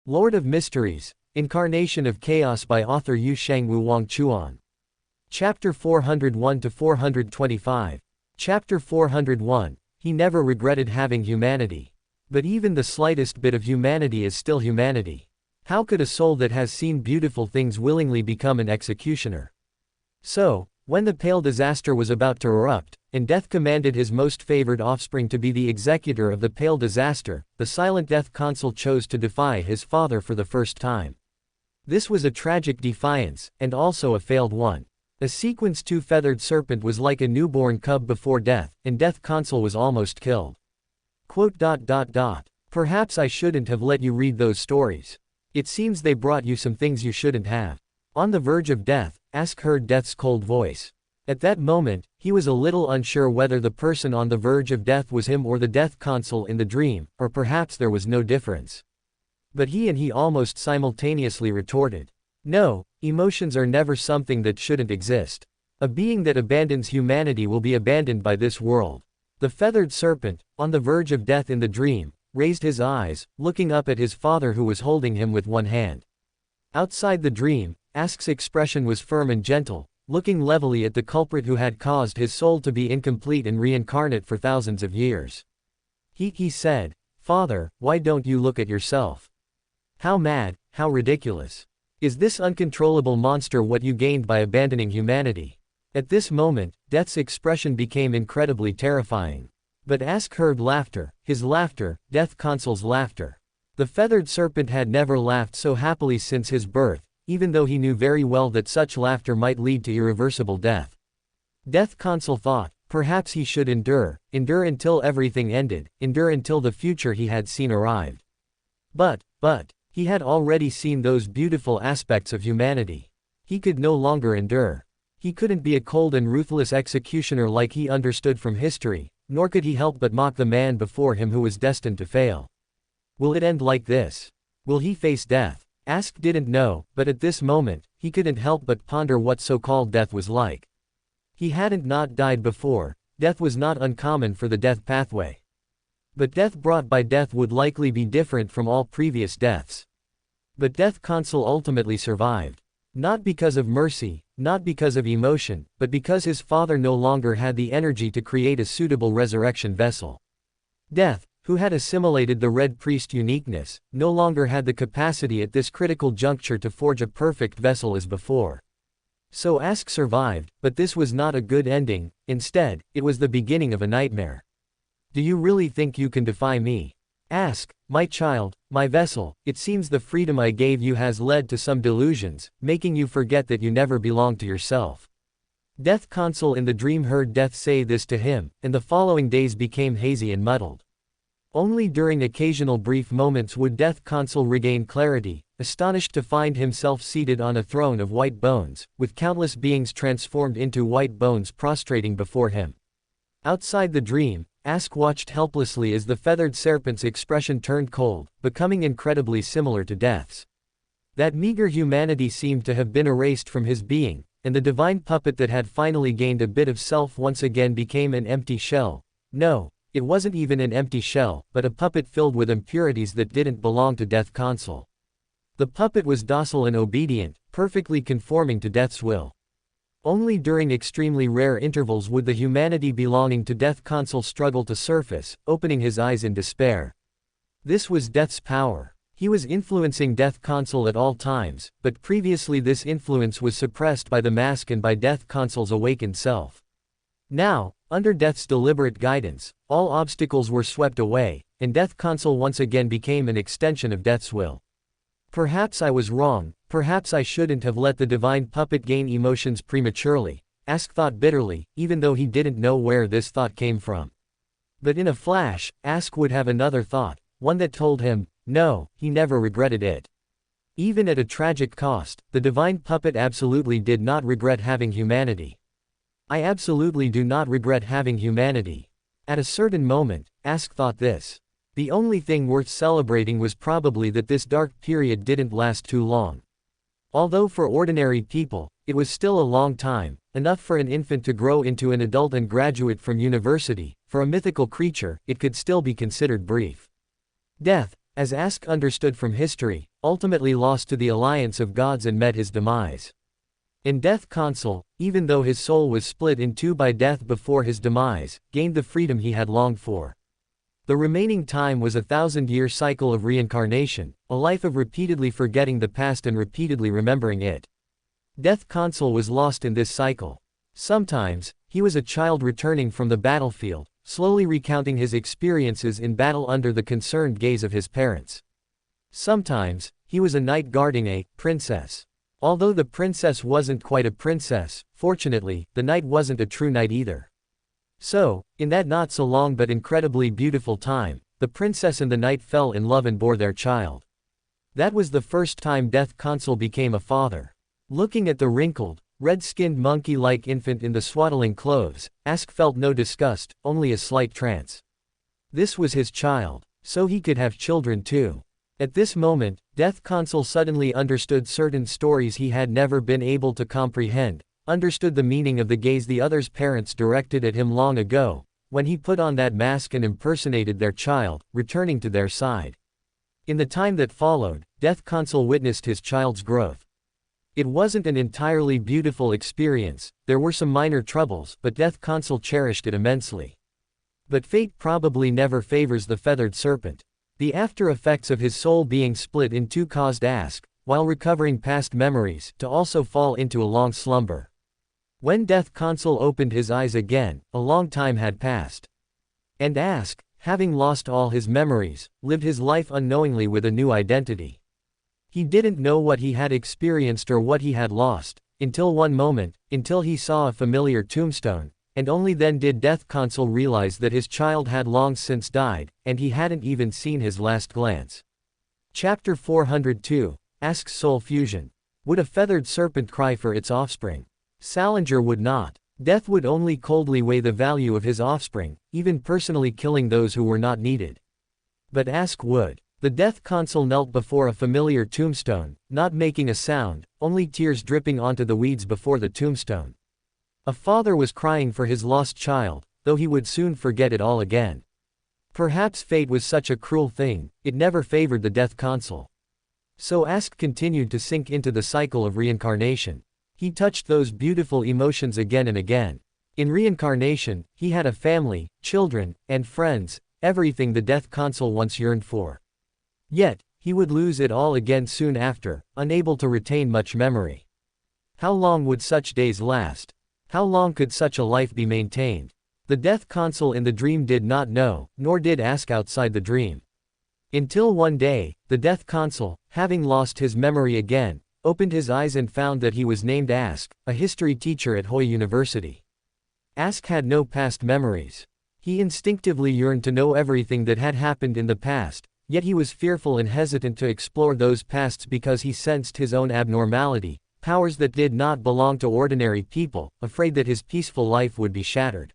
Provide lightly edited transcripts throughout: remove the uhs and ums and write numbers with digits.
Lord of Mysteries, Incarnation of Chaos by author Yu Shang Wu Wang Chuan. Chapter 401-425. Chapter 401, He never regretted having humanity. But even the slightest bit of humanity is still humanity. How could a soul that has seen beautiful things willingly become an executioner? So, when the pale disaster was about to erupt, and Death commanded his most favored offspring to be the executor of the pale disaster, the silent Death Consul chose to defy his father for the first time. This was a tragic defiance, and also a failed one. A sequence two-feathered serpent was like a newborn cub before death, and Death Consul was almost killed. Perhaps I shouldn't have let you read those stories. It seems they brought you some things you shouldn't have. On the verge of death, Ask heard Death's cold voice. At that moment, he was a little unsure whether the person on the verge of death was him or the Death Consul in the dream, or perhaps there was no difference. But he almost simultaneously retorted. No, emotions are never something that shouldn't exist. A being that abandons humanity will be abandoned by this world. The feathered serpent, on the verge of death in the dream, raised his eyes, looking up at his father who was holding him with one hand. Outside the dream, Ask's expression was firm and gentle, looking levelly at the culprit who had caused his soul to be incomplete and reincarnate for thousands of years. He said, "Father, why don't you look at yourself? How mad, how ridiculous. Is this uncontrollable monster what you gained by abandoning humanity?" At this moment, Death's expression became incredibly terrifying. But Ask heard laughter, his laughter, Death Consul's laughter. The feathered serpent had never laughed so happily since his birth, even though he knew very well that such laughter might lead to irreversible death. Death Consul thought, perhaps he should endure until everything ended, endure until the future he had seen arrived. But, he had already seen those beautiful aspects of humanity. He could no longer endure. He couldn't be a cold and ruthless executioner like he understood from history, nor could he help but mock the man before him who was destined to fail. Will it end like this? Will he face death? Ask didn't know, but at this moment, he couldn't help but ponder what so-called death was like. He hadn't not died before, death was not uncommon for the death pathway. But death brought by death would likely be different from all previous deaths. But Death Consul ultimately survived. Not because of mercy, not because of emotion, but because his father no longer had the energy to create a suitable resurrection vessel. Death, who had assimilated the Red Priest uniqueness, no longer had the capacity at this critical juncture to forge a perfect vessel as before. So Ask survived, but this was not a good ending, instead, it was the beginning of a nightmare. Do you really think you can defy me? Ask, my child, my vessel, it seems the freedom I gave you has led to some delusions, making you forget that you never belonged to yourself. Death Consul in the dream heard Death say this to him, and the following days became hazy and muddled. Only during occasional brief moments would Death Consul regain clarity, astonished to find himself seated on a throne of white bones, with countless beings transformed into white bones prostrating before him. Outside the dream, Ask watched helplessly as the feathered serpent's expression turned cold, becoming incredibly similar to Death's. That meager humanity seemed to have been erased from his being, and the divine puppet that had finally gained a bit of self once again became an empty shell. No, it wasn't even an empty shell, but a puppet filled with impurities that didn't belong to Death Consul. The puppet was docile and obedient, perfectly conforming to Death's will. Only during extremely rare intervals would the humanity belonging to Death Consul struggle to surface, opening his eyes in despair. This was Death's power. He was influencing Death Consul at all times, but previously this influence was suppressed by the mask and by Death Consul's awakened self. Now, under Death's deliberate guidance, all obstacles were swept away, and Death Consul once again became an extension of Death's will. Perhaps I was wrong, perhaps I shouldn't have let the divine puppet gain emotions prematurely, Ask thought bitterly, even though he didn't know where this thought came from. But in a flash, Ask would have another thought, one that told him, no, he never regretted it. Even at a tragic cost, the divine puppet absolutely did not regret having humanity. I absolutely do not regret having humanity. At a certain moment, Ask thought this. The only thing worth celebrating was probably that this dark period didn't last too long. Although for ordinary people, it was still a long time, enough for an infant to grow into an adult and graduate from university, for a mythical creature, it could still be considered brief. Death, as Ask understood from history, ultimately lost to the alliance of gods and met his demise. In Death Console, even though his soul was split in two by death before his demise, gained the freedom he had longed for. The remaining time was a 1,000-year cycle of reincarnation, a life of repeatedly forgetting the past and repeatedly remembering it. Death Console was lost in this cycle. Sometimes, he was a child returning from the battlefield, slowly recounting his experiences in battle under the concerned gaze of his parents. Sometimes, he was a knight guarding a princess. Although the princess wasn't quite a princess, fortunately, the knight wasn't a true knight either. So, in that not so long but incredibly beautiful time, the princess and the knight fell in love and bore their child. That was the first time Death Console became a father. Looking at the wrinkled, red-skinned monkey-like infant in the swaddling clothes, Ask felt no disgust, only a slight trance. This was his child, so he could have children too. At this moment, Death Console suddenly understood certain stories he had never been able to comprehend, understood the meaning of the gaze the other's parents directed at him long ago, when he put on that mask and impersonated their child, returning to their side. In the time that followed, Death Console witnessed his child's growth. It wasn't an entirely beautiful experience, there were some minor troubles, but Death Console cherished it immensely. But fate probably never favors the feathered serpent. The after effects of his soul being split in two caused Ask, while recovering past memories, to also fall into a long slumber. When Death Console opened his eyes again, a long time had passed. And Ask, having lost all his memories, lived his life unknowingly with a new identity. He didn't know what he had experienced or what he had lost, until one moment, until he saw a familiar tombstone, and only then did Death Console realize that his child had long since died, and he hadn't even seen his last glance. Chapter 402, Ask's Soul Fusion. Would a feathered serpent cry for its offspring? Salinger would not. Death would only coldly weigh the value of his offspring, even personally killing those who were not needed. But Ask would. The Death Console knelt before a familiar tombstone, not making a sound, only tears dripping onto the weeds before the tombstone. A father was crying for his lost child, though he would soon forget it all again. Perhaps fate was such a cruel thing, it never favored the Death Console. So Ask continued to sink into the cycle of reincarnation. He touched those beautiful emotions again and again. In reincarnation, he had a family, children, and friends, everything the Death Console once yearned for. Yet, he would lose it all again soon after, unable to retain much memory. How long would such days last? How long could such a life be maintained? The Death Console in the dream did not know, nor did Ask outside the dream. Until one day, the Death Console, having lost his memory again, opened his eyes and found that he was named Ask, a history teacher at Hoi University. Ask had no past memories. He instinctively yearned to know everything that had happened in the past, yet he was fearful and hesitant to explore those pasts because he sensed his own abnormality, powers that did not belong to ordinary people, afraid that his peaceful life would be shattered.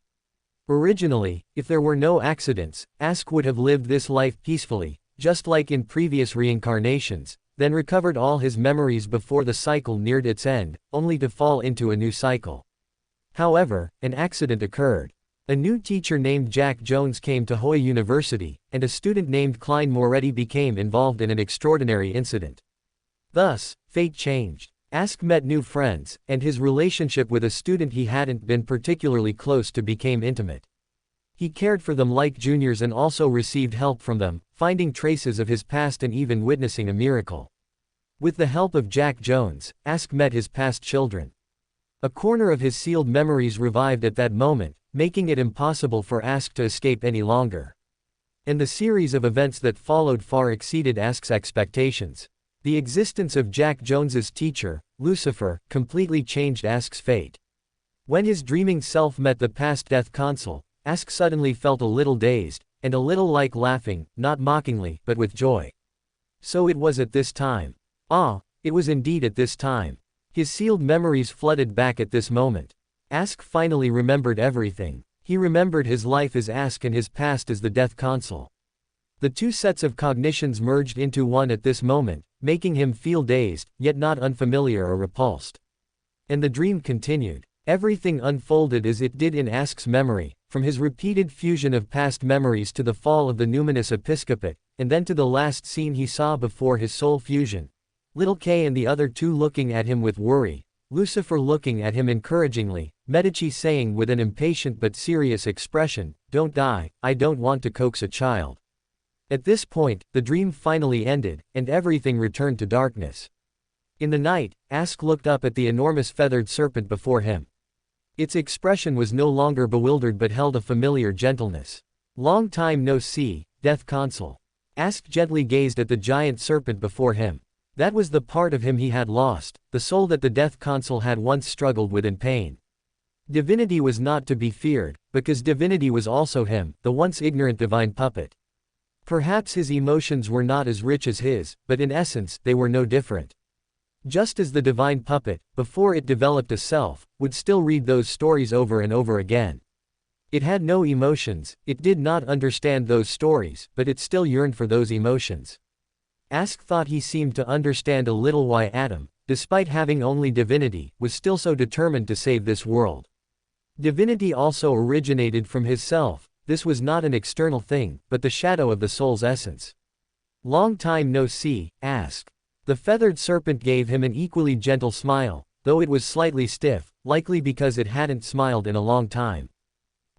Originally, if there were no accidents, Ask would have lived this life peacefully, just like in previous reincarnations, then recovered all his memories before the cycle neared its end, only to fall into a new cycle. However, an accident occurred. A new teacher named Jack Jones came to Hoi University, and a student named Klein Moretti became involved in an extraordinary incident. Thus, fate changed. Ask met new friends, and his relationship with a student he hadn't been particularly close to became intimate. He cared for them like juniors and also received help from them, finding traces of his past and even witnessing a miracle. With the help of Jack Jones, Ask met his past children. A corner of his sealed memories revived at that moment, making it impossible for Ask to escape any longer. And the series of events that followed far exceeded Ask's expectations. The existence of Jack Jones's teacher, Lucifer, completely changed Ask's fate. When his dreaming self met the past Death Console, Ask suddenly felt a little dazed, and a little like laughing, not mockingly, but with joy. So it was at this time. It was indeed at this time. His sealed memories flooded back at this moment. Ask finally remembered everything. He remembered his life as Ask and his past as the Death Console. The two sets of cognitions merged into one at this moment, making him feel dazed, yet not unfamiliar or repulsed. And the dream continued. Everything unfolded as it did in Ask's memory, from his repeated fusion of past memories to the fall of the numinous episcopate, and then to the last scene he saw before his soul fusion. Little K and the other two looking at him with worry, Lucifer looking at him encouragingly, Medici saying with an impatient but serious expression, "Don't die, I don't want to coax a child." At this point, the dream finally ended, and everything returned to darkness. In the night, Ask looked up at the enormous feathered serpent before him. Its expression was no longer bewildered but held a familiar gentleness. "Long time no see, Death Consul." Ask gently gazed at the giant serpent before him. That was the part of him he had lost, the soul that the Death Consul had once struggled with in pain. Divinity was not to be feared, because divinity was also him, the once ignorant divine puppet. Perhaps his emotions were not as rich as his, but in essence, they were no different. Just as the divine puppet, before it developed a self, would still read those stories over and over again. It had no emotions, it did not understand those stories, but it still yearned for those emotions. Ask thought he seemed to understand a little why Adam, despite having only divinity, was still so determined to save this world. Divinity also originated from his self, this was not an external thing, but the shadow of the soul's essence. "Long time no see, Ask." The feathered serpent gave him an equally gentle smile, though it was slightly stiff, likely because it hadn't smiled in a long time.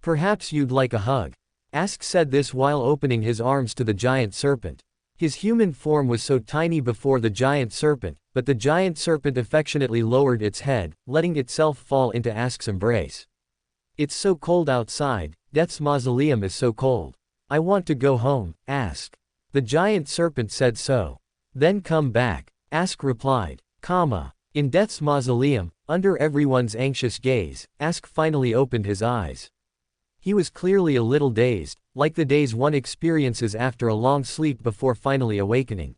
"Perhaps you'd like a hug." Ask said this while opening his arms to the giant serpent. His human form was so tiny before the giant serpent, but the giant serpent affectionately lowered its head, letting itself fall into Ask's embrace. "It's so cold outside, Death's mausoleum is so cold. I want to go home, Ask." The giant serpent said so. "Then come back," Ask replied. In Death's mausoleum, under everyone's anxious gaze, Ask finally opened his eyes. He was clearly a little dazed, like the daze one experiences after a long sleep before finally awakening.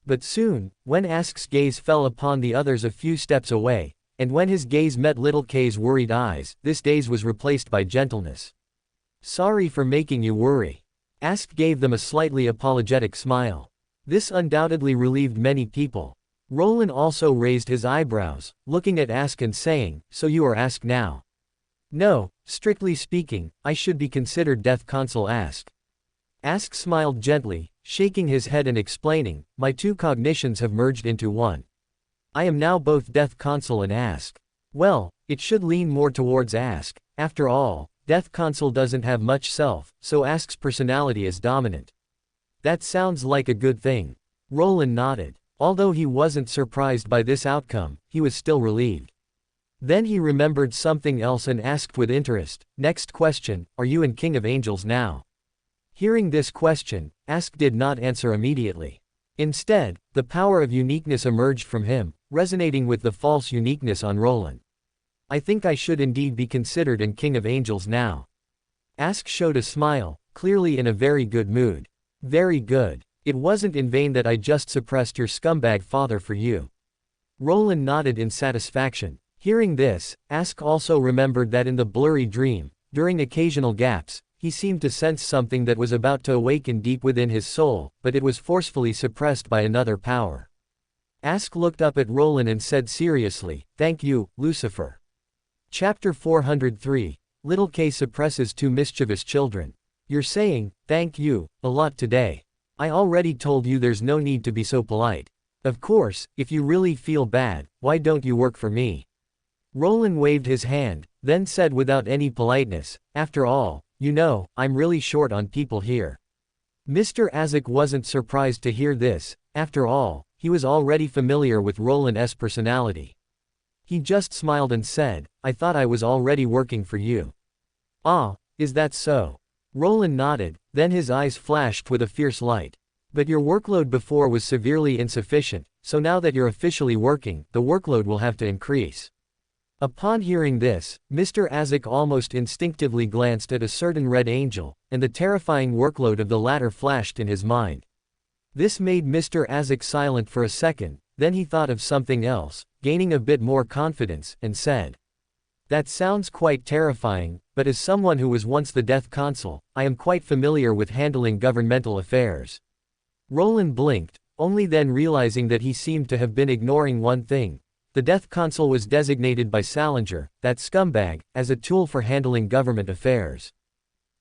But soon, when Ask's gaze fell upon the others a few steps away, and when his gaze met Little K's worried eyes, this daze was replaced by gentleness. "Sorry for making you worry." Ask gave them a slightly apologetic smile. This undoubtedly relieved many people. Roland also raised his eyebrows, looking at Ask and saying, "So you are Ask now?" "No, strictly speaking, I should be considered Death Consul Ask." Ask smiled gently, shaking his head and explaining, "My two cognitions have merged into one. I am now both Death Consul and Ask." Well, it should lean more towards Ask. After all, Death Consul doesn't have much self, so Ask's personality is dominant. "That sounds like a good thing." Roland nodded. Although he wasn't surprised by this outcome, he was still relieved. Then he remembered something else and asked with interest, "Next question, are you in King of Angels now?" Hearing this question, Ask did not answer immediately. Instead, the power of uniqueness emerged from him, resonating with the false uniqueness on Roland. "I think I should indeed be considered in King of Angels now." Ask showed a smile, clearly in a very good mood. "Very good. It wasn't in vain that I just suppressed your scumbag father for you." Roland nodded in satisfaction. Hearing this, Ask also remembered that in the blurry dream, during occasional gaps, he seemed to sense something that was about to awaken deep within his soul, but it was forcefully suppressed by another power. Ask looked up at Roland and said seriously, "Thank you, Lucifer." Chapter 403. Little K suppresses two mischievous children. "You're saying, thank you, a lot today. I already told you there's no need to be so polite. Of course, if you really feel bad, why don't you work for me?" Roland waved his hand, then said without any politeness, "After all, you know, I'm really short on people here." Mr. Azek wasn't surprised to hear this. After all, he was already familiar with Roland's personality. He just smiled and said, "I thought I was already working for you." "Ah, is that so?" Roland nodded, then his eyes flashed with a fierce light. "But your workload before was severely insufficient, so now that you're officially working, the workload will have to increase." Upon hearing this, Mr. Azek almost instinctively glanced at a certain red angel, and the terrifying workload of the latter flashed in his mind. This made Mr. Azek silent for a second, then he thought of something else, gaining a bit more confidence, and said, "That sounds quite terrifying, but as someone who was once the Death Consul, I am quite familiar with handling governmental affairs." Roland blinked, only then realizing that he seemed to have been ignoring one thing. The Death Consul was designated by Salinger, that scumbag, as a tool for handling government affairs.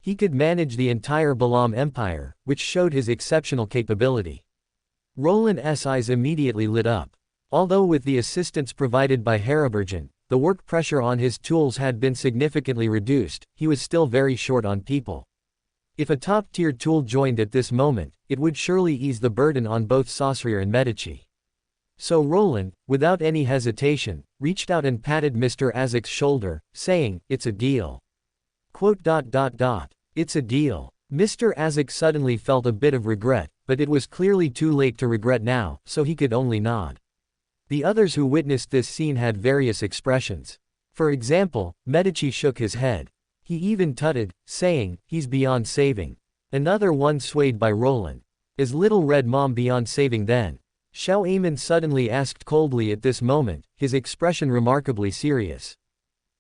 He could manage the entire Balam Empire, which showed his exceptional capability. Roland's eyes immediately lit up. Although with the assistance provided by Harabergen, the work pressure on his tools had been significantly reduced, he was still very short on people. If a top-tier tool joined at this moment, it would surely ease the burden on both Saussure and Medici. So Roland, without any hesitation, reached out and patted Mr. Azek's shoulder, saying, "It's a deal." It's a deal. Mr. Azek suddenly felt a bit of regret, but it was clearly too late to regret now, so he could only nod. The others who witnessed this scene had various expressions. For example, Medici shook his head. He even tutted, saying, "He's beyond saving." Another one swayed by Roland. "Is Little Red Mom beyond saving then?" Amon suddenly asked coldly at this moment, his expression remarkably serious.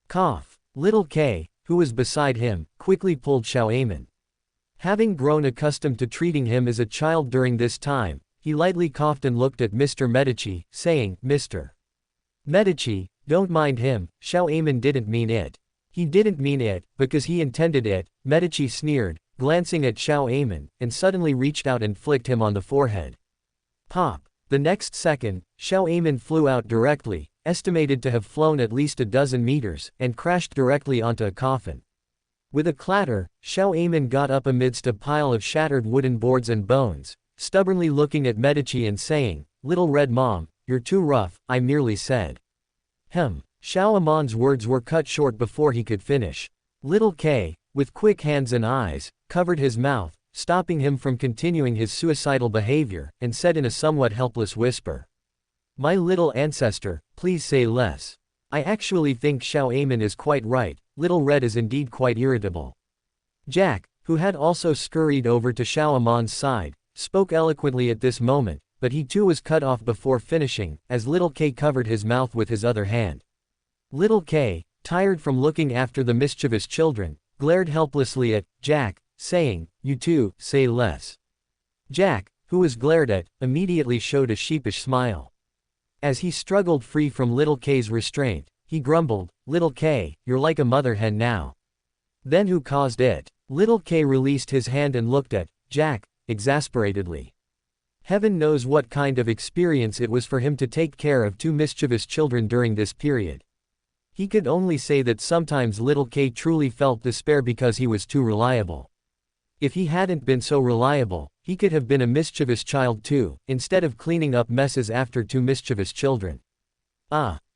Cough. Little K, who was beside him, quickly pulled Amon. Having grown accustomed to treating him as a child during this time, he lightly coughed and looked at Mr. Medici, saying, "Mr. Medici, don't mind him, Amon didn't mean it." "He didn't mean it, because he intended it," Medici sneered, glancing at Amon, and suddenly reached out and flicked him on the forehead. Pop. The next second, Amon flew out directly, estimated to have flown at least a dozen meters, and crashed directly onto a coffin. With a clatter, Amon got up amidst a pile of shattered wooden boards and bones, stubbornly looking at Medici and saying, "Little Red Mom, you're too rough, I merely said." Amon's words were cut short before he could finish. Little K, with quick hands and eyes, covered his mouth, stopping him from continuing his suicidal behavior, and said in a somewhat helpless whisper, "My little ancestor, please say less. I actually think Amon is quite right, Little Red is indeed quite irritable." Jack, who had also scurried over to Amon's side, spoke eloquently at this moment, but he too was cut off before finishing, as Little K covered his mouth with his other hand. Little K, tired from looking after the mischievous children, glared helplessly at Jack, saying, "You too, say less." Jack, who was glared at, immediately showed a sheepish smile. As he struggled free from Little K's restraint, he grumbled, "Little K, you're like a mother hen now." "Then who caused it?" Little K released his hand and looked at Jack, exasperatedly. Heaven knows what kind of experience it was for him to take care of two mischievous children during this period. He could only say that sometimes Little K truly felt despair because he was too reliable. If he hadn't been so reliable, he could have been a mischievous child too, instead of cleaning up messes after two mischievous children.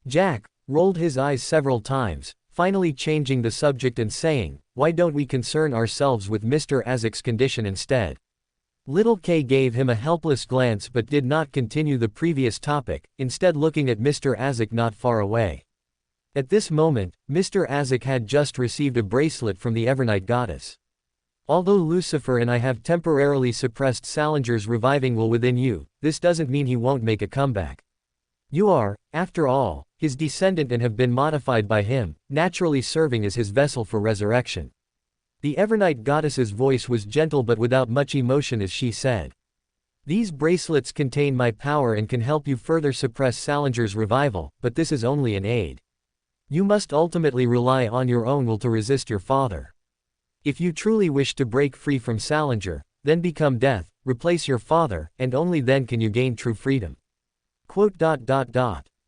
Jack rolled his eyes several times, finally changing the subject and saying, "Why don't we concern ourselves with Mr. Azek's condition instead?" Little K gave him a helpless glance but did not continue the previous topic, instead looking at Mr. Azek not far away. At this moment, Mr. Azek had just received a bracelet from the Evernight goddess. "Although Lucifer and I have temporarily suppressed Salinger's reviving will within you, this doesn't mean he won't make a comeback. You are, after all, his descendant and have been modified by him, naturally serving as his vessel for resurrection." The Evernight goddess's voice was gentle but without much emotion as she said, "These bracelets contain my power and can help you further suppress Salinger's revival, but this is only an aid. You must ultimately rely on your own will to resist your father. If you truly wish to break free from Salinger, then become death, replace your father, and only then can you gain true freedom."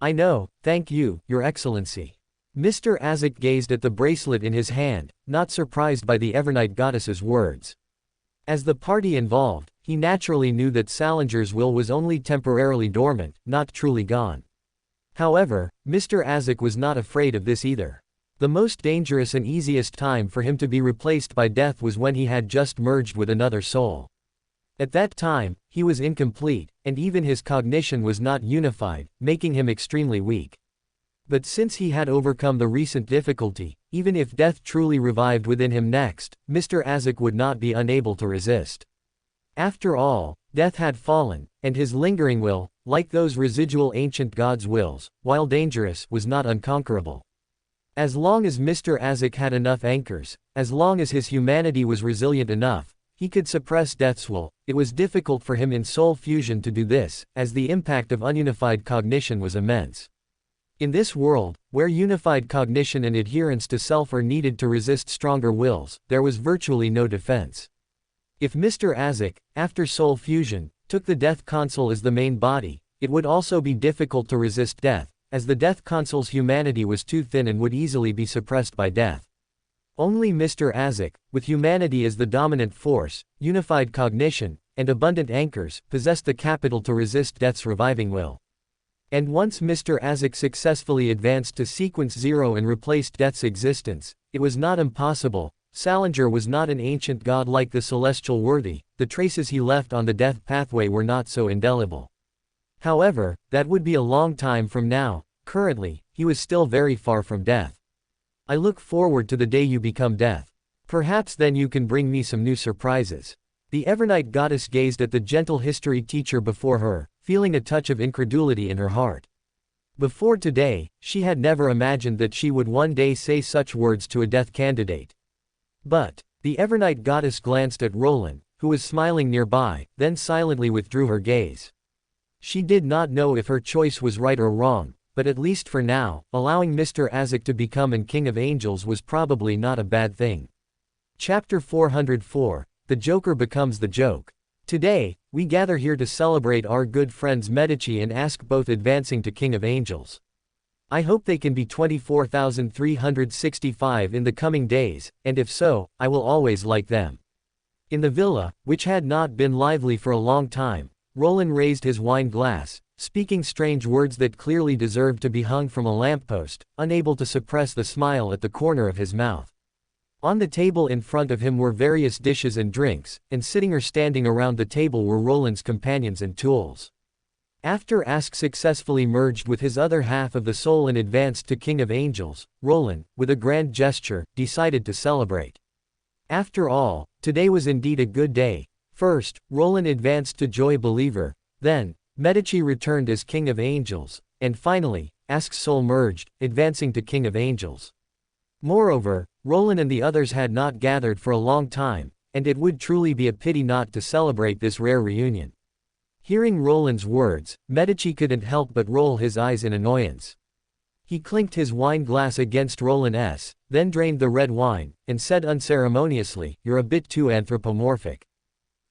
"I know, thank you, Your Excellency." Mr. Azek gazed at the bracelet in his hand, not surprised by the Evernight goddess's words. As the party involved, he naturally knew that Salinger's will was only temporarily dormant, not truly gone. However, Mr. Azek was not afraid of this either. The most dangerous and easiest time for him to be replaced by death was when he had just merged with another soul. At that time, he was incomplete, and even his cognition was not unified, making him extremely weak. But since he had overcome the recent difficulty, even if death truly revived within him next, Mr. Azek would not be unable to resist. After all, death had fallen, and his lingering will, like those residual ancient gods' wills, while dangerous, was not unconquerable. As long as Mr. Azek had enough anchors, as long as his humanity was resilient enough, he could suppress death's will. It was difficult for him in soul fusion to do this, as the impact of ununified cognition was immense. In this world, where unified cognition and adherence to self are needed to resist stronger wills, there was virtually no defense. If Mr. Isaac, after soul fusion, took the death console as the main body, it would also be difficult to resist death, as the death console's humanity was too thin and would easily be suppressed by death. Only Mr. Isaac, with humanity as the dominant force, unified cognition, and abundant anchors, possessed the capital to resist death's reviving will. And once Mr. Isaac successfully advanced to Sequence 0 and replaced death's existence, it was not impossible. Salinger was not an ancient god like the celestial worthy, the traces he left on the death pathway were not so indelible. However, that would be a long time from now. Currently, he was still very far from death. I look forward to the day you become death. Perhaps then you can bring me some new surprises. The Evernight goddess gazed at the gentle history teacher before her, feeling a touch of incredulity in her heart. Before today, she had never imagined that she would one day say such words to a death candidate. But, the Evernight goddess glanced at Roland, who was smiling nearby, then silently withdrew her gaze. She did not know if her choice was right or wrong, but at least for now, allowing Mr. Isaac to become an King of Angels was probably not a bad thing. Chapter 404, The Joker Becomes the Joke. Today, we gather here to celebrate our good friends Medici and Ask both advancing to King of Angels. I hope they can be 24,365 in the coming days, and if so, I will always like them. In the villa, which had not been lively for a long time, Roland raised his wine glass, speaking strange words that clearly deserved to be hung from a lamppost, unable to suppress the smile at the corner of his mouth. On the table in front of him were various dishes and drinks, and sitting or standing around the table were Roland's companions and tools. After Ask successfully merged with his other half of the soul and advanced to King of Angels, Roland, with a grand gesture, decided to celebrate. After all, today was indeed a good day. First, Roland advanced to Joy Believer, then, Medici returned as King of Angels, and finally, Ask's soul merged, advancing to King of Angels. Moreover, Roland and the others had not gathered for a long time, and it would truly be a pity not to celebrate this rare reunion. Hearing Roland's words, Medici couldn't help but roll his eyes in annoyance. He clinked his wine glass against Roland's, then drained the red wine, and said unceremoniously, "You're a bit too anthropomorphic."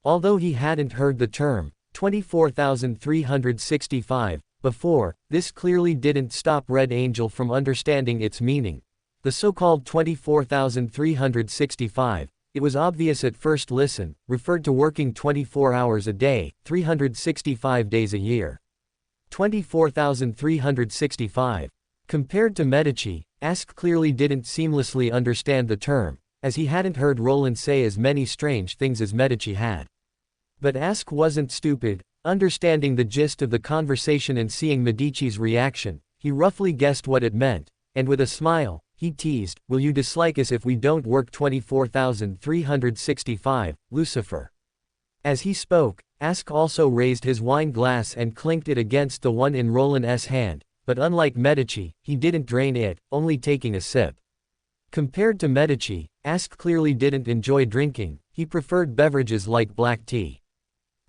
Although he hadn't heard the term 24,365 before, this clearly didn't stop Red Angel from understanding its meaning. The so-called 24,365, it was obvious at first listen, referred to working 24 hours a day, 365 days a year. 24,365. Compared to Medici, Ask clearly didn't seamlessly understand the term, as he hadn't heard Roland say as many strange things as Medici had. But Ask wasn't stupid. Understanding the gist of the conversation and seeing Medici's reaction, he roughly guessed what it meant, and with a smile, he teased, "Will you dislike us if we don't work 24,365, Lucifer?" As he spoke, Ask also raised his wine glass and clinked it against the one in Roland's hand, but unlike Medici, he didn't drain it, only taking a sip. Compared to Medici, Ask clearly didn't enjoy drinking, he preferred beverages like black tea.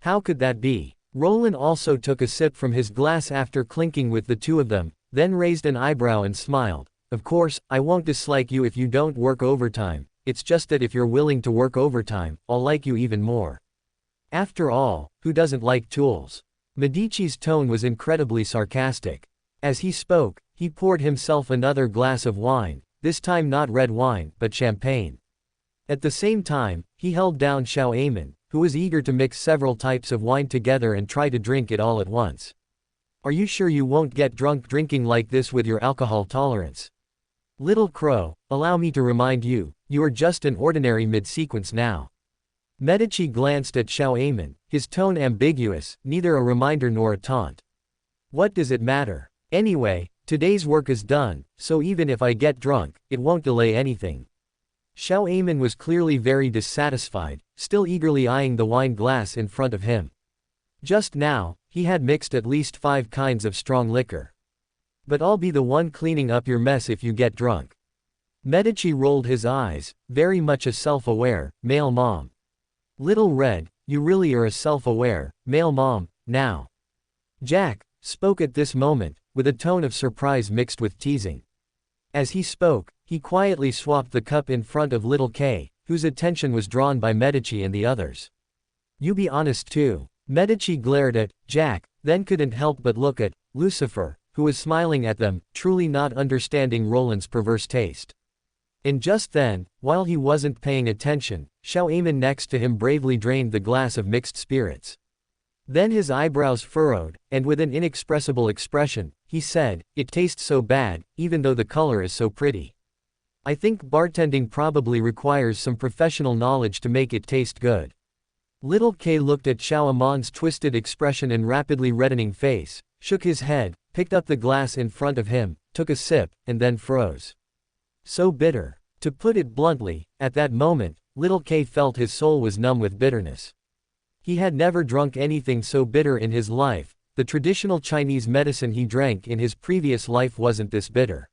How could that be? Roland also took a sip from his glass after clinking with the two of them, then raised an eyebrow and smiled. "Of course, I won't dislike you if you don't work overtime, it's just that if you're willing to work overtime, I'll like you even more. After all, who doesn't like tools?" Medici's tone was incredibly sarcastic. As he spoke, he poured himself another glass of wine, this time not red wine, but champagne. At the same time, he held down Amon, who was eager to mix several types of wine together and try to drink it all at once. "Are you sure you won't get drunk drinking like this with your alcohol tolerance? Little Crow, allow me to remind you, you are just an ordinary mid-sequence now." Medici glanced at Amon, his tone ambiguous, neither a reminder nor a taunt. "What does it matter? Anyway, today's work is done, so even if I get drunk, it won't delay anything." Amon was clearly very dissatisfied, still eagerly eyeing the wine glass in front of him. Just now, he had mixed at least 5 kinds of strong liquor. "But I'll be the one cleaning up your mess if you get drunk." Medici rolled his eyes, very much a self-aware, male mom. "Little Red, you really are a self-aware, male mom, now." Jack spoke at this moment, with a tone of surprise mixed with teasing. As he spoke, he quietly swapped the cup in front of little K, whose attention was drawn by Medici and the others. "You be honest too." Medici glared at Jack, then couldn't help but look at Lucifer, who was smiling at them, truly not understanding Roland's perverse taste. And just then, while he wasn't paying attention, Amon next to him bravely drained the glass of mixed spirits. Then his eyebrows furrowed, and with an inexpressible expression, he said, "It tastes so bad, even though the color is so pretty. I think bartending probably requires some professional knowledge to make it taste good." Little K looked at Amon's twisted expression and rapidly reddening face, shook his head, picked up the glass in front of him, took a sip, and then froze. So bitter. To put it bluntly, at that moment, little K felt his soul was numb with bitterness. He had never drunk anything so bitter in his life. The traditional Chinese medicine he drank in his previous life wasn't this bitter.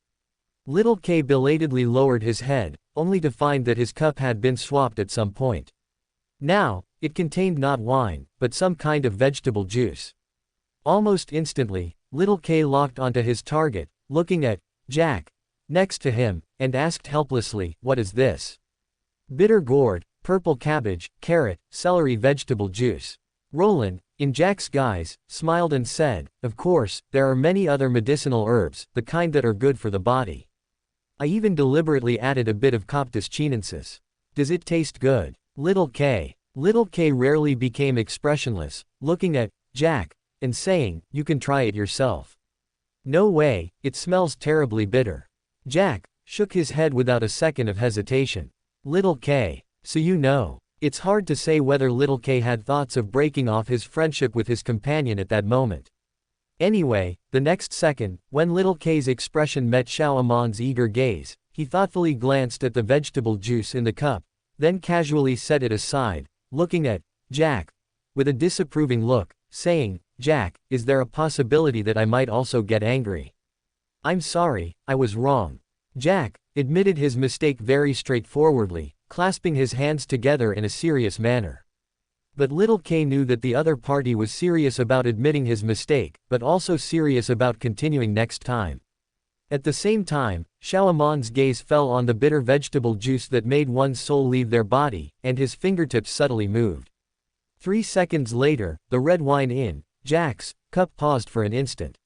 Little K belatedly lowered his head, only to find that his cup had been swapped at some point. Now, it contained not wine, but some kind of vegetable juice. Almost instantly, little K locked onto his target, looking at Jack next to him, and asked helplessly, "What is this?" "Bitter gourd, purple cabbage, carrot, celery vegetable juice." Roland, in Jack's guise, smiled and said, "Of course, there are many other medicinal herbs, the kind that are good for the body. I even deliberately added a bit of Coptis chinensis. Does it taste good?" Little K rarely became expressionless, looking at Jack and saying, "You can try it yourself." "No way, it smells terribly bitter." Jack shook his head without a second of hesitation. Little K, so you know. It's hard to say whether little K had thoughts of breaking off his friendship with his companion at that moment. Anyway, the next second, when little K's expression met Amon's eager gaze, he thoughtfully glanced at the vegetable juice in the cup, then casually set it aside, looking at Jack with a disapproving look, saying, "Jack, is there a possibility that I might also get angry?" "I'm sorry, I was wrong." Jack admitted his mistake very straightforwardly, clasping his hands together in a serious manner. But little K knew that the other party was serious about admitting his mistake, but also serious about continuing next time. At the same time, Amon's gaze fell on the bitter vegetable juice that made one's soul leave their body, and his fingertips subtly moved. 3 seconds later, the red wine in Jack's cup paused for an instant.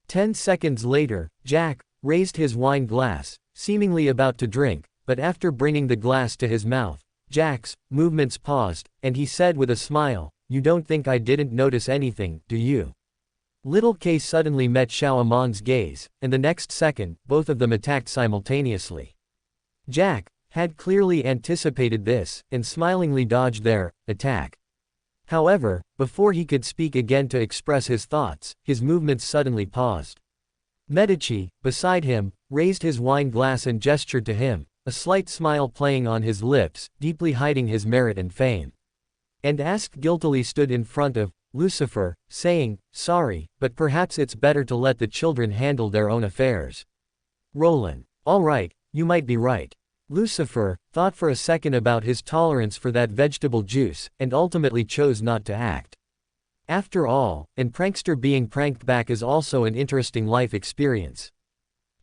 10 seconds later, Jack raised his wine glass, seemingly about to drink, but after bringing the glass to his mouth, Jack's movements paused, and he said with a smile, "You don't think I didn't notice anything, do you?" Little K suddenly met Amon's gaze, and the next second, both of them attacked simultaneously. Jack had clearly anticipated this, and smilingly dodged their attack. However, before he could speak again to express his thoughts, his movements suddenly paused. Medici, beside him, raised his wine glass and gestured to him, a slight smile playing on his lips, deeply hiding his merit and fame. And asked guiltily stood in front of Lucifer, saying, "Sorry, but perhaps it's better to let the children handle their own affairs." Roland, "All right, you might be right." Lucifer thought for a second about his tolerance for that vegetable juice, and ultimately chose not to act. After all, and prankster being pranked back is also an interesting life experience.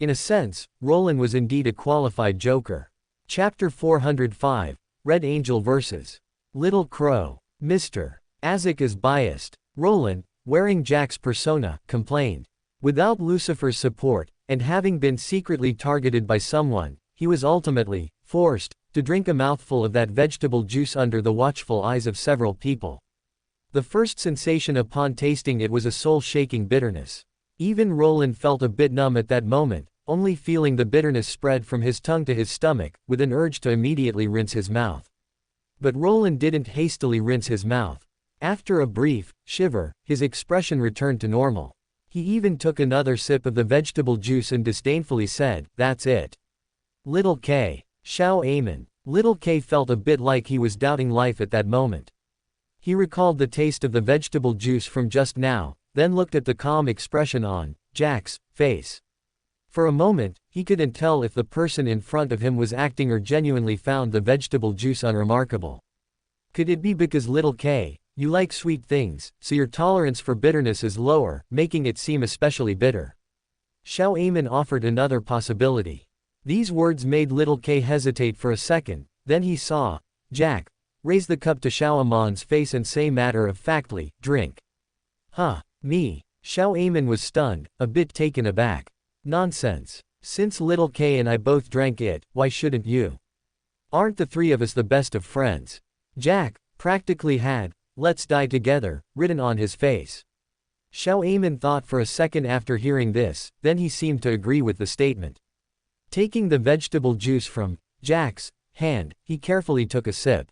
In a sense, Roland was indeed a qualified joker. Chapter 405, Red Angel vs. Little Crow. Mr. Isaac is biased. Roland, wearing Jack's persona, complained. Without Lucifer's support, and having been secretly targeted by someone, he was ultimately forced to drink a mouthful of that vegetable juice under the watchful eyes of several people. The first sensation upon tasting it was a soul-shaking bitterness. Even Roland felt a bit numb at that moment, only feeling the bitterness spread from his tongue to his stomach, with an urge to immediately rinse his mouth. But Roland didn't hastily rinse his mouth. After a brief shiver, his expression returned to normal. He even took another sip of the vegetable juice and disdainfully said, "That's it." Little K. Amon. Little K felt a bit like he was doubting life at that moment. He recalled the taste of the vegetable juice from just now, then looked at the calm expression on Jack's face. For a moment, he couldn't tell if the person in front of him was acting or genuinely found the vegetable juice unremarkable. Could it be because Little K, you like sweet things, so your tolerance for bitterness is lower, making it seem especially bitter? Xiao Amon offered another possibility. These words made little K hesitate for a second, then he saw Jack raise the cup to Xiao Amon's face and say matter-of-factly, drink. Huh, me. Xiao Amon was stunned, a bit taken aback. Nonsense. Since little K and I both drank it, why shouldn't you? Aren't the three of us the best of friends? Jack practically had, "Let's die together," written on his face. Xiao Amon thought for a second after hearing this, then he seemed to agree with the statement. Taking the vegetable juice from Jack's hand, he carefully took a sip.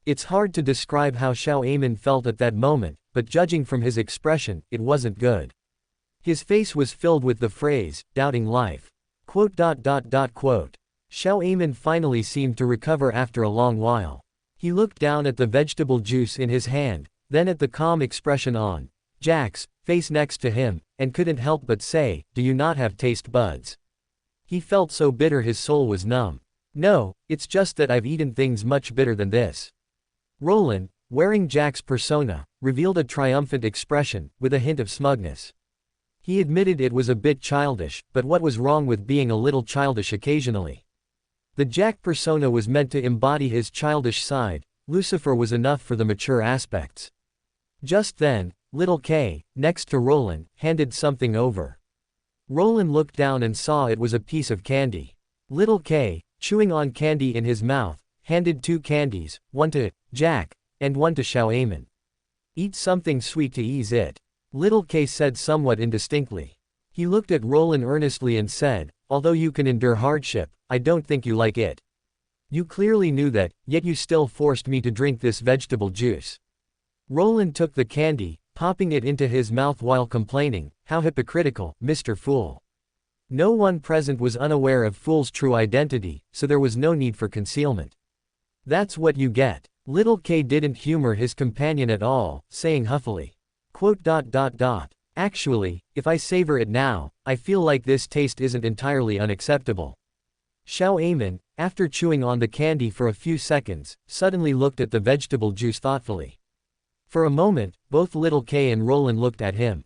It's hard to describe how Xiao Amon felt at that moment, but judging from his expression, it wasn't good. His face was filled with the phrase, doubting life. Xiao Amon finally seemed to recover after a long while. He looked down at the vegetable juice in his hand, then at the calm expression on Jack's face next to him, and couldn't help but say, "Do you not have taste buds?" He felt so bitter his soul was numb. "No, it's just that I've eaten things much bitter than this." Roland, wearing Jack's persona, revealed a triumphant expression, with a hint of smugness. He admitted it was a bit childish, but what was wrong with being a little childish occasionally? The Jack persona was meant to embody his childish side, Lucifer was enough for the mature aspects. Just then, little K, next to Roland, handed something over. Roland looked down and saw it was a piece of candy. Little K, chewing on candy in his mouth, handed 2 candies, one to Jack, and one to Xiao Amon. "Eat something sweet to ease it," little K said somewhat indistinctly. He looked at Roland earnestly and said, "Although you can endure hardship, I don't think you like it. You clearly knew that, yet you still forced me to drink this vegetable juice." Roland took the candy, popping it into his mouth while complaining, "How hypocritical, Mr. Fool." No one present was unaware of Fool's true identity, so there was no need for concealment. "That's what you get." Little K didn't humor his companion at all, saying huffily, "Actually, if I savor it now, I feel like this taste isn't entirely unacceptable." Xiao Amon, after chewing on the candy for a few seconds, suddenly looked at the vegetable juice thoughtfully. For a moment, both little K and Roland looked at him.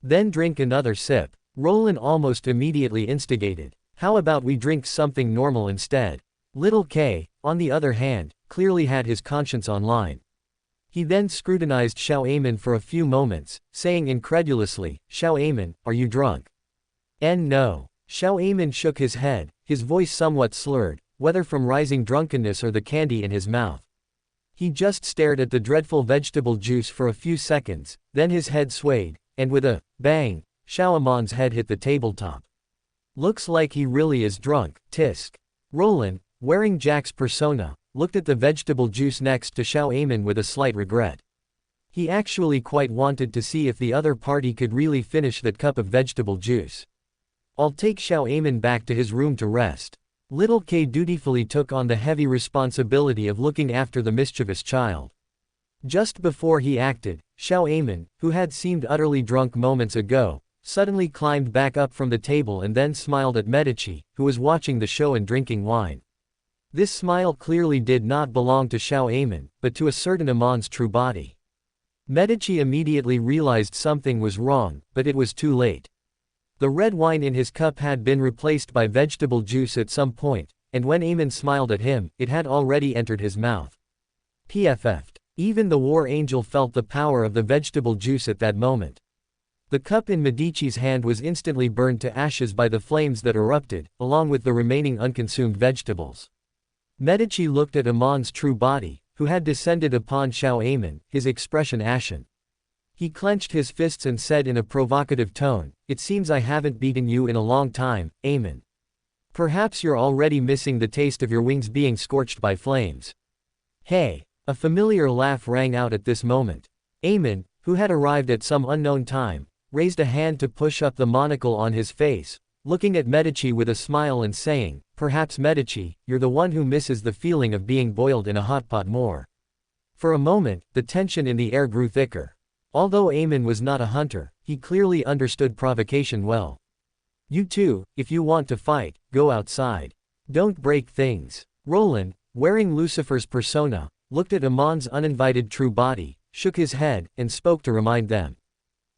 "Then drink another sip." Roland almost immediately instigated, "How about we drink something normal instead?" Little K, on the other hand, clearly had his conscience online. He then scrutinized Xiao Amon for a few moments, saying incredulously, "Xiao Amon, are you drunk?" No. Xiao Amon shook his head, his voice somewhat slurred, whether from rising drunkenness or the candy in his mouth. He just stared at the dreadful vegetable juice for a few seconds, then his head swayed, and with a bang, Xiao Amon's head hit the tabletop. "Looks like he really is drunk, tisk." Roland, wearing Jack's persona, looked at the vegetable juice next to Xiao Amon with a slight regret. He actually quite wanted to see if the other party could really finish that cup of vegetable juice. "I'll take Xiao Amon back to his room to rest." Little K dutifully took on the heavy responsibility of looking after the mischievous child. Just before he acted, Xiao Amon, who had seemed utterly drunk moments ago, suddenly climbed back up from the table and then smiled at Medici, who was watching the show and drinking wine. This smile clearly did not belong to Xiao Amon, but to a certain Amon's true body. Medici immediately realized something was wrong, but it was too late. The red wine in his cup had been replaced by vegetable juice at some point, and when Amon smiled at him, it had already entered his mouth. PFF'd. Even the war angel felt the power of the vegetable juice at that moment. The cup in Medici's hand was instantly burned to ashes by the flames that erupted, along with the remaining unconsumed vegetables. Medici looked at Amon's true body, who had descended upon Xiao Amon, his expression ashen. He clenched his fists and said in a provocative tone, "It seems I haven't beaten you in a long time, Amon. Perhaps you're already missing the taste of your wings being scorched by flames." "Hey!" A familiar laugh rang out at this moment. Amon, who had arrived at some unknown time, raised a hand to push up the monocle on his face, looking at Medici with a smile and saying, "Perhaps Medici, you're the one who misses the feeling of being boiled in a hot pot more." For a moment, the tension in the air grew thicker. Although Amon was not a hunter, he clearly understood provocation well. "You two, if you want to fight, go outside. Don't break things." Roland, wearing Lucifer's persona, looked at Amon's uninvited true body, shook his head, and spoke to remind them.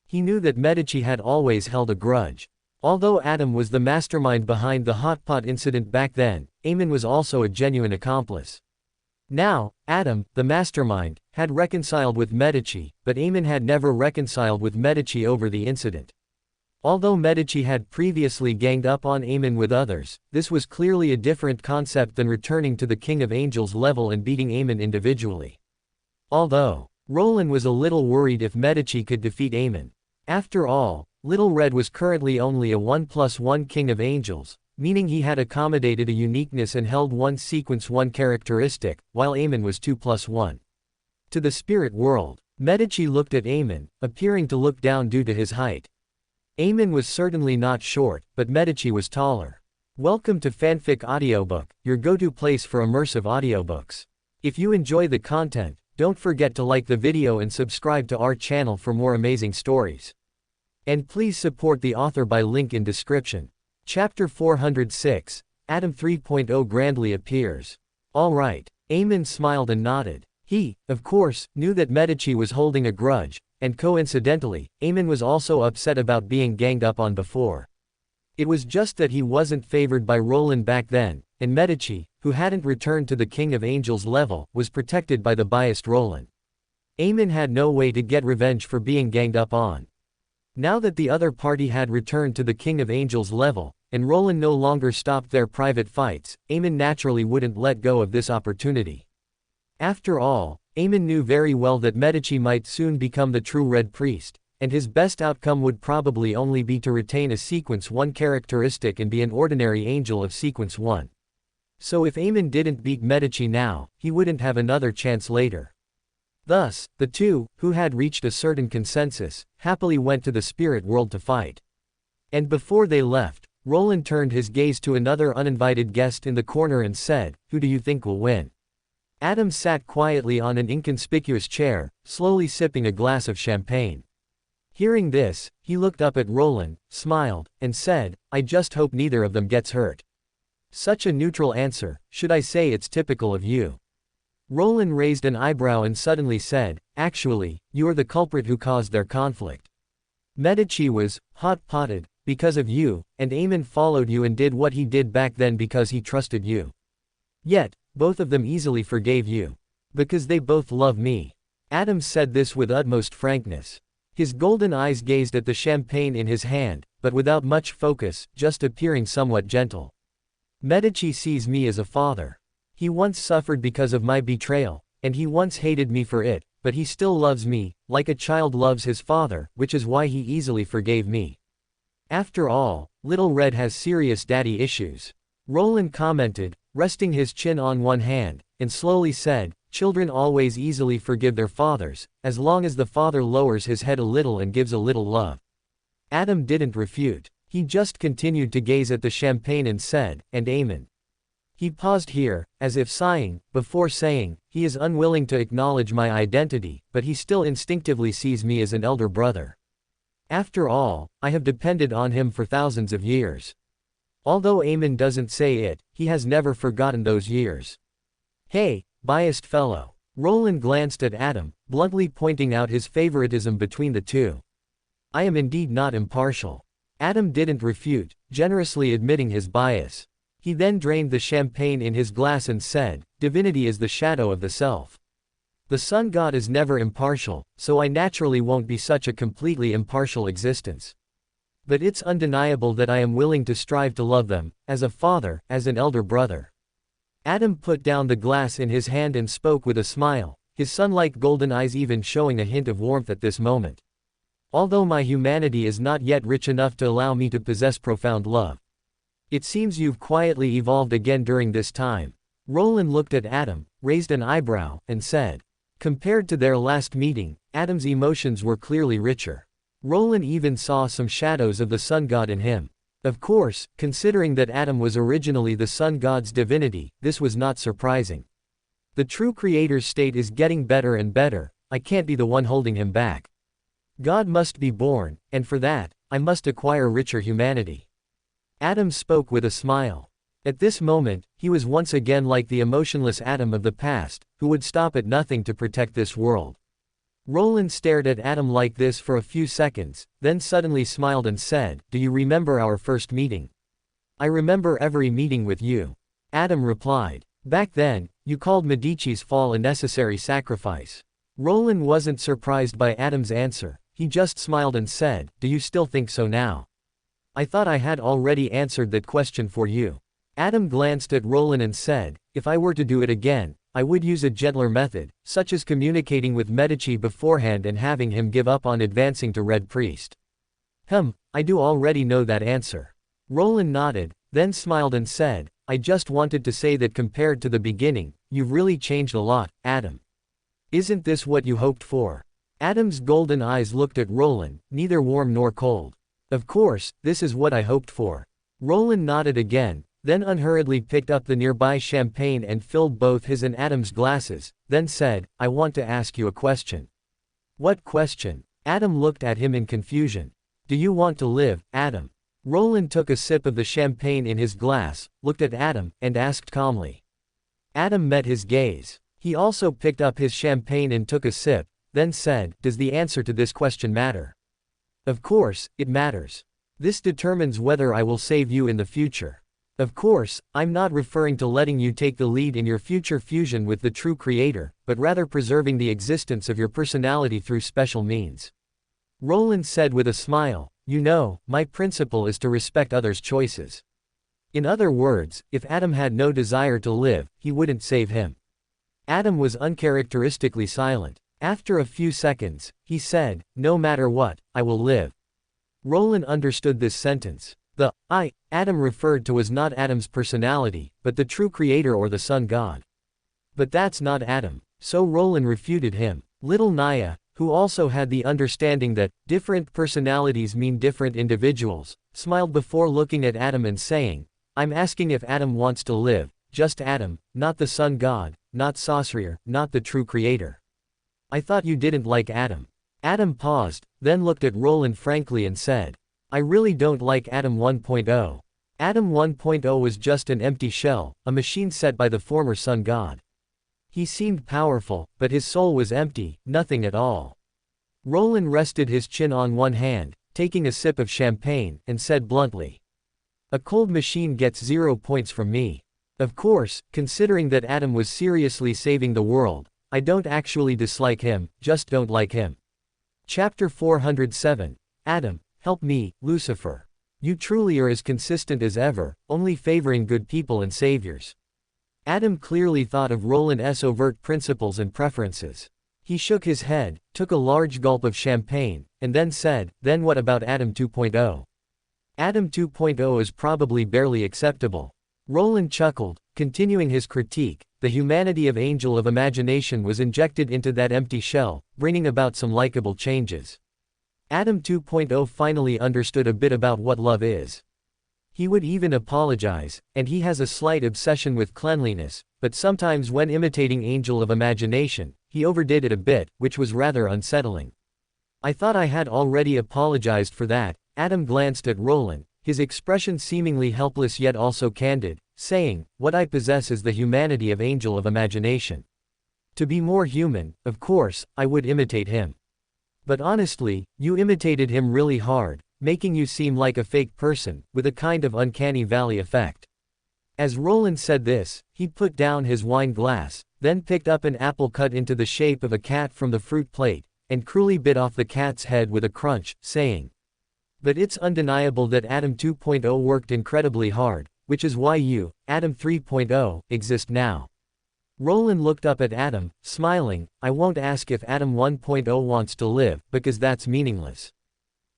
He knew that Medici had always held a grudge. Although Adam was the mastermind behind the hot pot incident back then, Amon was also a genuine accomplice. Now, Adam, the mastermind, had reconciled with Medici, but Amon had never reconciled with Medici over the incident. Although Medici had previously ganged up on Amon with others, this was clearly a different concept than returning to the King of Angels level and beating Amon individually. Although, Roland was a little worried if Medici could defeat Amon. After all, Little Red was currently only a 1+1 King of Angels, meaning he had accommodated a uniqueness and held one sequence one characteristic, while Amon was 2+1. To the spirit world, Medici looked at Amon, appearing to look down due to his height. Amon was certainly not short, but Medici was taller. Welcome to Fanfic Audiobook, your go-to place for immersive audiobooks. If you enjoy the content, don't forget to like the video and subscribe to our channel for more amazing stories. And please support the author by link in description. Chapter 406, Adam 3.0 grandly appears. Alright. Amon smiled and nodded. He, of course, knew that Medici was holding a grudge, and coincidentally, Amon was also upset about being ganged up on before. It was just that he wasn't favored by Roland back then, and Medici, who hadn't returned to the King of Angels level, was protected by the biased Roland. Amon had no way to get revenge for being ganged up on. Now that the other party had returned to the King of Angels level, and Roland no longer stopped their private fights, Amon naturally wouldn't let go of this opportunity. After all, Amon knew very well that Medici might soon become the true Red Priest, and his best outcome would probably only be to retain a Sequence 1 characteristic and be an ordinary angel of Sequence 1. So if Amon didn't beat Medici now, he wouldn't have another chance later. Thus, the two, who had reached a certain consensus, happily went to the spirit world to fight. And before they left, Roland turned his gaze to another uninvited guest in the corner and said, "Who do you think will win?" Adam sat quietly on an inconspicuous chair, slowly sipping a glass of champagne. Hearing this, he looked up at Roland, smiled, and said, "I just hope neither of them gets hurt." Such a neutral answer, should I say it's typical of you. Roland raised an eyebrow and suddenly said, "Actually, you are the culprit who caused their conflict. Medici was hot-potted because of you, and Amon followed you and did what he did back then because he trusted you. Yet, both of them easily forgave you. Because they both love me." Adam said this with utmost frankness. His golden eyes gazed at the champagne in his hand, but without much focus, just appearing somewhat gentle. "Medici sees me as a father. He once suffered because of my betrayal, and he once hated me for it, but he still loves me, like a child loves his father, which is why he easily forgave me. After all, Little Red has serious daddy issues." Roland commented, resting his chin on one hand, and slowly said, "Children always easily forgive their fathers, as long as the father lowers his head a little and gives a little love." Adam didn't refute. He just continued to gaze at the champagne and said, "And Amon." He paused here, as if sighing, before saying, "He is unwilling to acknowledge my identity, but he still instinctively sees me as an elder brother. After all, I have depended on him for thousands of years." Although Amon doesn't say it, he has never forgotten those years. "Hey, biased fellow." Roland glanced at Adam, bluntly pointing out his favoritism between the two. "I am indeed not impartial." Adam didn't refute, generously admitting his bias. He then drained the champagne in his glass and said, "Divinity is the shadow of the self. The sun god is never impartial, so I naturally won't be such a completely impartial existence. But it's undeniable that I am willing to strive to love them, as a father, as an elder brother." Adam put down the glass in his hand and spoke with a smile, his sun-like golden eyes even showing a hint of warmth at this moment. "Although my humanity is not yet rich enough to allow me to possess profound love. It seems you've quietly evolved again during this time." Roland looked at Adam, raised an eyebrow, and said. Compared to their last meeting, Adam's emotions were clearly richer. Roland even saw some shadows of the sun god in him. Of course, considering that Adam was originally the sun god's divinity, this was not surprising. The true creator's state is getting better and better, I can't be the one holding him back. God must be born, and for that, I must acquire richer humanity. Adam spoke with a smile. At this moment, he was once again like the emotionless Adam of the past, who would stop at nothing to protect this world. Roland stared at Adam like this for a few seconds, then suddenly smiled and said, "Do you remember our first meeting?" "I remember every meeting with you," Adam replied. "Back then, you called Medici's fall a necessary sacrifice." Roland wasn't surprised by Adam's answer, he just smiled and said, "Do you still think so now? I thought I had already answered that question for you." Adam glanced at Roland and said, "If I were to do it again, I would use a gentler method, such as communicating with Medici beforehand and having him give up on advancing to Red Priest." I do already know that answer." Roland nodded, then smiled and said, "I just wanted to say that compared to the beginning, you've really changed a lot, Adam. Isn't this what you hoped for?" Adam's golden eyes looked at Roland, neither warm nor cold. "Of course, this is what I hoped for." Roland nodded again, then unhurriedly picked up the nearby champagne and filled both his and Adam's glasses, then said, "I want to ask you a question." "What question?" Adam looked at him in confusion. "Do you want to live, Adam?" Roland took a sip of the champagne in his glass, looked at Adam, and asked calmly. Adam met his gaze. He also picked up his champagne and took a sip, then said, "Does the answer to this question matter?" "Of course, it matters. This determines whether I will save you in the future. Of course, I'm not referring to letting you take the lead in your future fusion with the true creator, but rather preserving the existence of your personality through special means." Roland said with a smile, "You know, my principle is to respect others' choices." In other words, if Adam had no desire to live, he wouldn't save him. Adam was uncharacteristically silent. After a few seconds, he said, "No matter what, I will live." Roland understood this sentence. The I Adam referred to was not Adam's personality, but the true creator or the sun god. But that's not Adam, so Roland refuted him. Little Naya, who also had the understanding that different personalities mean different individuals, smiled before looking at Adam and saying, "I'm asking if Adam wants to live, just Adam, not the sun god, not Saucerer, not the true creator." "I thought you didn't like Adam." Adam paused, then looked at Roland frankly and said, "I really don't like Adam 1.0. Adam 1.0 was just an empty shell, a machine set by the former sun god. He seemed powerful, but his soul was empty, nothing at all." Roland rested his chin on one hand, taking a sip of champagne, and said bluntly, "A cold machine gets 0 points from me. Of course, considering that Adam was seriously saving the world, I don't actually dislike him, just don't like him." Chapter 407. Adam, help me, Lucifer. You truly are as consistent as ever, only favoring good people and saviors. Adam clearly thought of Roland's overt principles and preferences. He shook his head, took a large gulp of champagne, and then said, "Then what about Adam 2.0? Adam 2.0 is probably barely acceptable." Roland chuckled, continuing his critique. The humanity of Angel of Imagination was injected into that empty shell, bringing about some likable changes. Adam 2.0 finally understood a bit about what love is. He would even apologize, and he has a slight obsession with cleanliness, but sometimes when imitating Angel of Imagination, he overdid it a bit, which was rather unsettling. "I thought I had already apologized for that." Adam glanced at Roland, his expression seemingly helpless yet also candid, saying, "What I possess is the humanity of Angel of Imagination. To be more human, of course, I would imitate him. But honestly, you imitated him really hard, making you seem like a fake person, with a kind of uncanny valley effect." As Roland said this, he put down his wine glass, then picked up an apple cut into the shape of a cat from the fruit plate, and cruelly bit off the cat's head with a crunch, saying, "But it's undeniable that Adam 2.0 worked incredibly hard, which is why you, Adam 3.0, exist now." Roland looked up at Adam, smiling. "I won't ask if Adam 1.0 wants to live, because that's meaningless.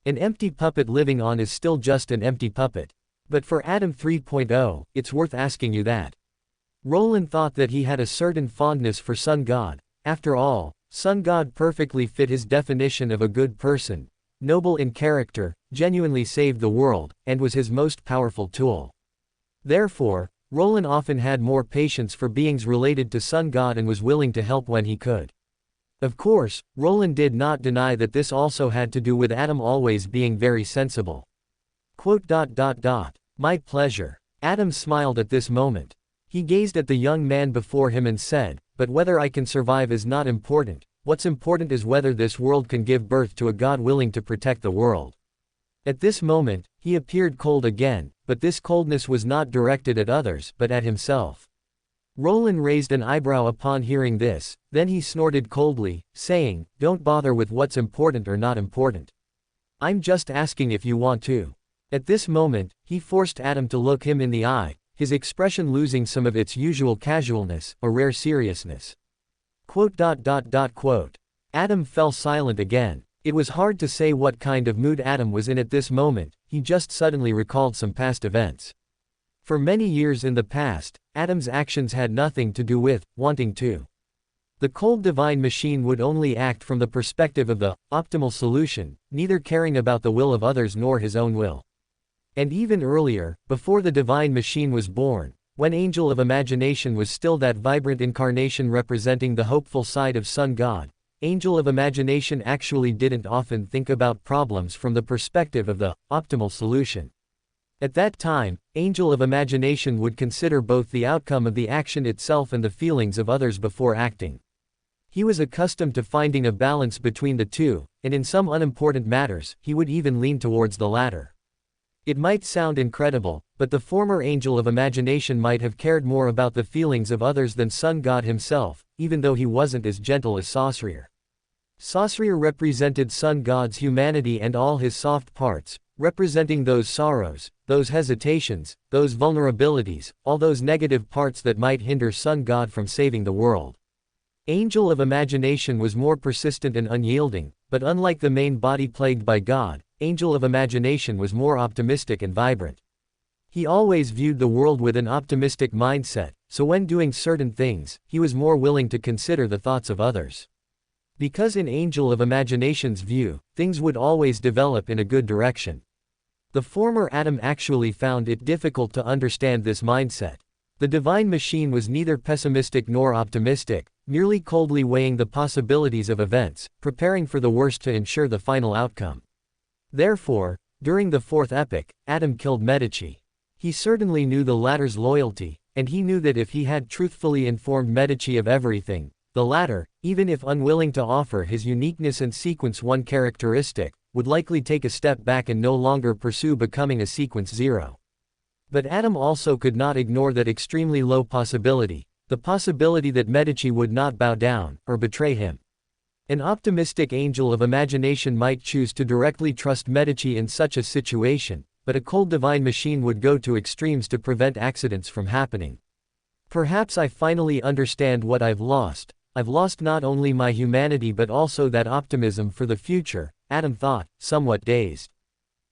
An empty puppet living on is still just an empty puppet. But for Adam 3.0, it's worth asking you that." Roland thought that he had a certain fondness for Sun God. After all, Sun God perfectly fit his definition of a good person, noble in character, genuinely saved the world, and was his most powerful tool. Therefore, Roland often had more patience for beings related to Sun God and was willing to help when he could. Of course, Roland did not deny that this also had to do with Adam always being very sensible. "My pleasure." Adam smiled at this moment. He gazed at the young man before him and said, "But whether I can survive is not important. what's important is whether this world can give birth to a God willing to protect the world. At this moment, he appeared cold again, but this coldness was not directed at others but at himself. Roland raised an eyebrow upon hearing this, then he snorted coldly, saying, "Don't bother with what's important or not important. I'm just asking if you want to." At this moment, he forced Adam to look him in the eye, his expression losing some of its usual casualness, a rare seriousness. Adam fell silent again. It was hard to say what kind of mood Adam was in at this moment, he just suddenly recalled some past events. For many years in the past, Adam's actions had nothing to do with wanting to. The cold divine machine would only act from the perspective of the optimal solution, neither caring about the will of others nor his own will. And even earlier, before the divine machine was born, when Angel of Imagination was still that vibrant incarnation representing the hopeful side of Sun God, Angel of Imagination actually didn't often think about problems from the perspective of the optimal solution. At that time, Angel of Imagination would consider both the outcome of the action itself and the feelings of others before acting. He was accustomed to finding a balance between the two, and in some unimportant matters, he would even lean towards the latter. It might sound incredible, but the former Angel of Imagination might have cared more about the feelings of others than Sun God himself, even though he wasn't as gentle as Sorcerer. Sorcerer represented Sun God's humanity and all his soft parts, representing those sorrows, those hesitations, those vulnerabilities, all those negative parts that might hinder Sun God from saving the world. Angel of Imagination was more persistent and unyielding, but unlike the main body plagued by God, Angel of Imagination was more optimistic and vibrant. He always viewed the world with an optimistic mindset, so when doing certain things, he was more willing to consider the thoughts of others. Because in Angel of Imagination's view, things would always develop in a good direction. The former Adam actually found it difficult to understand this mindset. The divine machine was neither pessimistic nor optimistic, merely coldly weighing the possibilities of events, preparing for the worst to ensure the final outcome. Therefore, during the fourth epoch, Adam killed Medici. He certainly knew the latter's loyalty, and he knew that if he had truthfully informed Medici of everything, the latter, even if unwilling to offer his uniqueness and sequence 1 characteristic, would likely take a step back and no longer pursue becoming a sequence 0. But Adam also could not ignore that extremely low possibility, the possibility that Medici would not bow down, or betray him. An optimistic Angel of Imagination might choose to directly trust Medici in such a situation, but a cold divine machine would go to extremes to prevent accidents from happening. Perhaps I finally understand what I've lost. I've lost not only my humanity but also that optimism for the future, Adam thought, somewhat dazed.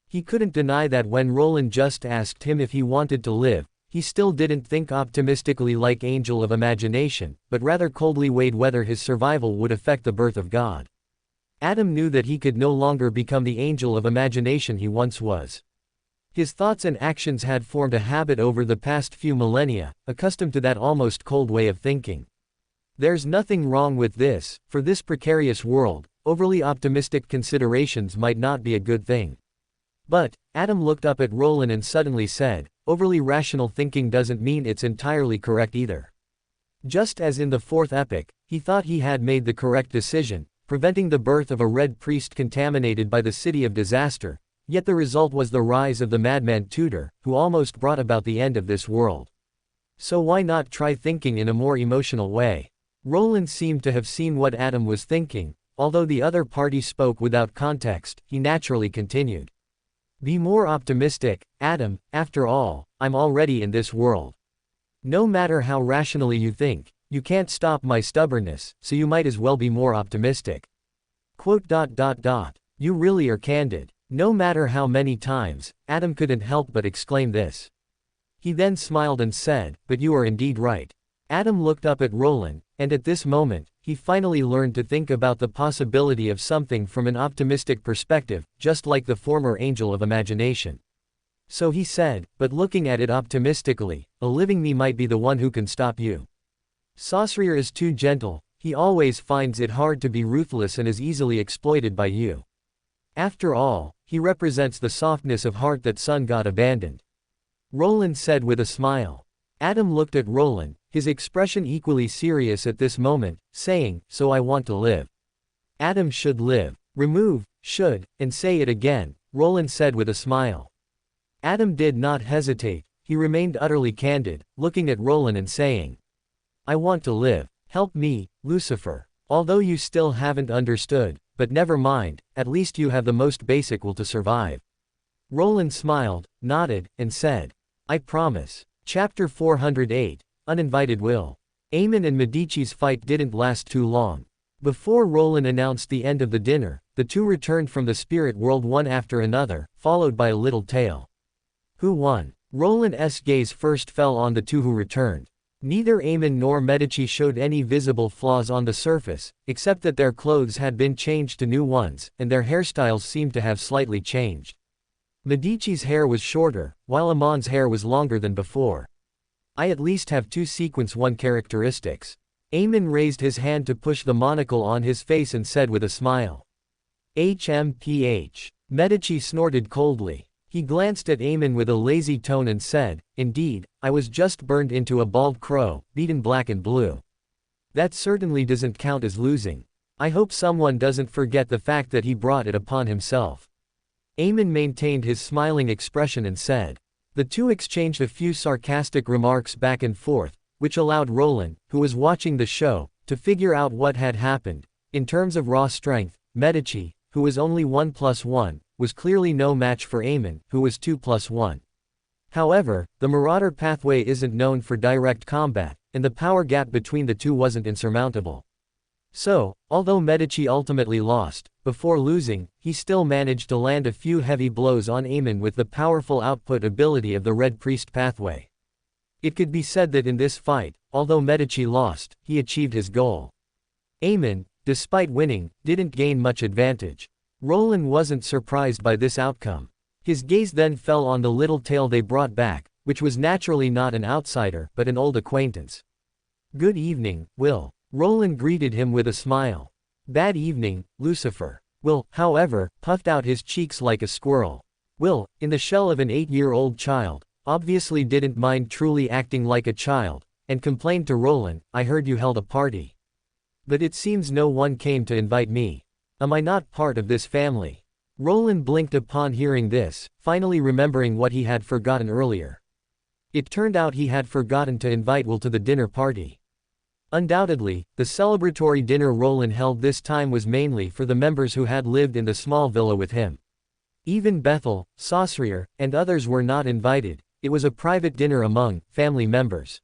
He couldn't deny that when Roland just asked him if he wanted to live, he still didn't think optimistically like Angel of Imagination, but rather coldly weighed whether his survival would affect the birth of God. Adam knew that he could no longer become the Angel of Imagination he once was. His thoughts and actions had formed a habit over the past few millennia, accustomed to that almost cold way of thinking. There's nothing wrong with this, for this precarious world, overly optimistic considerations might not be a good thing. But, Adam looked up at Roland and suddenly said, overly rational thinking doesn't mean it's entirely correct either. Just as in the fourth epoch, he thought he had made the correct decision, preventing the birth of a red priest contaminated by the city of disaster, yet the result was the rise of the madman Tudor, who almost brought about the end of this world. So why not try thinking in a more emotional way? Roland seemed to have seen what Adam was thinking. Although the other party spoke without context, he naturally continued. Be more optimistic, Adam, after all, I'm already in this world. No matter how rationally you think, you can't stop my stubbornness, so you might as well be more optimistic. You really are candid. No matter how many times, Adam couldn't help but exclaim this. He then smiled and said, but you are indeed right. Adam looked up at Roland, and at this moment, he finally learned to think about the possibility of something from an optimistic perspective, just like the former Angel of Imagination. So he said, but looking at it optimistically, a living me might be the one who can stop you. Sorcerer is too gentle, he always finds it hard to be ruthless and is easily exploited by you. After all, he represents the softness of heart that Sun God abandoned. Roland said with a smile. Adam looked at Roland, his expression equally serious at this moment, saying, so I want to live. Adam should live. Remove, should, and say it again, Roland said with a smile. Adam did not hesitate, he remained utterly candid, looking at Roland and saying, I want to live. Help me, Lucifer. Although you still haven't understood, but never mind, at least you have the most basic will to survive. Roland smiled, nodded, and said, I promise. Chapter 408, Uninvited Will. Amon and Medici's fight didn't last too long. Before Roland announced the end of the dinner, the two returned from the spirit world one after another, followed by a little tale. Who won? Roland's gaze first fell on the two who returned. Neither Amon nor Medici showed any visible flaws on the surface, except that their clothes had been changed to new ones, and their hairstyles seemed to have slightly changed. Medici's hair was shorter, while Amon's hair was longer than before. I at least have two sequence 1 characteristics. Amon raised his hand to push the monocle on his face and said with a smile. HMPH. Medici snorted coldly. He glanced at Amon with a lazy tone and said, Indeed, I was just burned into a bald crow, beaten black and blue. That certainly doesn't count as losing. I hope someone doesn't forget the fact that he brought it upon himself. Amon maintained his smiling expression and said. The two exchanged a few sarcastic remarks back and forth, which allowed Roland, who was watching the show, to figure out what had happened. In terms of raw strength, Medici, who was only 1+1, was clearly no match for Amon, who was 2+1. However, the Marauder pathway isn't known for direct combat, and the power gap between the two wasn't insurmountable. So, although Medici ultimately lost, before losing, he still managed to land a few heavy blows on Amon with the powerful output ability of the Red Priest pathway. It could be said that in this fight, although Medici lost, he achieved his goal. Amon, despite winning, didn't gain much advantage. Roland wasn't surprised by this outcome. His gaze then fell on the little tale they brought back, which was naturally not an outsider but an old acquaintance. Good evening, Will. Roland greeted him with a smile. Bad evening, Lucifer. Will, however, puffed out his cheeks like a squirrel. Will, in the shell of an 8-year-old child, obviously didn't mind truly acting like a child, and complained to Roland, I heard you held a party. But it seems no one came to invite me. Am I not part of this family? Roland blinked upon hearing this, finally remembering what he had forgotten earlier. It turned out he had forgotten to invite Will to the dinner party. Undoubtedly, the celebratory dinner Roland held this time was mainly for the members who had lived in the small villa with him. Even Bethel, Saussure, and others were not invited. It was a private dinner among family members.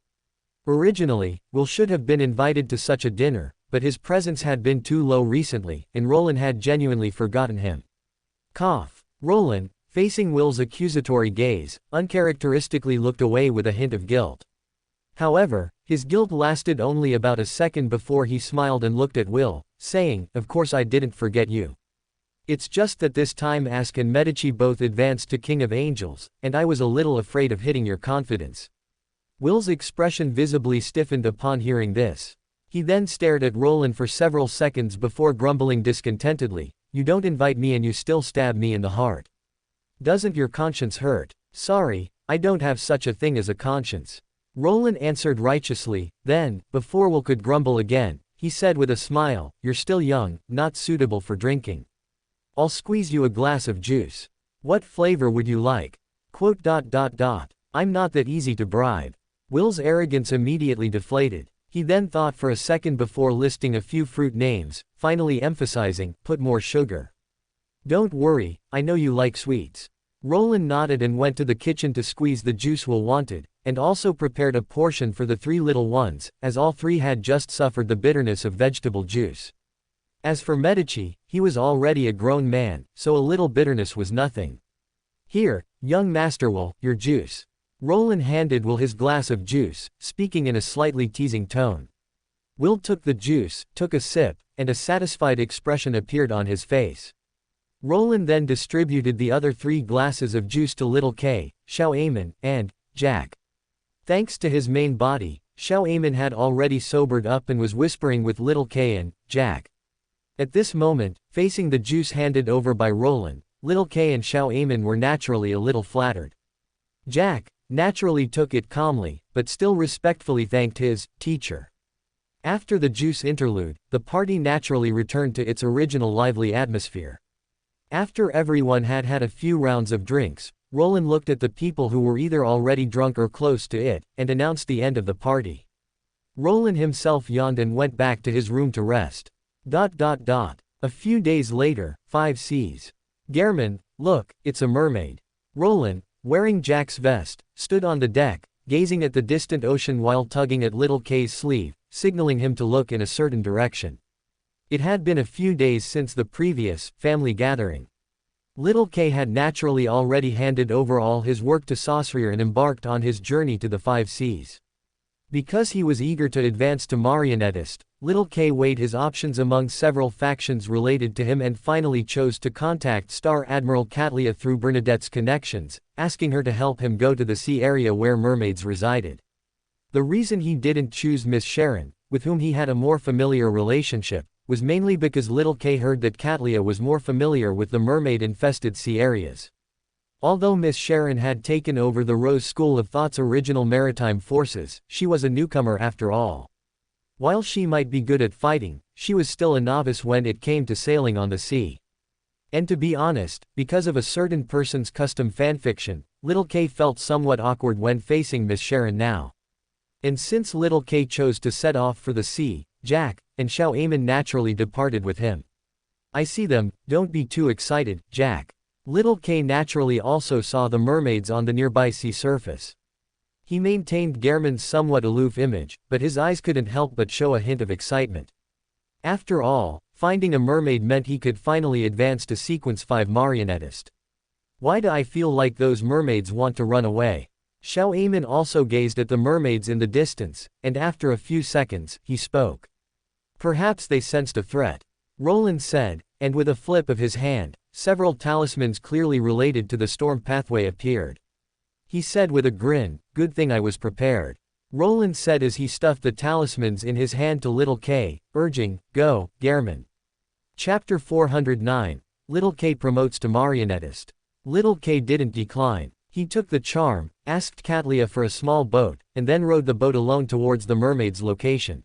Originally, Will should have been invited to such a dinner, but his presence had been too low recently, and Roland had genuinely forgotten him. Cough. Roland, facing Will's accusatory gaze, uncharacteristically looked away with a hint of guilt. However, his guilt lasted only about a second before he smiled and looked at Will, saying, Of course I didn't forget you. It's just that this time Ask and Medici both advanced to King of Angels, and I was a little afraid of hitting your confidence. Will's expression visibly stiffened upon hearing this. He then stared at Roland for several seconds before grumbling discontentedly, You don't invite me and you still stab me in the heart. Doesn't your conscience hurt? Sorry, I don't have such a thing as a conscience. Roland answered righteously, then, before Will could grumble again, he said with a smile, You're still young, not suitable for drinking. I'll squeeze you a glass of juice. What flavor would you like? I'm not that easy to bribe. Will's arrogance immediately deflated. He then thought for a second before listing a few fruit names, finally emphasizing, Put more sugar. Don't worry, I know you like sweets. Roland nodded and went to the kitchen to squeeze the juice Will wanted, and also prepared a portion for the three little ones, as all three had just suffered the bitterness of vegetable juice. As for Medici, he was already a grown man, so a little bitterness was nothing. Here, young Master Will, your juice. Roland handed Will his glass of juice, speaking in a slightly teasing tone. Will took the juice, took a sip, and a satisfied expression appeared on his face. Roland then distributed the other 3 glasses of juice to Little K, Xiao Amon, and Jack. Thanks to his main body, Xiao Amon had already sobered up and was whispering with Little K and Jack. At this moment, facing the juice handed over by Roland, Little K and Xiao Amon were naturally a little flattered. Jack, naturally took it calmly, but still respectfully thanked his teacher. After the juice interlude, the party naturally returned to its original lively atmosphere. After everyone had had a few rounds of drinks, Roland looked at the people who were either already drunk or close to it, and announced the end of the party. Roland himself yawned and went back to his room to rest. A few days later, 5Cs. Gehrman, look, it's a mermaid. Roland, wearing Jack's vest, stood on the deck, gazing at the distant ocean while tugging at Little K's sleeve, signaling him to look in a certain direction. It had been a few days since the previous family gathering. Little K had naturally already handed over all his work to Saussure and embarked on his journey to the 5Cs. Because he was eager to advance to marionettist, Little K weighed his options among several factions related to him and finally chose to contact Star Admiral Katlia through Bernadette's connections, asking her to help him go to the sea area where mermaids resided. The reason he didn't choose Miss Sharon, with whom he had a more familiar relationship, was mainly because Little K heard that Katlia was more familiar with the mermaid-infested sea areas. Although Miss Sharon had taken over the Rose School of Thought's original maritime forces, she was a newcomer after all. While she might be good at fighting, she was still a novice when it came to sailing on the sea. And to be honest, because of a certain person's custom fanfiction, Little K felt somewhat awkward when facing Miss Sharon now. And since Little K chose to set off for the sea, Jack and Xiao Amon naturally departed with him. I see them, don't be too excited, Jack. Little K naturally also saw the mermaids on the nearby sea surface. He maintained Gehrman's somewhat aloof image, but his eyes couldn't help but show a hint of excitement. After all, finding a mermaid meant he could finally advance to Sequence 5 marionettist. Why do I feel like those mermaids want to run away? Xiao Amon also gazed at the mermaids in the distance, and after a few seconds, he spoke. Perhaps they sensed a threat. Roland said, and with a flip of his hand, several talismans clearly related to the storm pathway appeared. He said with a grin, good thing I was prepared. Roland said as he stuffed the talismans in his hand to Little K, urging, go, Gehrman. Chapter 409, Little K promotes to marionettist. Little K didn't decline. He took the charm, asked Katlia for a small boat, and then rowed the boat alone towards the mermaid's location.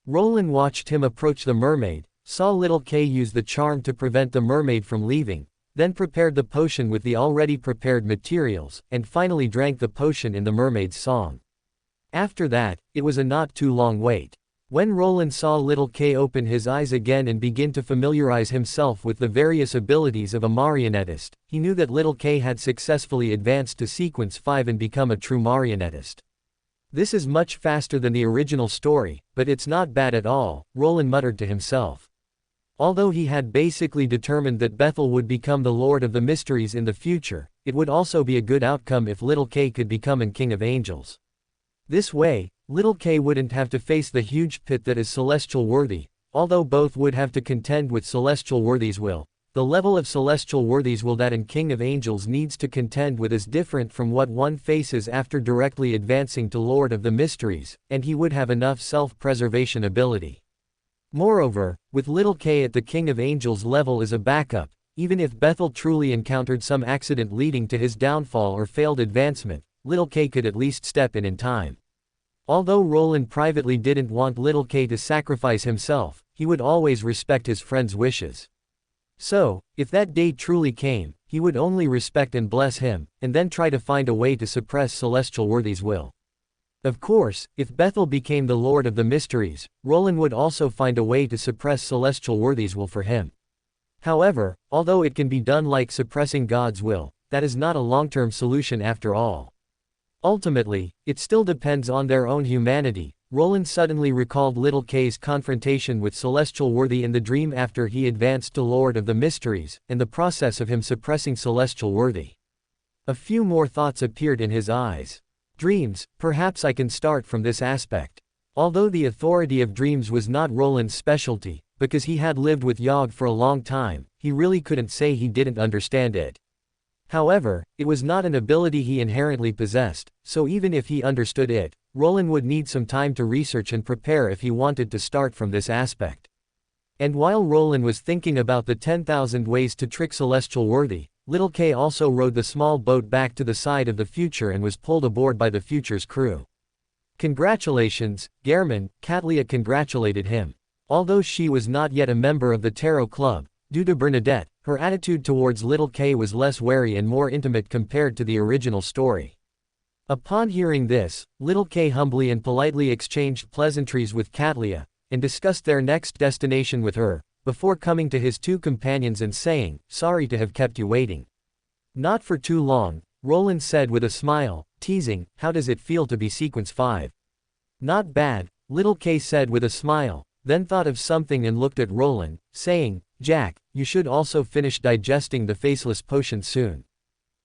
Roland watched him approach the mermaid, saw Little K use the charm to prevent the mermaid from leaving, then prepared the potion with the already prepared materials, and finally drank the potion in the mermaid's song. After that, it was a not too long wait. When Roland saw Little K open his eyes again and begin to familiarize himself with the various abilities of a marionettist, he knew that Little K had successfully advanced to Sequence 5 and become a true marionettist. This is much faster than the original story, but it's not bad at all, Roland muttered to himself. Although he had basically determined that Bethel would become the Lord of the Mysteries in the future, it would also be a good outcome if Little K could become an King of Angels. This way, Little K wouldn't have to face the huge pit that is Celestial Worthy, although both would have to contend with Celestial Worthy's will. The level of Celestial Worthy's will that an King of Angels needs to contend with is different from what one faces after directly advancing to Lord of the Mysteries, and he would have enough self-preservation ability. Moreover, with Little K at the King of Angels level as a backup, even if Bethel truly encountered some accident leading to his downfall or failed advancement, Little K could at least step in time. Although Roland privately didn't want Little K to sacrifice himself, he would always respect his friend's wishes. So, if that day truly came, he would only respect and bless him, and then try to find a way to suppress Celestial Worthy's will. Of course, if Bethel became the Lord of the Mysteries, Roland would also find a way to suppress Celestial Worthy's will for him. However, although it can be done like suppressing God's will, that is not a long-term solution after all. Ultimately, it still depends on their own humanity. Roland suddenly recalled Little K's confrontation with Celestial Worthy in the dream after he advanced to Lord of the Mysteries, and the process of him suppressing Celestial Worthy. A few more thoughts appeared in his eyes. Dreams, perhaps I can start from this aspect. Although the authority of dreams was not Roland's specialty, because he had lived with Yogg for a long time, he really couldn't say he didn't understand it. However, it was not an ability he inherently possessed, so even if he understood it, Roland would need some time to research and prepare if he wanted to start from this aspect. And while Roland was thinking about the 10,000 ways to trick Celestial Worthy, Little K also rowed the small boat back to the side of the future and was pulled aboard by the future's crew. Congratulations, Gehrman, Katlia congratulated him. Although she was not yet a member of the Tarot Club, due to Bernadette, her attitude towards Little K was less wary and more intimate compared to the original story. Upon hearing this, Little K humbly and politely exchanged pleasantries with Katlia, and discussed their next destination with her, before coming to his two companions and saying, "Sorry to have kept you waiting." "Not for too long," Roland said with a smile, teasing, "How does it feel to be Sequence 5? "Not bad," Little K said with a smile, then thought of something and looked at Roland, saying, "Jack, you should also finish digesting the Faceless Potion soon.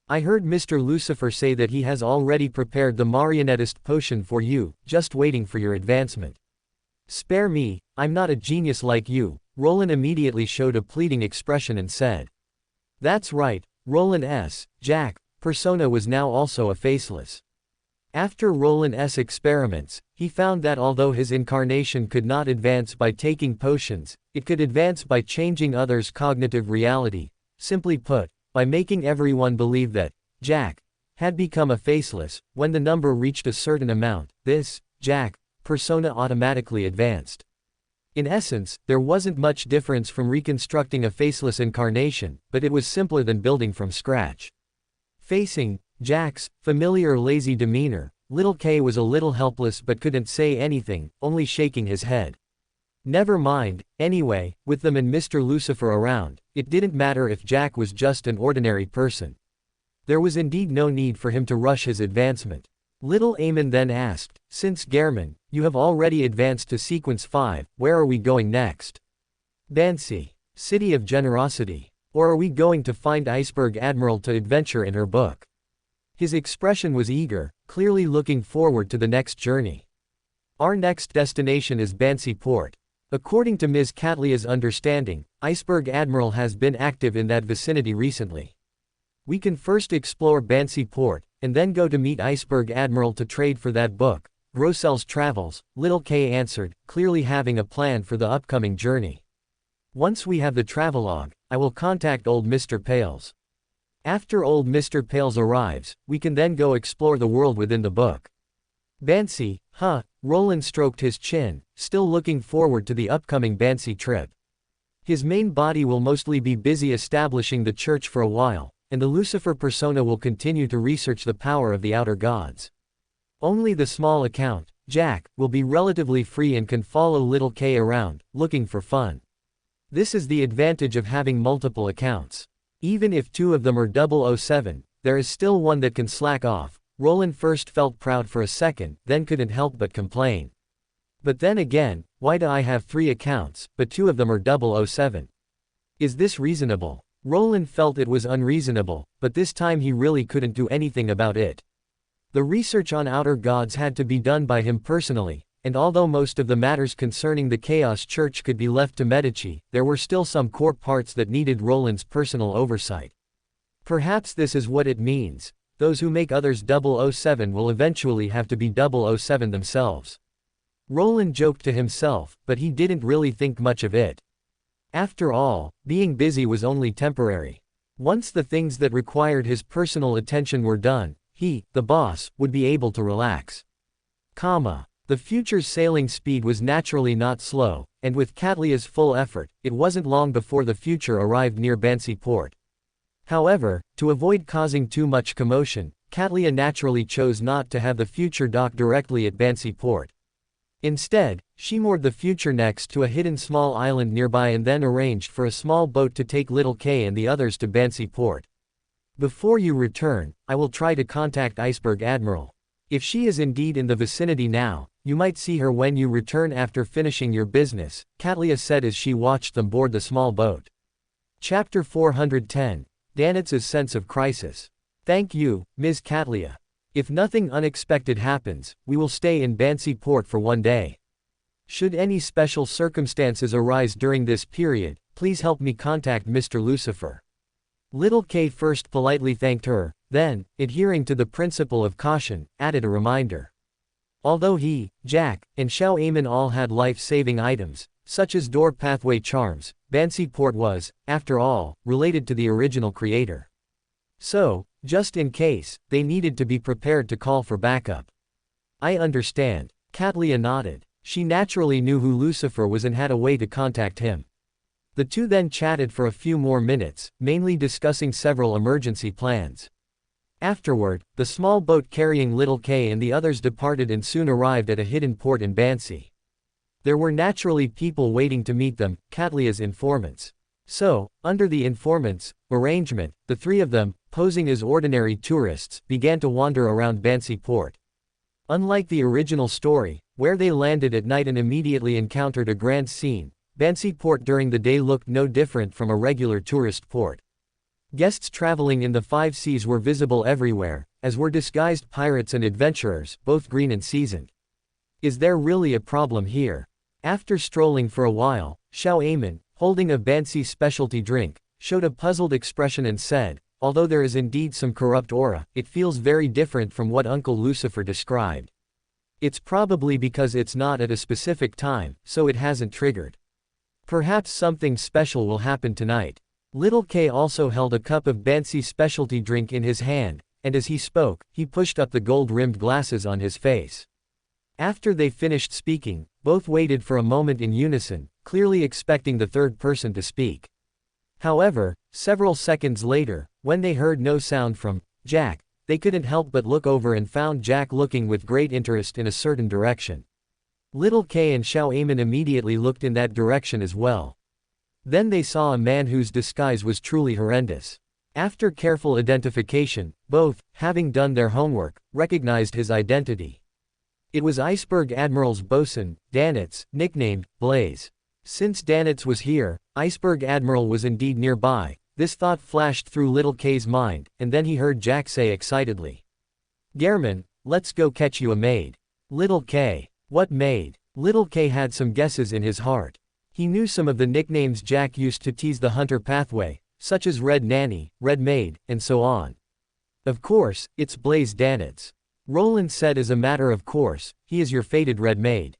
I heard Mr. Lucifer say that he has already prepared the Marionettist potion for you, just waiting for your advancement." "Spare me, I'm not a genius like you," Roland immediately showed a pleading expression and said. That's right, Roland's Jack persona was now also a faceless. After Roland's experiments, he found that although his incarnation could not advance by taking potions, it could advance by changing others' cognitive reality, simply put, by making everyone believe that Jack had become a faceless. When the number reached a certain amount, this Jack persona automatically advanced. In essence, there wasn't much difference from reconstructing a faceless incarnation, but it was simpler than building from scratch. Facing Jack's familiar lazy demeanor, Little K was a little helpless but couldn't say anything, only shaking his head. Never mind, anyway, with them and Mr. Lucifer around, it didn't matter if Jack was just an ordinary person. There was indeed no need for him to rush his advancement. Little Amon then asked, "Since Gehrman, you have already advanced to Sequence 5, where are we going next? Bansi, City of Generosity. Or are we going to find Iceberg Admiral to adventure in her book?" His expression was eager, clearly looking forward to the next journey. "Our next destination is Bansi Port. According to Ms. Katlia's understanding, Iceberg Admiral has been active in that vicinity recently. We can first explore Bansi Port, and then go to meet Iceberg Admiral to trade for that book." Grossel's Travels, Little K answered, clearly having a plan for the upcoming journey. "Once we have the travelogue, I will contact old Mr. Pales. After old Mr. Pales arrives, we can then go explore the world within the book." Bansi, huh? Roland stroked his chin, still looking forward to the upcoming Bansi trip. His main body will mostly be busy establishing the church for a while, and the Lucifer persona will continue to research the power of the outer gods. Only the small account, Jack, will be relatively free and can follow Little K around, looking for fun. This is the advantage of having multiple accounts. Even if two of them are 007, there is still one that can slack off. Roland first felt proud for a second, then couldn't help but complain. But then again, why do I have 3 accounts, but 2 of them are 007? Is this reasonable? Roland felt it was unreasonable, but this time he really couldn't do anything about it. The research on outer gods had to be done by him personally, and although most of the matters concerning the Chaos Church could be left to Medici, there were still some core parts that needed Roland's personal oversight. Perhaps this is what it means. Those who make others 007 will eventually have to be 007 themselves. Roland joked to himself, but he didn't really think much of it. After all, being busy was only temporary. Once the things that required his personal attention were done, he, the boss, would be able to relax. The future's sailing speed was naturally not slow, and with Katlia's full effort, it wasn't long before the future arrived near Bansi Port. However, to avoid causing too much commotion, Katlia naturally chose not to have the future dock directly at Bansi Port. Instead, she moored the future next to a hidden small island nearby and then arranged for a small boat to take Little K and the others to Bansi Port. "Before you return, I will try to contact Iceberg Admiral. If she is indeed in the vicinity now, you might see her when you return after finishing your business," Katlia said as she watched them board the small boat. Chapter 410. Danitz's Sense of Crisis. "Thank you, Ms. Katlia. If nothing unexpected happens, we will stay in Bansi Port for 1 day. Should any special circumstances arise during this period, please help me contact Mr. Lucifer." Little K first politely thanked her, then, adhering to the principle of caution, added a reminder. Although he, Jack, and Xiao Amon all had life-saving items, such as door pathway charms, Bansi Port was, after all, related to the original creator. So, just in case, they needed to be prepared to call for backup. I understand. Katlia nodded. She naturally knew who Lucifer was and had a way to contact him. The two then chatted for a few more minutes, mainly discussing several emergency plans. Afterward, the small boat carrying Little K and the others departed and soon arrived at a hidden port in Bansi. There were naturally people waiting to meet them, Katlia's informants. So, under the informants' arrangement, the three of them, posing as ordinary tourists, began to wander around Bansi port. Unlike the original story, where they landed at night and immediately encountered a grand scene, Bansi port during the day looked no different from a regular tourist port. Guests traveling in the 5 seas were visible everywhere, as were disguised pirates and adventurers, both green and seasoned. Is there really a problem here? After strolling for a while, Amon, holding a Bansi specialty drink, showed a puzzled expression and said, although there is indeed some corrupt aura, it feels very different from what Uncle Lucifer described. It's probably because it's not at a specific time, so it hasn't triggered. Perhaps something special will happen tonight. Little K also held a cup of Bansi specialty drink in his hand, and as he spoke, he pushed up the gold-rimmed glasses on his face. After they finished speaking, both waited for a moment in unison, clearly expecting the third person to speak. However, several seconds later, when they heard no sound from Jack, they couldn't help but look over and found Jack looking with great interest in a certain direction. Little K and Amon immediately looked in that direction as well. Then they saw a man whose disguise was truly horrendous. After careful identification, both, having done their homework, recognized his identity. It was Iceberg Admiral's bosun, Danitz, nicknamed Blaze. Since Danitz was here, Iceberg Admiral was indeed nearby. This thought flashed through Little K's mind, and then he heard Jack say excitedly, "Gehrman, let's go catch you a maid." Little K. What maid? Little K had some guesses in his heart. He knew some of the nicknames Jack used to tease the hunter pathway, such as Red Nanny, Red Maid, and so on. Of course, it's Blaze Danitz. Roland said as a matter of course, he is your fated Red Maid.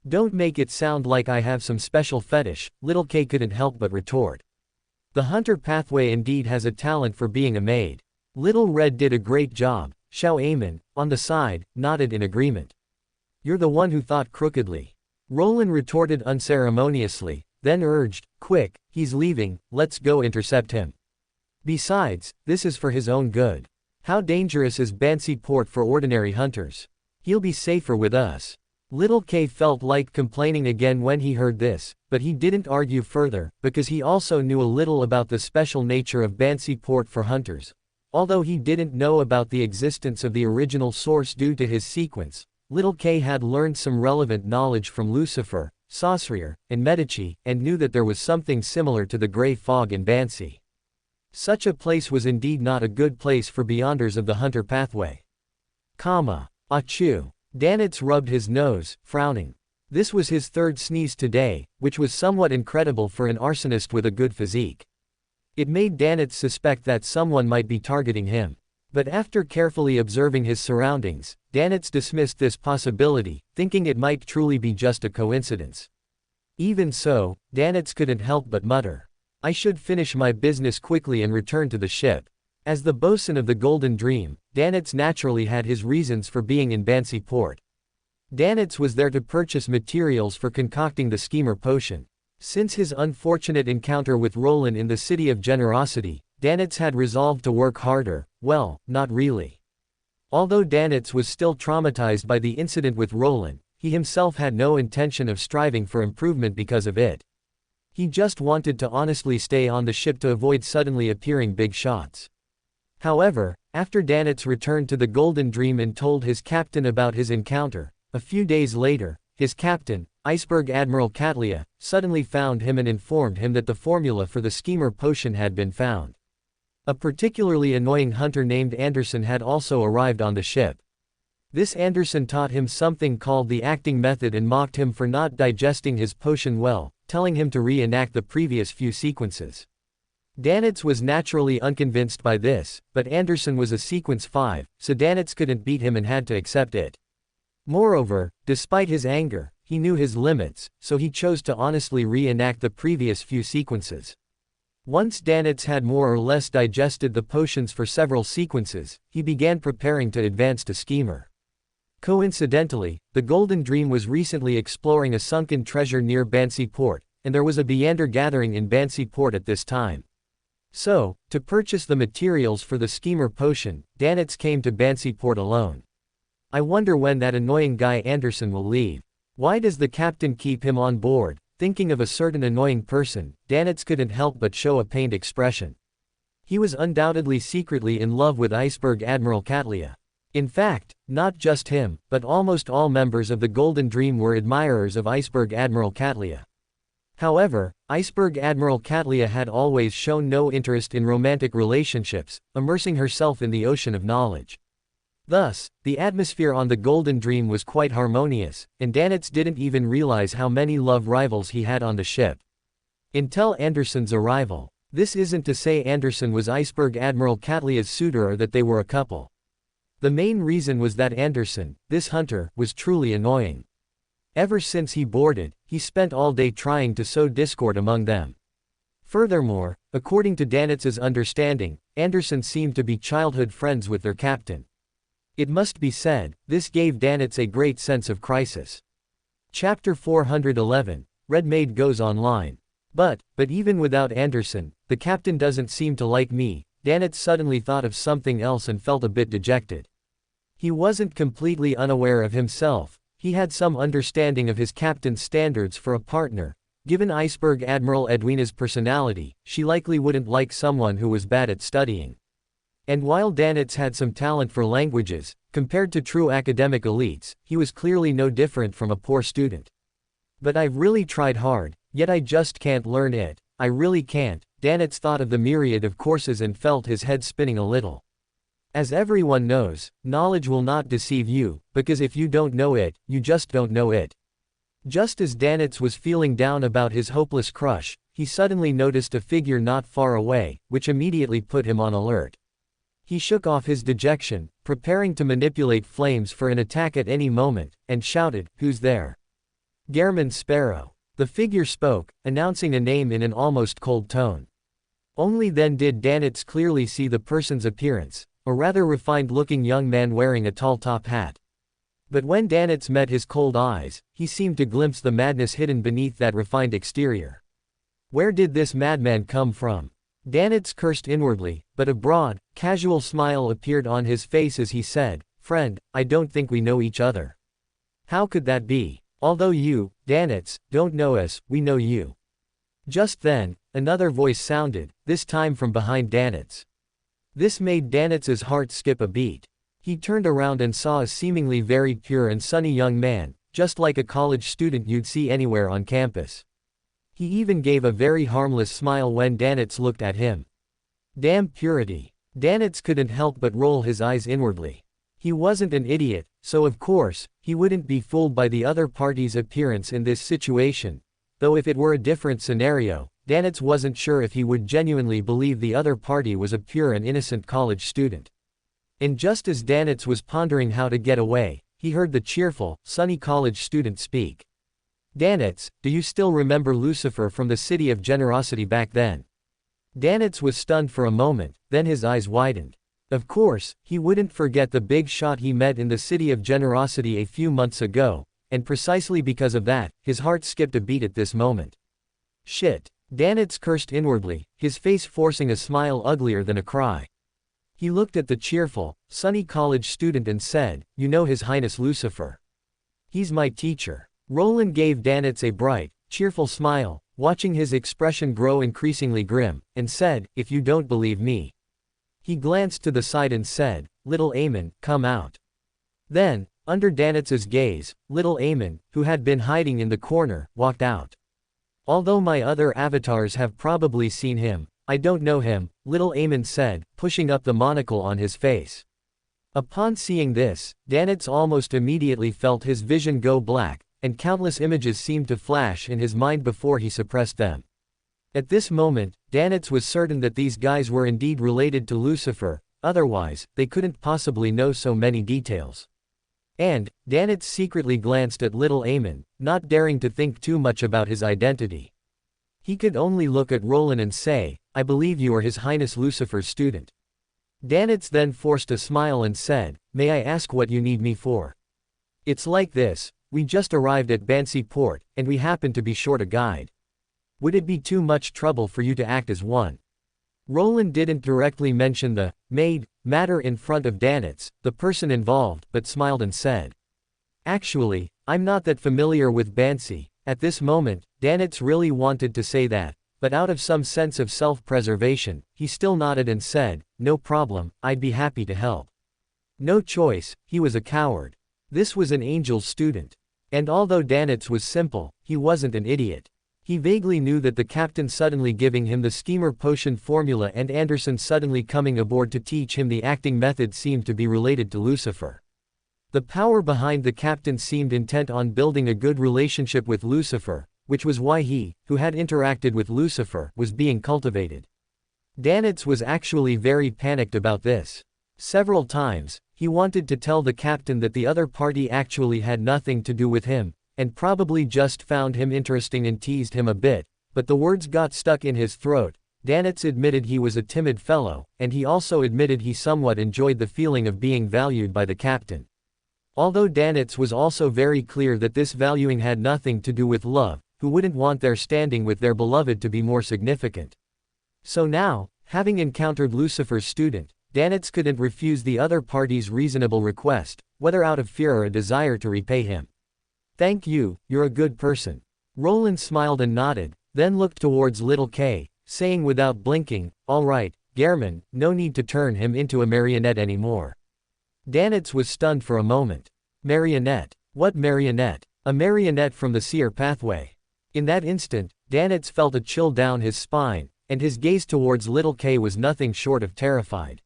Don't make it sound like I have some special fetish, Little K couldn't help but retort. The hunter pathway indeed has a talent for being a maid. Little Red did a great job. Amon, on the side, nodded in agreement. You're the one who thought crookedly. Roland retorted unceremoniously, then urged, quick, he's leaving, let's go intercept him. Besides, this is for his own good. How dangerous is Bansi Port for ordinary hunters? He'll be safer with us. Little K felt like complaining again when he heard this, but he didn't argue further, because he also knew a little about the special nature of Bansi Port for hunters. Although he didn't know about the existence of the original source due to his sequence, Little K had learned some relevant knowledge from Lucifer, Saussure, and Medici, and knew that there was something similar to the Grey Fog in Bansi. Such a place was indeed not a good place for beyonders of the hunter pathway. Achoo. Danitz rubbed his nose, frowning. This was his third sneeze today, which was somewhat incredible for an arsonist with a good physique. It made Danitz suspect that someone might be targeting him. But after carefully observing his surroundings, Danitz dismissed this possibility, thinking it might truly be just a coincidence. Even so, Danitz couldn't help but mutter, I should finish my business quickly and return to the ship. As the bosun of the Golden Dream, Danitz naturally had his reasons for being in Bansi Port. Danitz was there to purchase materials for concocting the schemer potion. Since his unfortunate encounter with Roland in the City of Generosity, Danitz had resolved to work harder. Well, not really. Although Danitz was still traumatized by the incident with Roland, he himself had no intention of striving for improvement because of it. He just wanted to honestly stay on the ship to avoid suddenly appearing big shots. However, after Danitz returned to the Golden Dream and told his captain about his encounter, a few days later, his captain, Iceberg Admiral Katlia, suddenly found him and informed him that the formula for the schemer potion had been found. A particularly annoying hunter named Anderson had also arrived on the ship. This Anderson taught him something called the acting method and mocked him for not digesting his potion well, telling him to reenact the previous few sequences. Danitz was naturally unconvinced by this, but Anderson was a sequence 5, so Danitz couldn't beat him and had to accept it. Moreover, despite his anger, he knew his limits, so he chose to honestly reenact the previous few sequences. Once Danitz had more or less digested the potions for several sequences, he began preparing to advance to schemer. Coincidentally, the Golden Dream was recently exploring a sunken treasure near Bansi Port, and there was a Beander gathering in Bansi Port at this time. So, to purchase the materials for the schemer potion, Danitz came to Bansi Port alone. I wonder when that annoying guy Anderson will leave. Why does the captain keep him on board? Thinking of a certain annoying person, Danitz couldn't help but show a pained expression. He was undoubtedly secretly in love with Iceberg Admiral Katlia. In fact, not just him, but almost all members of the Golden Dream were admirers of Iceberg Admiral Katlia. However, Iceberg Admiral Katlia had always shown no interest in romantic relationships, immersing herself in the ocean of knowledge. Thus, the atmosphere on the Golden Dream was quite harmonious, and Danitz didn't even realize how many love rivals he had on the ship. Until Anderson's arrival. This isn't to say Anderson was Iceberg Admiral Katlia's suitor or that they were a couple. The main reason was that Anderson, this hunter, was truly annoying. Ever since he boarded, he spent all day trying to sow discord among them. Furthermore, according to Danitz's understanding, Anderson seemed to be childhood friends with their captain. It must be said, this gave Danitz a great sense of crisis. Chapter 411, Red Maid Goes Online. But even without Anderson, the captain doesn't seem to like me. Danitz suddenly thought of something else and felt a bit dejected. He wasn't completely unaware of himself. He had some understanding of his captain's standards for a partner. Given Iceberg Admiral Edwina's personality, she likely wouldn't like someone who was bad at studying. And while Danitz had some talent for languages, compared to true academic elites, he was clearly no different from a poor student. But I've really tried hard, yet I just can't learn it. I really can't. Danitz thought of the myriad of courses and felt his head spinning a little. As everyone knows, knowledge will not deceive you, because if you don't know it, you just don't know it. Just as Danitz was feeling down about his hopeless crush, he suddenly noticed a figure not far away, which immediately put him on alert. He shook off his dejection, preparing to manipulate flames for an attack at any moment, and shouted, "Who's there?" "Gehrman Sparrow." The figure spoke, announcing a name in an almost cold tone. Only then did Danitz clearly see the person's appearance, a rather refined-looking young man wearing a tall top hat. But when Danitz met his cold eyes, he seemed to glimpse the madness hidden beneath that refined exterior. Where did this madman come from? Danitz cursed inwardly, but a broad, casual smile appeared on his face as he said, "Friend, I don't think we know each other." "How could that be? Although you, Danitz, don't know us, we know you." Just then, another voice sounded, this time from behind Danitz. This made Danitz's heart skip a beat. He turned around and saw a seemingly very pure and sunny young man, just like a college student you'd see anywhere on campus. He even gave a very harmless smile when Danitz looked at him. Damn purity. Danitz couldn't help but roll his eyes inwardly. He wasn't an idiot, so of course, he wouldn't be fooled by the other party's appearance in this situation, though if it were a different scenario, Danitz wasn't sure if he would genuinely believe the other party was a pure and innocent college student. And just as Danitz was pondering how to get away, he heard the cheerful, sunny college student speak. "Danitz, do you still remember Lucifer from the City of Generosity back then?" Danitz was stunned for a moment, then his eyes widened. Of course, he wouldn't forget the big shot he met in the City of Generosity a few months ago, and precisely because of that, his heart skipped a beat at this moment. Shit. Danitz cursed inwardly, his face forcing a smile uglier than a cry. He looked at the cheerful, sunny college student and said, "You know His Highness Lucifer. He's my teacher." Roland gave Danitz a bright, cheerful smile, watching his expression grow increasingly grim, and said, "If you don't believe me." He glanced to the side and said, "Little Amon, come out." Then, under Danitz's gaze, little Amon, who had been hiding in the corner, walked out. "Although my other avatars have probably seen him, I don't know him," little Amon said, pushing up the monocle on his face. Upon seeing this, Danitz almost immediately felt his vision go black, and countless images seemed to flash in his mind before he suppressed them. At this moment, Danitz was certain that these guys were indeed related to Lucifer, otherwise, they couldn't possibly know so many details. And, Danitz secretly glanced at little Amon, not daring to think too much about his identity. He could only look at Roland and say, "I believe you are His Highness Lucifer's student." Danitz then forced a smile and said, "May I ask what you need me for?" It's like this, we just arrived at Bansi Port, and we happen to be short a guide. Would it be too much trouble for you to act as one? Roland didn't directly mention the matter in front of Danitz, the person involved, but smiled and said, "Actually, I'm not that familiar with Bansi." At this moment, Danitz really wanted to say that, but out of some sense of self-preservation, he still nodded and said, "No problem, I'd be happy to help." No choice, he was a coward. This was an Angel's student. And although Danitz was simple, he wasn't an idiot. He vaguely knew that the captain suddenly giving him the steamer potion formula and Anderson suddenly coming aboard to teach him the acting method seemed to be related to Lucifer. The power behind the captain seemed intent on building a good relationship with Lucifer, which was why he, who had interacted with Lucifer, was being cultivated. Danitz was actually very panicked about this. Several times, he wanted to tell the captain that the other party actually had nothing to do with him, and probably just found him interesting and teased him a bit, but the words got stuck in his throat. Danitz admitted he was a timid fellow, and he also admitted he somewhat enjoyed the feeling of being valued by the captain. Although Danitz was also very clear that this valuing had nothing to do with love, who wouldn't want their standing with their beloved to be more significant? So now, having encountered Lucifer's student, Danitz couldn't refuse the other party's reasonable request, whether out of fear or a desire to repay him. "Thank you, you're a good person." Roland smiled and nodded, then looked towards Little K, saying without blinking, "All right, Gehrman, no need to turn him into a marionette anymore." Danitz was stunned for a moment. Marionette? What marionette? A marionette from the seer pathway. In that instant, Danitz felt a chill down his spine, and his gaze towards Little K was nothing short of terrified.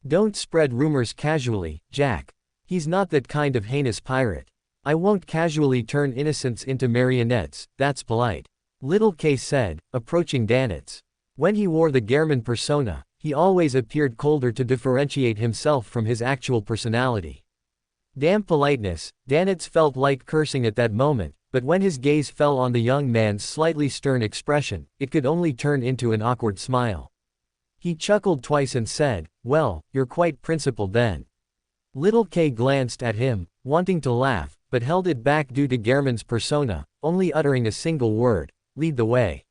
"Don't spread rumors casually, Jack. He's not that kind of heinous pirate. I won't casually turn innocents into marionettes, that's polite," Little K said, approaching Danitz. When he wore the Gehrman persona, he always appeared colder to differentiate himself from his actual personality. Damn politeness, Danitz felt like cursing at that moment, but when his gaze fell on the young man's slightly stern expression, it could only turn into an awkward smile. He chuckled twice and said, "Well, you're quite principled then." Little K glanced at him, wanting to laugh, but held it back due to Gehrman's persona, only uttering a single word, "Lead the way."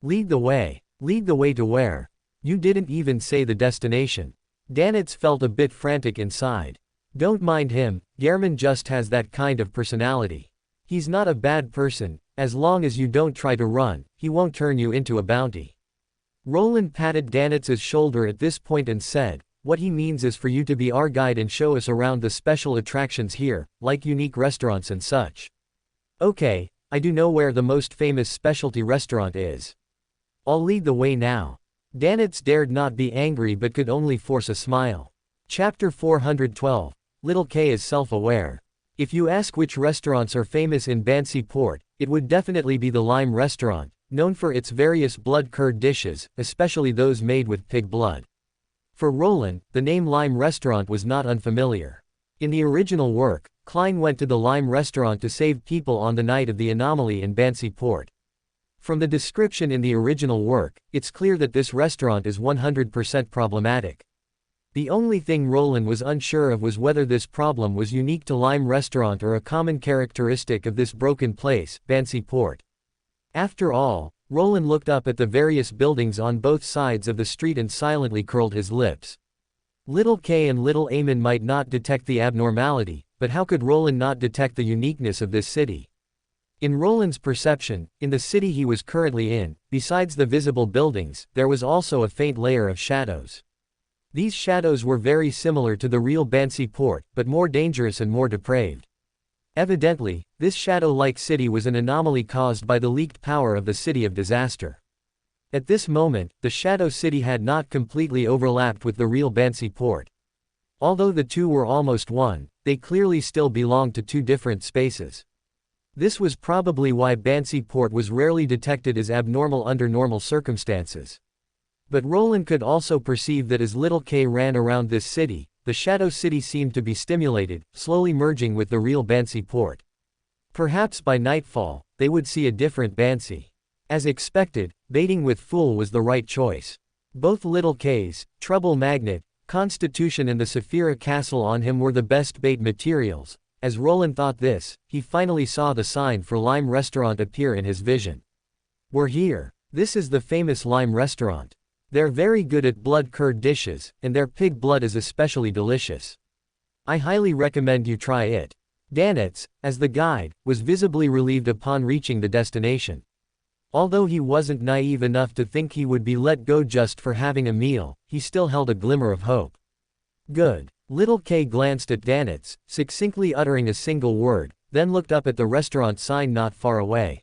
"Lead the way? Lead the way to where? You didn't even say the destination." Danitz felt a bit frantic inside. Don't mind him, Gehrman just has that kind of personality. He's not a bad person, as long as you don't try to run, he won't turn you into a bounty. Roland patted Danitz's shoulder at this point and said, "What he means is for you to be our guide and show us around the special attractions here, like unique restaurants and such." "Okay, I do know where the most famous specialty restaurant is. I'll lead the way now." Danitz dared not be angry but could only force a smile. Chapter 412. Little K is self-aware. If you ask which restaurants are famous in Bansi Port, it would definitely be the Lime restaurant, known for its various blood curd dishes, especially those made with pig blood. For Roland, the name Lime restaurant was not unfamiliar. In the original work, Klein went to the Lime restaurant to save people on the night of the anomaly in Bansi Port. From the description in the original work, it's clear that this restaurant is 100% problematic. The only thing Roland was unsure of was whether this problem was unique to Lime restaurant or a common characteristic of this broken place, Bansi Port. After all, Roland looked up at the various buildings on both sides of the street and silently curled his lips. Little K and Little Amon might not detect the abnormality, but how could Roland not detect the uniqueness of this city? In Roland's perception, in the city he was currently in, besides the visible buildings, there was also a faint layer of shadows. These shadows were very similar to the real Bansi Port, but more dangerous and more depraved. Evidently, this shadow-like city was an anomaly caused by the leaked power of the City of Disaster. At this moment, the Shadow City had not completely overlapped with the real Bansi Port. Although the two were almost one, they clearly still belonged to two different spaces. This was probably why Bansi Port was rarely detected as abnormal under normal circumstances. But Roland could also perceive that as Little K ran around this city, the Shadow City seemed to be stimulated, slowly merging with the real Bansi Port. Perhaps by nightfall, they would see a different Bansi. As expected, baiting with Fool was the right choice. Both Little K's, Trouble Magnet, Constitution and the Saphira Castle on him were the best bait materials, as Roland thought this, he finally saw the sign for Lime Restaurant appear in his vision. We're here. This is the famous Lime Restaurant. They're very good at blood-curd dishes, and their pig blood is especially delicious. I highly recommend you try it. Danitz, as the guide, was visibly relieved upon reaching the destination. Although he wasn't naive enough to think he would be let go just for having a meal, he still held a glimmer of hope. Good. Little K glanced at Danitz, succinctly uttering a single word, then looked up at the restaurant sign not far away.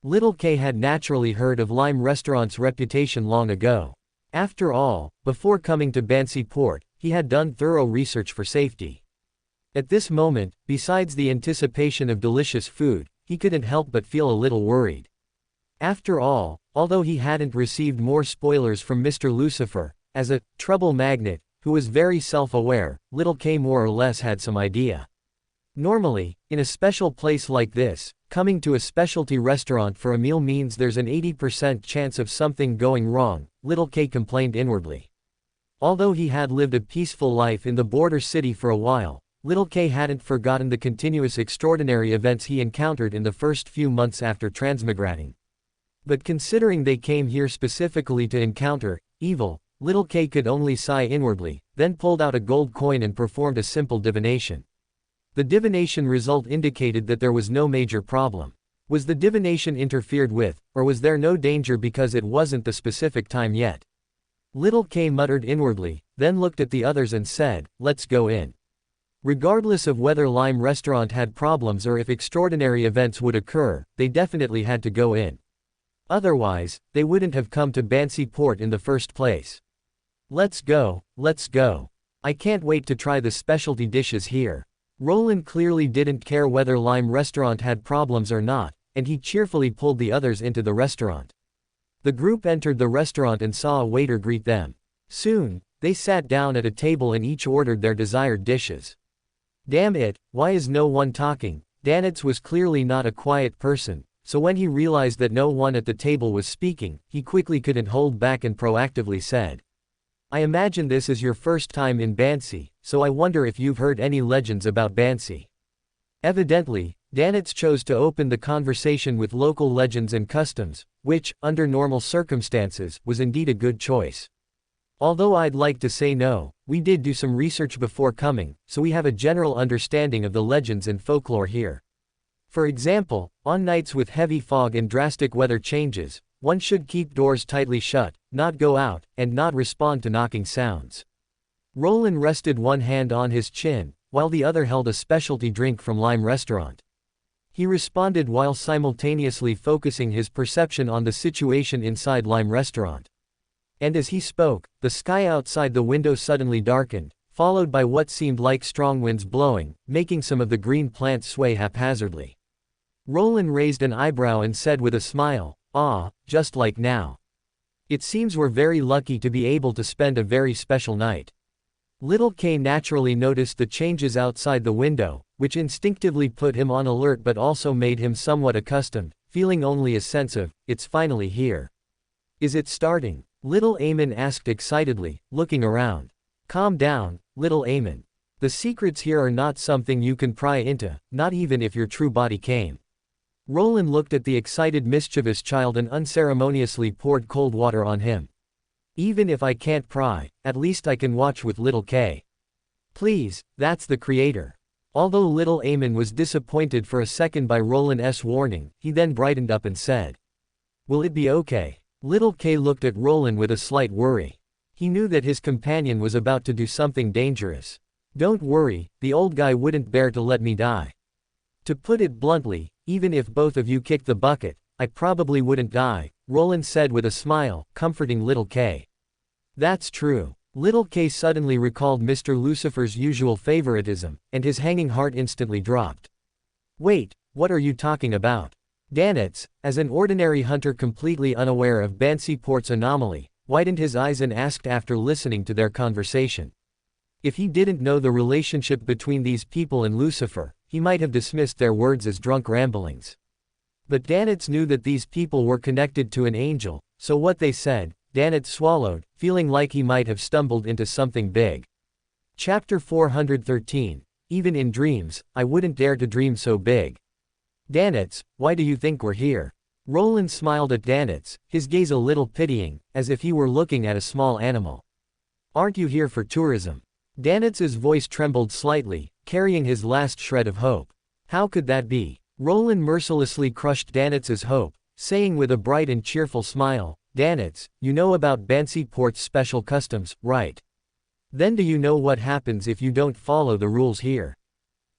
Little K had naturally heard of Lime Restaurant's reputation long ago. After all, before coming to Bansi Port, he had done thorough research for safety. At this moment, besides the anticipation of delicious food, he couldn't help but feel a little worried. After all, although he hadn't received more spoilers from Mr. Lucifer, as a trouble magnet, who was very self-aware, Little K more or less had some idea. Normally, in a special place like this, coming to a specialty restaurant for a meal means there's an 80% chance of something going wrong, Little K complained inwardly. Although he had lived a peaceful life in the border city for a while, Little K hadn't forgotten the continuous extraordinary events he encountered in the first few months after transmigrating. But considering they came here specifically to encounter evil, Little K could only sigh inwardly, then pulled out a gold coin and performed a simple divination. The divination result indicated that there was no major problem. Was the divination interfered with, or was there no danger because it wasn't the specific time yet? Little K muttered inwardly, then looked at the others and said, "Let's go in." Regardless of whether Lime Restaurant had problems or if extraordinary events would occur, they definitely had to go in. Otherwise, they wouldn't have come to Bansi Port in the first place. Let's go, let's go. I can't wait to try the specialty dishes here. Roland clearly didn't care whether Lime Restaurant had problems or not, and he cheerfully pulled the others into the restaurant. The group entered the restaurant and saw a waiter greet them. Soon, they sat down at a table and each ordered their desired dishes. Damn it, why is no one talking? Danitz was clearly not a quiet person, so when he realized that no one at the table was speaking, he quickly couldn't hold back and proactively said, "I imagine this is your first time in Bansi, so I wonder if you've heard any legends about Bansi." Evidently, Danitz chose to open the conversation with local legends and customs, which, under normal circumstances, was indeed a good choice. Although I'd like to say no, we did do some research before coming, so we have a general understanding of the legends and folklore here. For example, on nights with heavy fog and drastic weather changes, one should keep doors tightly shut, not go out, and not respond to knocking sounds. Roland rested one hand on his chin, while the other held a specialty drink from Lime Restaurant. He responded while simultaneously focusing his perception on the situation inside Lime Restaurant. And as he spoke, the sky outside the window suddenly darkened, followed by what seemed like strong winds blowing, making some of the green plants sway haphazardly. Roland raised an eyebrow and said with a smile, "Ah, just like now. It seems we're very lucky to be able to spend a very special night." Little K naturally noticed the changes outside the window, which instinctively put him on alert but also made him somewhat accustomed, feeling only a sense of, "It's finally here." "Is it starting?" Little Amon asked excitedly, looking around. "Calm down, Little Amon. The secrets here are not something you can pry into, not even if your true body came." Roland looked at the excited mischievous child and unceremoniously poured cold water on him. "Even if I can't pry, at least I can watch with Little K. Please, that's the creator." Although Little Amon was disappointed for a second by Roland's warning, he then brightened up and said, "Will it be okay?" Little K looked at Roland with a slight worry. He knew that his companion was about to do something dangerous. "Don't worry, the old guy wouldn't bear to let me die. To put it bluntly, even if both of you kicked the bucket, I probably wouldn't die," Roland said with a smile, comforting Little K. "That's true." Little K suddenly recalled Mr. Lucifer's usual favoritism, and his hanging heart instantly dropped. "Wait, what are you talking about?" Danitz, as an ordinary hunter completely unaware of Bansi Port's anomaly, widened his eyes and asked after listening to their conversation. If he didn't know the relationship between these people and Lucifer, he might have dismissed their words as drunk ramblings. But Danitz knew that these people were connected to an angel, so what they said, Danitz swallowed, feeling like he might have stumbled into something big. Chapter 413. even in dreams, I wouldn't dare to dream so big. Danitz, why do you think we're here? Roland smiled at Danitz, his gaze a little pitying, as if he were looking at a small animal. Aren't you here for tourism? Danitz's voice trembled slightly, carrying his last shred of hope. How could that be? Roland mercilessly crushed Danitz's hope, saying with a bright and cheerful smile, Danitz, you know about Bansi Port's special customs, right? Then do you know what happens if you don't follow the rules here?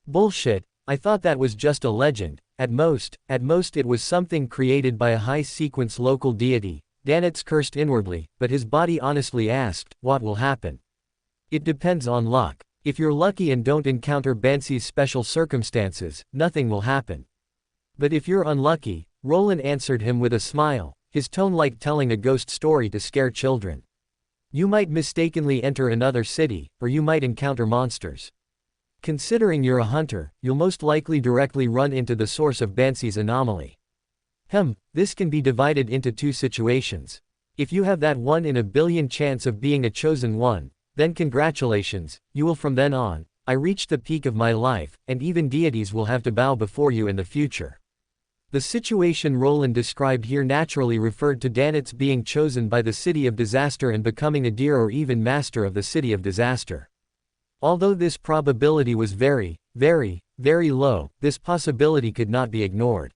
Bullshit, I thought that was just a legend. At most it was something created by a high-sequence local deity. Danitz cursed inwardly, but his body honestly asked, what will happen? It depends on luck. If you're lucky and don't encounter Bansi's special circumstances, nothing will happen. But if you're unlucky, Roland answered him with a smile, his tone like telling a ghost story to scare children. You might mistakenly enter another city, or you might encounter monsters. Considering you're a hunter, you'll most likely directly run into the source of Bansi's anomaly. This can be divided into two situations. If you have that 1 in a billion chance of being a chosen one, then congratulations, you will from then on, I reached the peak of my life, and even deities will have to bow before you in the future. The situation Roland described here naturally referred to Danitz being chosen by the City of Disaster and becoming a deer or even master of the City of Disaster. Although this probability was very, very, very low, this possibility could not be ignored.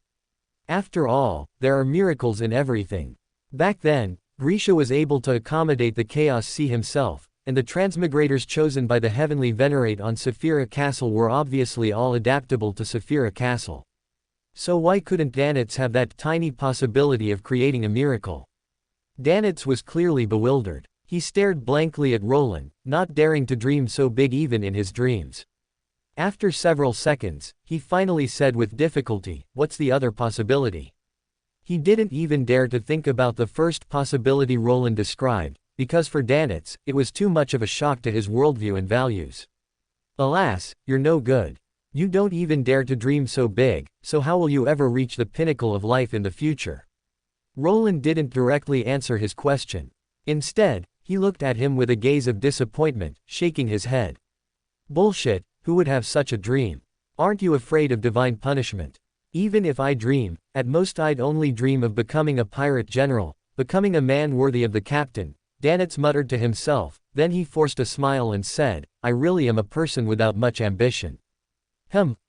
After all, there are miracles in everything. Back then, Grisha was able to accommodate the Chaos Sea himself, and the transmigrators chosen by the Heavenly Venerate on Saphira Castle were obviously all adaptable to Saphira Castle. So why couldn't Danitz have that tiny possibility of creating a miracle? Danitz was clearly bewildered. He stared blankly at Roland, not daring to dream so big even in his dreams. After several seconds, he finally said with difficulty, what's the other possibility? He didn't even dare to think about the first possibility Roland described, because for Danitz, it was too much of a shock to his worldview and values. Alas, you're no good. You don't even dare to dream so big, so how will you ever reach the pinnacle of life in the future? Roland didn't directly answer his question. Instead, he looked at him with a gaze of disappointment, shaking his head. Bullshit, who would have such a dream? Aren't you afraid of divine punishment? Even if I dream, at most I'd only dream of becoming a pirate general, becoming a man worthy of the captain, Danitz muttered to himself, then he forced a smile and said, I really am a person without much ambition.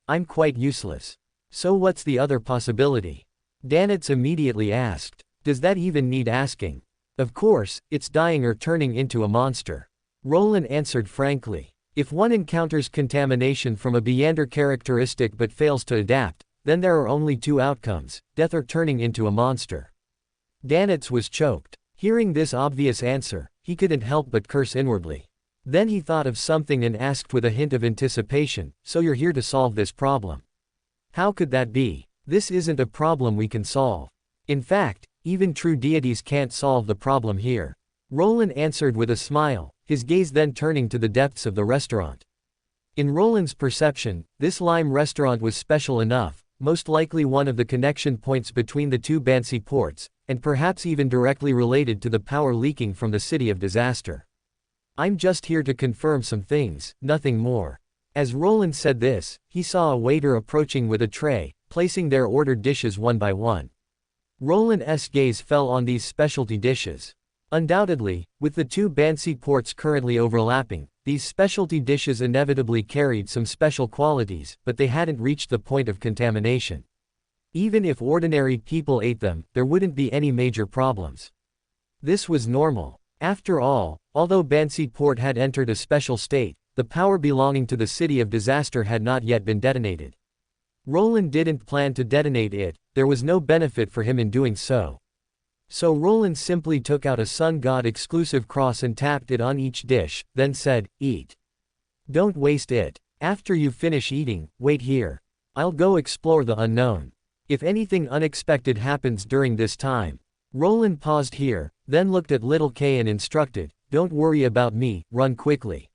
I'm quite useless. So what's the other possibility? Danitz immediately asked. Does that even need asking? Of course, it's dying or turning into a monster. Roland answered frankly. If one encounters contamination from a Beyander characteristic but fails to adapt, then there are only two outcomes, death or turning into a monster. Danitz was choked. Hearing this obvious answer, he couldn't help but curse inwardly. Then he thought of something and asked with a hint of anticipation, so you're here to solve this problem? How could that be? This isn't a problem we can solve. In fact, even true deities can't solve the problem here. Roland answered with a smile, his gaze then turning to the depths of the restaurant. In Roland's perception, this lime restaurant was special enough, most likely one of the connection points between the two Bansi ports, and perhaps even directly related to the power leaking from the City of Disaster. I'm just here to confirm some things, nothing more. As Roland said this, he saw a waiter approaching with a tray, placing their ordered dishes one by one. Roland's gaze fell on these specialty dishes. Undoubtedly, with the two Bansi ports currently overlapping, these specialty dishes inevitably carried some special qualities, but they hadn't reached the point of contamination. Even if ordinary people ate them, there wouldn't be any major problems. This was normal. After all, although Bansi Port had entered a special state, the power belonging to the City of Disaster had not yet been detonated. Roland didn't plan to detonate it, there was no benefit for him in doing so. So Roland simply took out a sun god exclusive cross and tapped it on each dish, then said, eat. Don't waste it. After you finish eating, wait here. I'll go explore the unknown. If anything unexpected happens during this time. Roland paused here, then looked at Little K and instructed, don't worry about me, run quickly.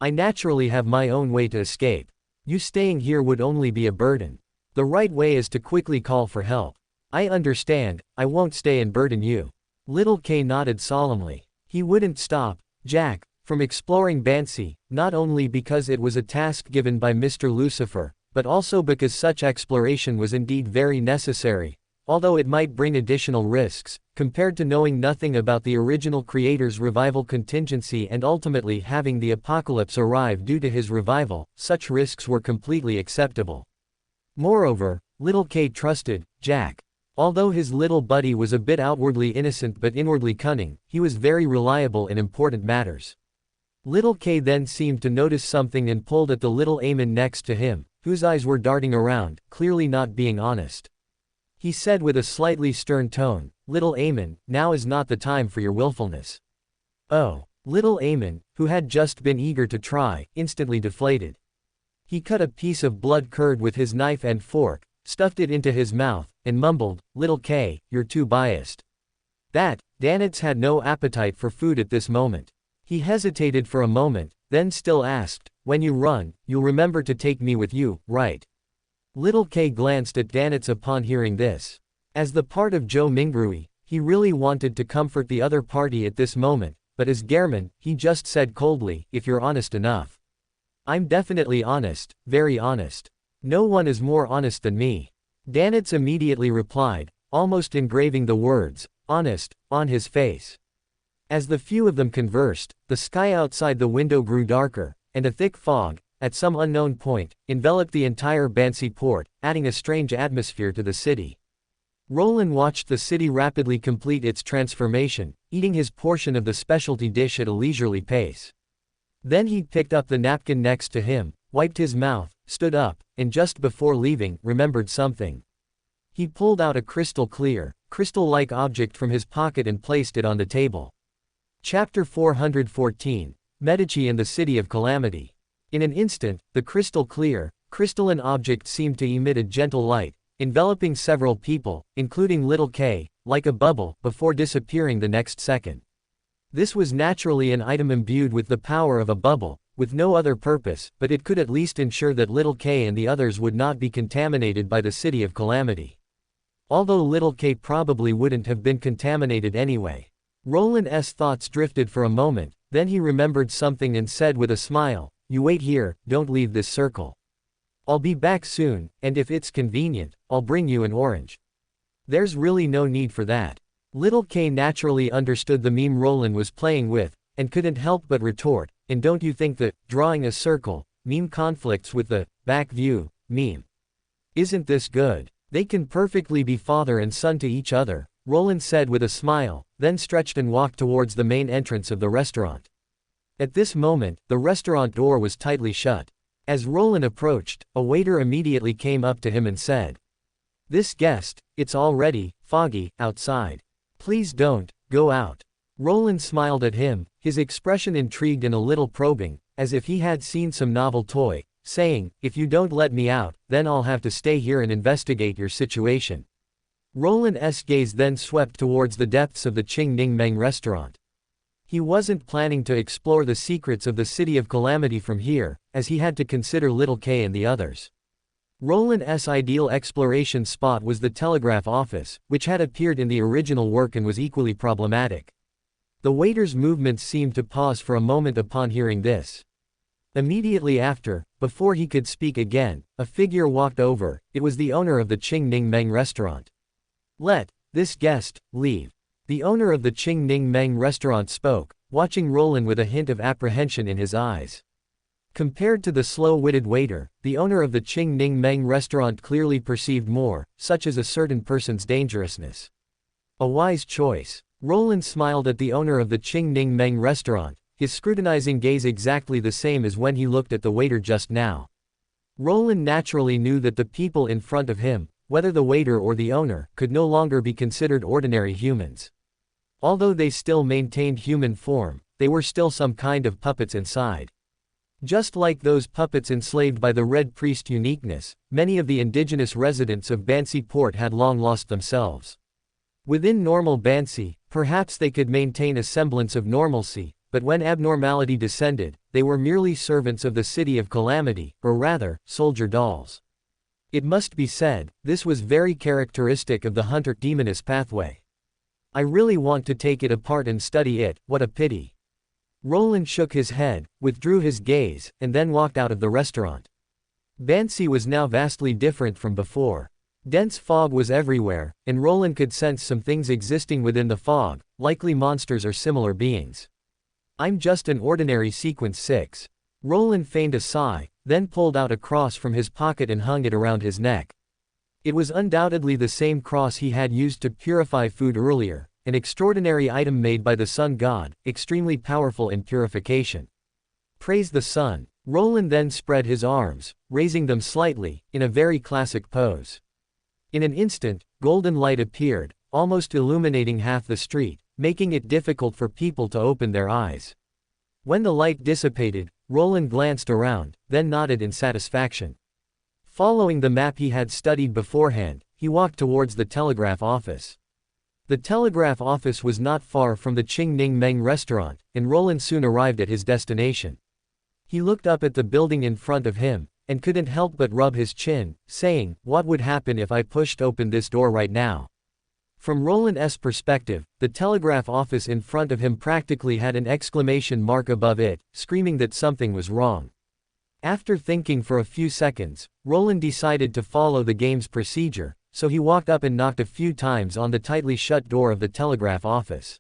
I naturally have my own way to escape. You staying here would only be a burden. The right way is to quickly call for help. I understand, I won't stay and burden you. Little K nodded solemnly. He wouldn't stop. Jack, from exploring Bansi, not only because it was a task given by Mr. Lucifer, but also because such exploration was indeed very necessary, although it might bring additional risks, compared to knowing nothing about the original creator's revival contingency and ultimately having the apocalypse arrive due to his revival. Such risks were completely acceptable. Moreover, Little K trusted Jack. Although his little buddy was a bit outwardly innocent but inwardly cunning, he was very reliable in important matters. Little K then seemed to notice something and pulled at the little Amon next to him, whose eyes were darting around, clearly not being honest. He said with a slightly stern tone, "Little Amon, now is not the time for your willfulness." Oh. Little Amon, who had just been eager to try, instantly deflated. He cut a piece of blood curd with his knife and fork, stuffed it into his mouth, and mumbled, "Little K, you're too biased." Danitz had no appetite for food at this moment. He hesitated for a moment, then still asked, "When you run, you'll remember to take me with you, right?" Little K glanced at Danitz upon hearing this. As the part of Joe Mingrui, he really wanted to comfort the other party at this moment, but as Gehrman, he just said coldly, "If you're honest enough." "I'm definitely honest, very honest. No one is more honest than me." Danitz immediately replied, almost engraving the words, "honest," on his face. As the few of them conversed, the sky outside the window grew darker, and a thick fog, at some unknown point, enveloped the entire Bansi port, adding a strange atmosphere to the city. Roland watched the city rapidly complete its transformation, eating his portion of the specialty dish at a leisurely pace. Then he picked up the napkin next to him, wiped his mouth, stood up, and just before leaving, remembered something. He pulled out a crystal-like object from his pocket and placed it on the table. Chapter 414, Medici and the City of Calamity. In an instant, the crystalline object seemed to emit a gentle light, enveloping several people, including Little K, like a bubble, before disappearing the next second. This was naturally an item imbued with the power of a bubble, with no other purpose, but it could at least ensure that Little K and the others would not be contaminated by the City of Calamity. Although Little K probably wouldn't have been contaminated anyway. Roland's thoughts drifted for a moment, then he remembered something and said with a smile, "You wait here, don't leave this circle. I'll be back soon, and if it's convenient, I'll bring you an orange." There's really no need for that. Little K naturally understood the meme Roland was playing with, and couldn't help but retort, "And don't you think that, drawing a circle, meme conflicts with the back view meme? Isn't this good? They can perfectly be father and son to each other," Roland said with a smile, then stretched and walked towards the main entrance of the restaurant. At this moment, the restaurant door was tightly shut. As Roland approached, a waiter immediately came up to him and said, "This guest, it's already foggy outside. Please don't go out." Roland smiled at him, his expression intrigued and a little probing, as if he had seen some novel toy, saying, "If you don't let me out, then I'll have to stay here and investigate your situation." Roland's gaze then swept towards the depths of the Ching Ning Meng restaurant. He wasn't planning to explore the secrets of the City of Calamity from here, as he had to consider Little K and the others. Roland's ideal exploration spot was the telegraph office, which had appeared in the original work and was equally problematic. The waiter's movements seemed to pause for a moment upon hearing this. Immediately after, before he could speak again, a figure walked over. It was the owner of the Ching Ning Meng restaurant. "Let this guest leave." The owner of the Ching Ning Meng restaurant spoke, watching Roland with a hint of apprehension in his eyes. Compared to the slow-witted waiter, the owner of the Ching Ning Meng restaurant clearly perceived more, such as a certain person's dangerousness. A wise choice. Roland smiled at the owner of the Ching Ning Meng restaurant, his scrutinizing gaze exactly the same as when he looked at the waiter just now. Roland naturally knew that the people in front of him, whether the waiter or the owner, could no longer be considered ordinary humans. Although they still maintained human form, they were still some kind of puppets inside. Just like those puppets enslaved by the Red Priest uniqueness, many of the indigenous residents of Bansi Port had long lost themselves. Within normal Bansi, perhaps they could maintain a semblance of normalcy, but when abnormality descended, they were merely servants of the City of Calamity, or rather, soldier dolls. It must be said, this was very characteristic of the hunter-demoness pathway. "I really want to take it apart and study it, what a pity." Roland shook his head, withdrew his gaze, and then walked out of the restaurant. Bansi was now vastly different from before. Dense fog was everywhere, and Roland could sense some things existing within the fog, likely monsters or similar beings. I'm just an ordinary Sequence 6. Roland feigned a sigh, then pulled out a cross from his pocket and hung it around his neck. It was undoubtedly the same cross he had used to purify food earlier, an extraordinary item made by the sun god, extremely powerful in purification. Praise the sun. Roland then spread his arms, raising them slightly, in a very classic pose. In an instant, golden light appeared, almost illuminating half the street, making it difficult for people to open their eyes. When the light dissipated, Roland glanced around, then nodded in satisfaction. Following the map he had studied beforehand, he walked towards the telegraph office. The telegraph office was not far from the Qing Ning Meng restaurant, and Roland soon arrived at his destination. He looked up at the building in front of him, and couldn't help but rub his chin, saying, "What would happen if I pushed open this door right now?" From Roland's perspective, the telegraph office in front of him practically had an exclamation mark above it, screaming that something was wrong. After thinking for a few seconds, Roland decided to follow the game's procedure, so he walked up and knocked a few times on the tightly shut door of the telegraph office.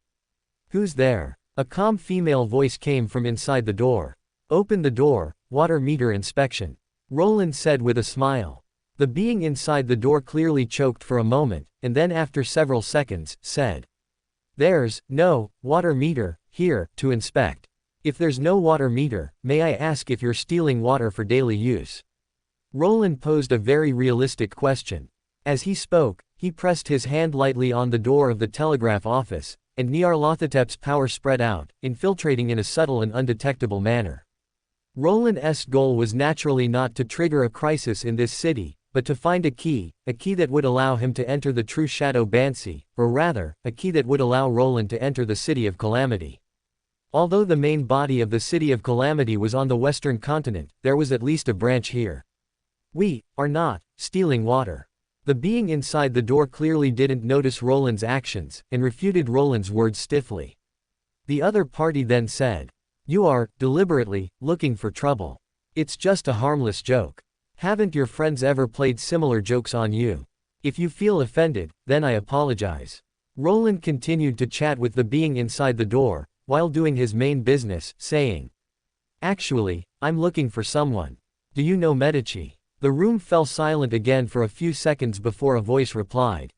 "Who's there?" A calm female voice came from inside the door. "Open the door, water meter inspection," Roland said with a smile. The being inside the door clearly choked for a moment, and then after several seconds, said, "There's no water meter here to inspect. If there's no water meter, may I ask if you're stealing water for daily use?" Roland posed a very realistic question. As he spoke, he pressed his hand lightly on the door of the telegraph office, and Nyarlathotep's power spread out, infiltrating in a subtle and undetectable manner. Roland's goal was naturally not to trigger a crisis in this city, but to find a key that would allow him to enter the true Shadow Bansi, or rather, a key that would allow Roland to enter the City of Calamity. Although the main body of the City of Calamity was on the western continent, there was at least a branch here. "We are not stealing water." The being inside the door clearly didn't notice Roland's actions, and refuted Roland's words stiffly. The other party then said, "You are, deliberately, looking for trouble. It's just a harmless joke. Haven't your friends ever played similar jokes on you? If you feel offended, then I apologize." Roland continued to chat with the being inside the door, while doing his main business, saying, "Actually, I'm looking for someone. Do you know Medici?" The room fell silent again for a few seconds before a voice replied.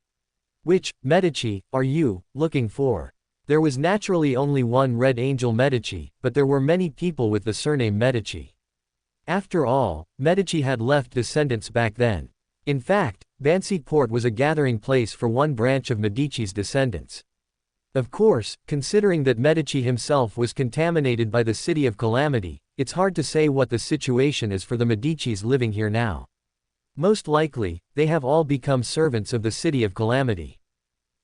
"Which Medici are you looking for?" There was naturally only one Red Angel Medici, but there were many people with the surname Medici. After all, Medici had left descendants back then. In fact, Bansi Port was a gathering place for one branch of Medici's descendants. Of course, considering that Medici himself was contaminated by the City of Calamity, it's hard to say what the situation is for the Medicis living here now. Most likely, they have all become servants of the City of Calamity.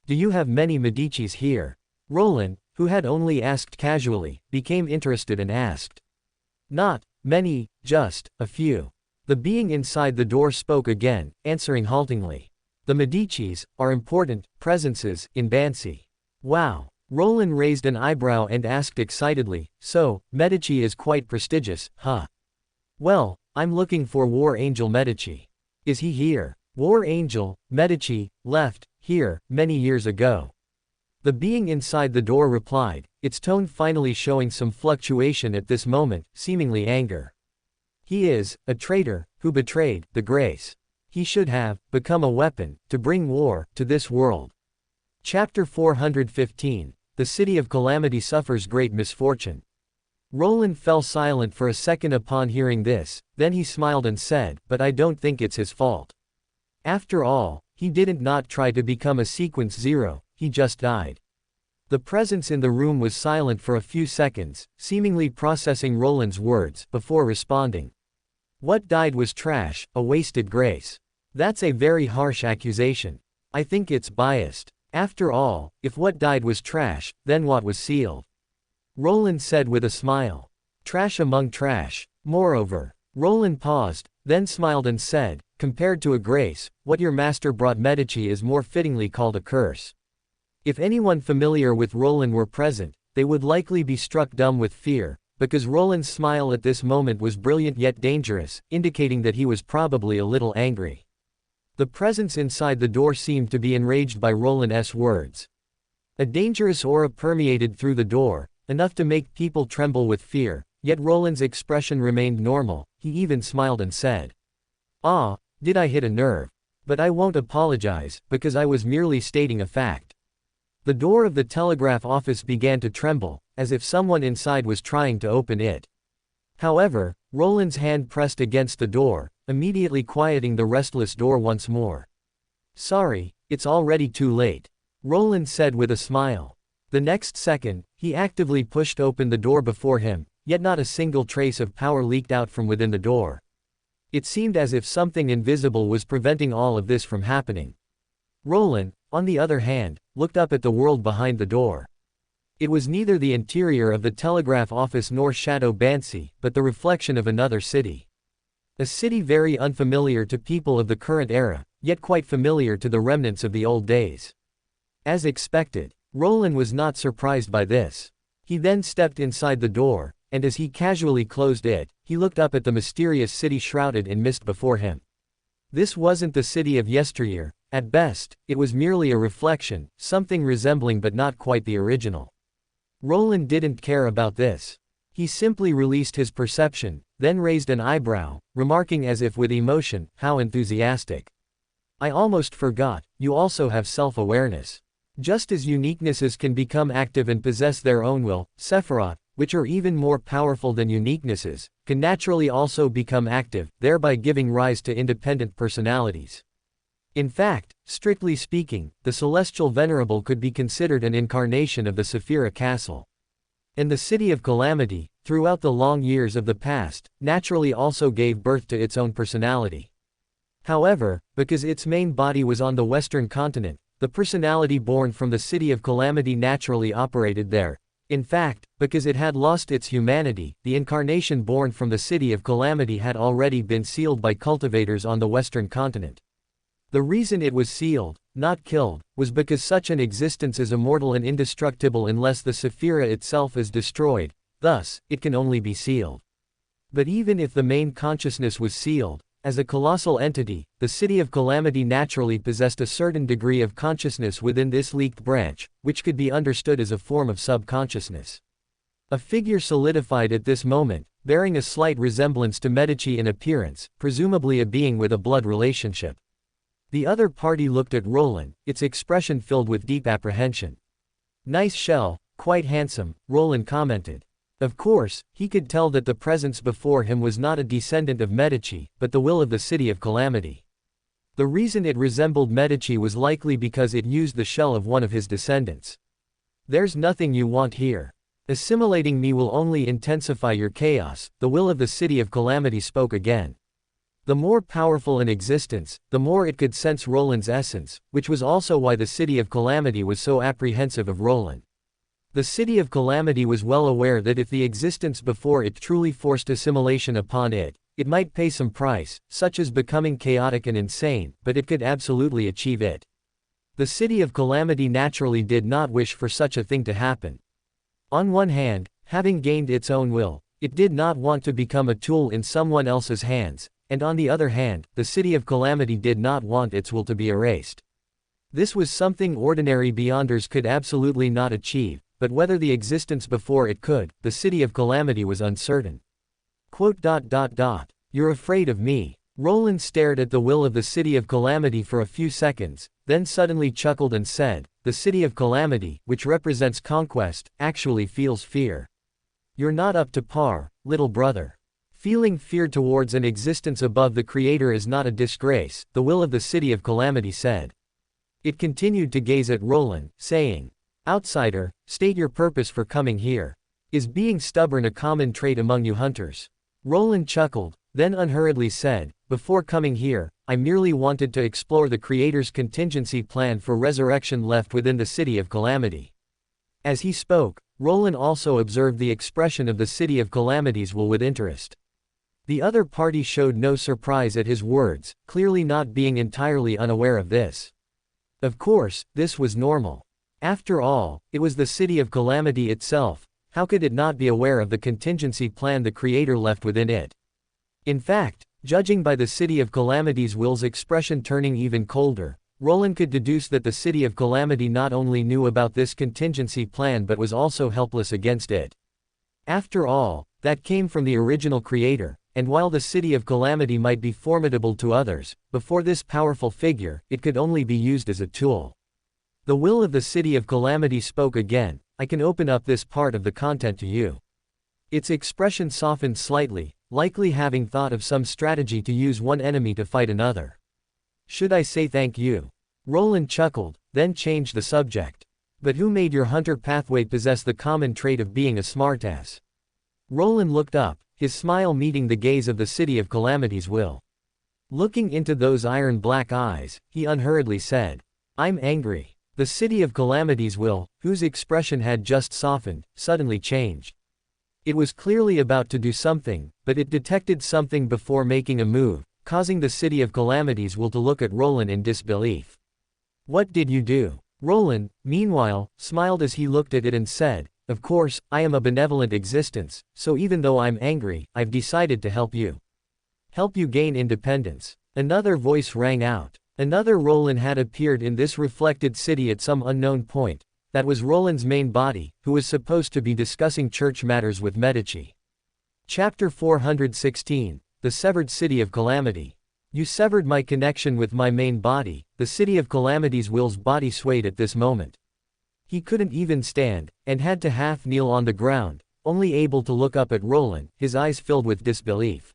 "Do you have many Medicis here?" Roland, who had only asked casually, became interested and asked. "Not many, just a few." The being inside the door spoke again, answering haltingly. "The Medicis are important presences in Bansi." "Wow." Roland raised an eyebrow and asked excitedly, "So, Medici is quite prestigious, huh?" "Well, I'm looking for War Angel Medici." "Is he here?" "War Angel Medici left here many years ago." The being inside the door replied, its tone finally showing some fluctuation at this moment, seemingly anger. "He is a traitor who betrayed the grace. He should have become a weapon to bring war to this world." Chapter 415. The City of Calamity suffers great misfortune. Roland fell silent for a second upon hearing this, then he smiled and said, "But I don't think it's his fault. After all, he didn't not try to become a Sequence 0, he just died." The presence in the room was silent for a few seconds, seemingly processing Roland's words, before responding. "What died was trash, a wasted grace. That's a very harsh accusation. I think it's biased. After all, if what died was trash, then what was sealed?" Roland said with a smile. "Trash among trash. Moreover." Roland paused, then smiled and said, "Compared to a grace, what your master brought Medici is more fittingly called a curse." If anyone familiar with Roland were present, they would likely be struck dumb with fear, because Roland's smile at this moment was brilliant yet dangerous, indicating that he was probably a little angry. The presence inside the door seemed to be enraged by Roland's words. A dangerous aura permeated through the door, enough to make people tremble with fear, yet Roland's expression remained normal. He even smiled and said, "Ah, did I hit a nerve? But I won't apologize, because I was merely stating a fact." The door of the telegraph office began to tremble, as if someone inside was trying to open it. However, Roland's hand pressed against the door, immediately quieting the restless door once more. "Sorry, it's already too late," Roland said with a smile. The next second, he actively pushed open the door before him, yet not a single trace of power leaked out from within the door. It seemed as if something invisible was preventing all of this from happening. Roland, on the other hand, looked up at the world behind the door. It was neither the interior of the telegraph office nor Shadow Bansi, but the reflection of another city. A city very unfamiliar to people of the current era, yet quite familiar to the remnants of the old days. As expected, Roland was not surprised by this. He then stepped inside the door, and as he casually closed it, he looked up at the mysterious city shrouded in mist before him. This wasn't the city of yesteryear. At best, it was merely a reflection, something resembling but not quite the original. Roland didn't care about this. He simply released his perception, then raised an eyebrow, remarking as if with emotion, "How enthusiastic. I almost forgot, you also have self-awareness. Just as uniquenesses can become active and possess their own will, Sephiroth, which are even more powerful than uniquenesses, can naturally also become active, thereby giving rise to independent personalities. In fact, strictly speaking, the Celestial Venerable could be considered an incarnation of the Saphira Castle. And the City of Calamity, throughout the long years of the past, naturally also gave birth to its own personality. However, because its main body was on the Western continent, the personality born from the City of Calamity naturally operated there. In fact, because it had lost its humanity, the incarnation born from the City of Calamity had already been sealed by cultivators on the Western continent. The reason it was sealed, not killed, was because such an existence is immortal and indestructible unless the Saphira itself is destroyed, thus, it can only be sealed. But even if the main consciousness was sealed, as a colossal entity, the City of Calamity naturally possessed a certain degree of consciousness within this leaked branch, which could be understood as a form of subconsciousness. A figure solidified at this moment, bearing a slight resemblance to Medici in appearance, presumably a being with a blood relationship. The other party looked at Roland, its expression filled with deep apprehension. "Nice shell, quite handsome," Roland commented. Of course, he could tell that the presence before him was not a descendant of Medici, but the will of the City of Calamity. The reason it resembled Medici was likely because it used the shell of one of his descendants. "There's nothing you want here. Assimilating me will only intensify your chaos," the will of the City of Calamity spoke again. The more powerful an existence, the more it could sense Roland's essence, which was also why the City of Calamity was so apprehensive of Roland. The City of Calamity was well aware that if the existence before it truly forced assimilation upon it, it might pay some price, such as becoming chaotic and insane, but it could absolutely achieve it. The City of Calamity naturally did not wish for such a thing to happen. On one hand, having gained its own will, it did not want to become a tool in someone else's hands, and on the other hand, the City of Calamity did not want its will to be erased. This was something ordinary Beyonders could absolutely not achieve, but whether the existence before it could, the City of Calamity was uncertain. "You're afraid of me." Roland stared at the will of the City of Calamity for a few seconds, then suddenly chuckled and said, "The City of Calamity, which represents conquest, actually feels fear. You're not up to par, little brother. Feeling fear towards an existence above the Creator is not a disgrace," the will of the City of Calamity said. It continued to gaze at Roland, saying, "Outsider, state your purpose for coming here. Is being stubborn a common trait among you hunters?" Roland chuckled, then unhurriedly said, "Before coming here, I merely wanted to explore the Creator's contingency plan for resurrection left within the City of Calamity." As he spoke, Roland also observed the expression of the City of Calamity's will with interest. The other party showed no surprise at his words, clearly not being entirely unaware of this. Of course, this was normal. After all, it was the City of Calamity itself. How could it not be aware of the contingency plan the Creator left within it? In fact, judging by the City of Calamity's will's expression turning even colder, Roland could deduce that the City of Calamity not only knew about this contingency plan but was also helpless against it. After all, that came from the original Creator, and while the City of Calamity might be formidable to others, before this powerful figure, it could only be used as a tool. The will of the City of Calamity spoke again. I can open up this part of the content to you. Its expression softened slightly, likely having thought of some strategy to use one enemy to fight another. Should I say thank you? Roland chuckled, then changed the subject. But who made your hunter pathway possess the common trait of being a smartass? Roland looked up, his smile meeting the gaze of the City of Calamity's will. Looking into those iron-black eyes, he unhurriedly said, I'm angry. The City of Calamity's will, whose expression had just softened, suddenly changed. It was clearly about to do something, but it detected something before making a move, causing the City of Calamity's will to look at Roland in disbelief. What did you do? Roland, meanwhile, smiled as he looked at it and said, Of course, I am a benevolent existence, so even though I'm angry, I've decided to help you. Help you gain independence. Another voice rang out. Another Roland had appeared in this reflected city at some unknown point. That was Roland's main body, who was supposed to be discussing church matters with Medici. Chapter 416, The Severed City of Calamity. You severed my connection with my main body. The City of Calamity's will's body swayed at this moment. He couldn't even stand, and had to half kneel on the ground, only able to look up at Roland, his eyes filled with disbelief.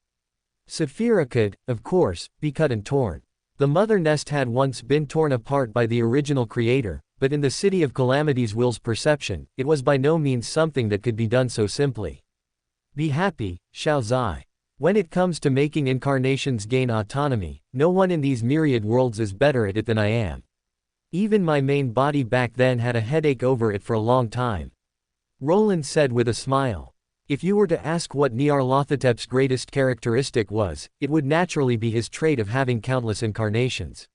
Saphira could, of course, be cut and torn. The mother nest had once been torn apart by the original Creator, but in the City of Calamity's will's perception, it was by no means something that could be done so simply. Be happy, Shao Zai. When it comes to making incarnations gain autonomy, no one in these myriad worlds is better at it than I am. Even my main body back then had a headache over it for a long time. Roland said with a smile. If you were to ask what Nyarlathotep's greatest characteristic was, it would naturally be his trait of having countless incarnations.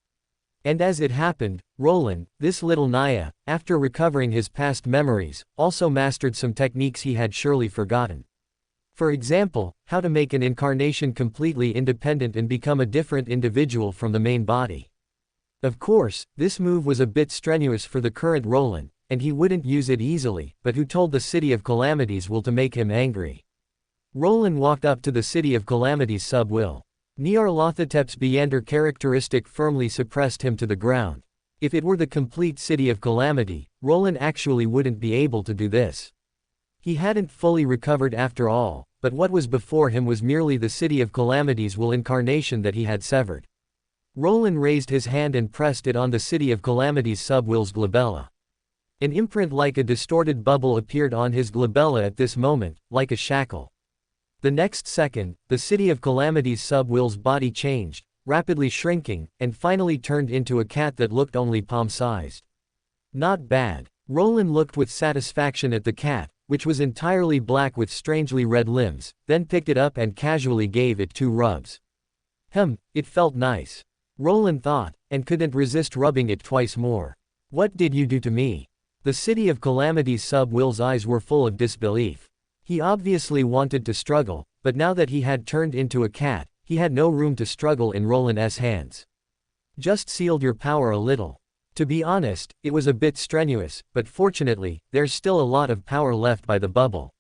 And as it happened, Roland, this little Naya, after recovering his past memories, also mastered some techniques he had surely forgotten. For example, how to make an incarnation completely independent and become a different individual from the main body. Of course, this move was a bit strenuous for the current Roland, and he wouldn't use it easily, but who told the City of Calamity's will to make him angry? Roland walked up to the City of Calamity's sub-will. Nyarlathotep's Beander characteristic firmly suppressed him to the ground. If it were the complete City of Calamity, Roland actually wouldn't be able to do this. He hadn't fully recovered after all, but what was before him was merely the City of Calamity's will incarnation that he had severed. Roland raised his hand and pressed it on the City of Calamity's sub-will's glabella. An imprint like a distorted bubble appeared on his glabella at this moment, like a shackle. The next second, the City of Calamity's sub-will's body changed, rapidly shrinking, and finally turned into a cat that looked only palm-sized. Not bad. Roland looked with satisfaction at the cat, which was entirely black with strangely red limbs, then picked it up and casually gave it 2 rubs. It felt nice. Roland thought, and couldn't resist rubbing it twice more. What did you do to me? The City of Calamity's sub-will's eyes were full of disbelief. He obviously wanted to struggle, but now that he had turned into a cat, he had no room to struggle in Roland's hands. Just sealed your power a little. To be honest, it was a bit strenuous, but fortunately, there's still a lot of power left by the bubble.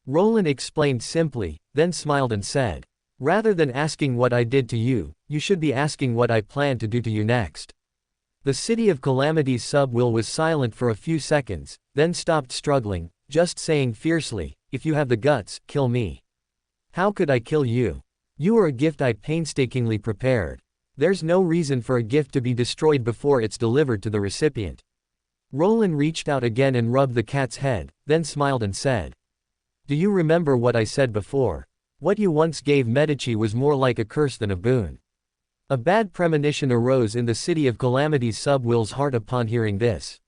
Roland explained simply, then smiled and said, Rather than asking what I did to you, you should be asking what I plan to do to you next. The City of Calamity's sub-will was silent for a few seconds, then stopped struggling, just saying fiercely, If you have the guts, kill me. How could I kill you? You are a gift I painstakingly prepared. There's no reason for a gift to be destroyed before it's delivered to the recipient. Roland reached out again and rubbed the cat's head, then smiled and said, Do you remember what I said before? What you once gave Medici was more like a curse than a boon. A bad premonition arose in the City of Calamity's sub-will's heart upon hearing this.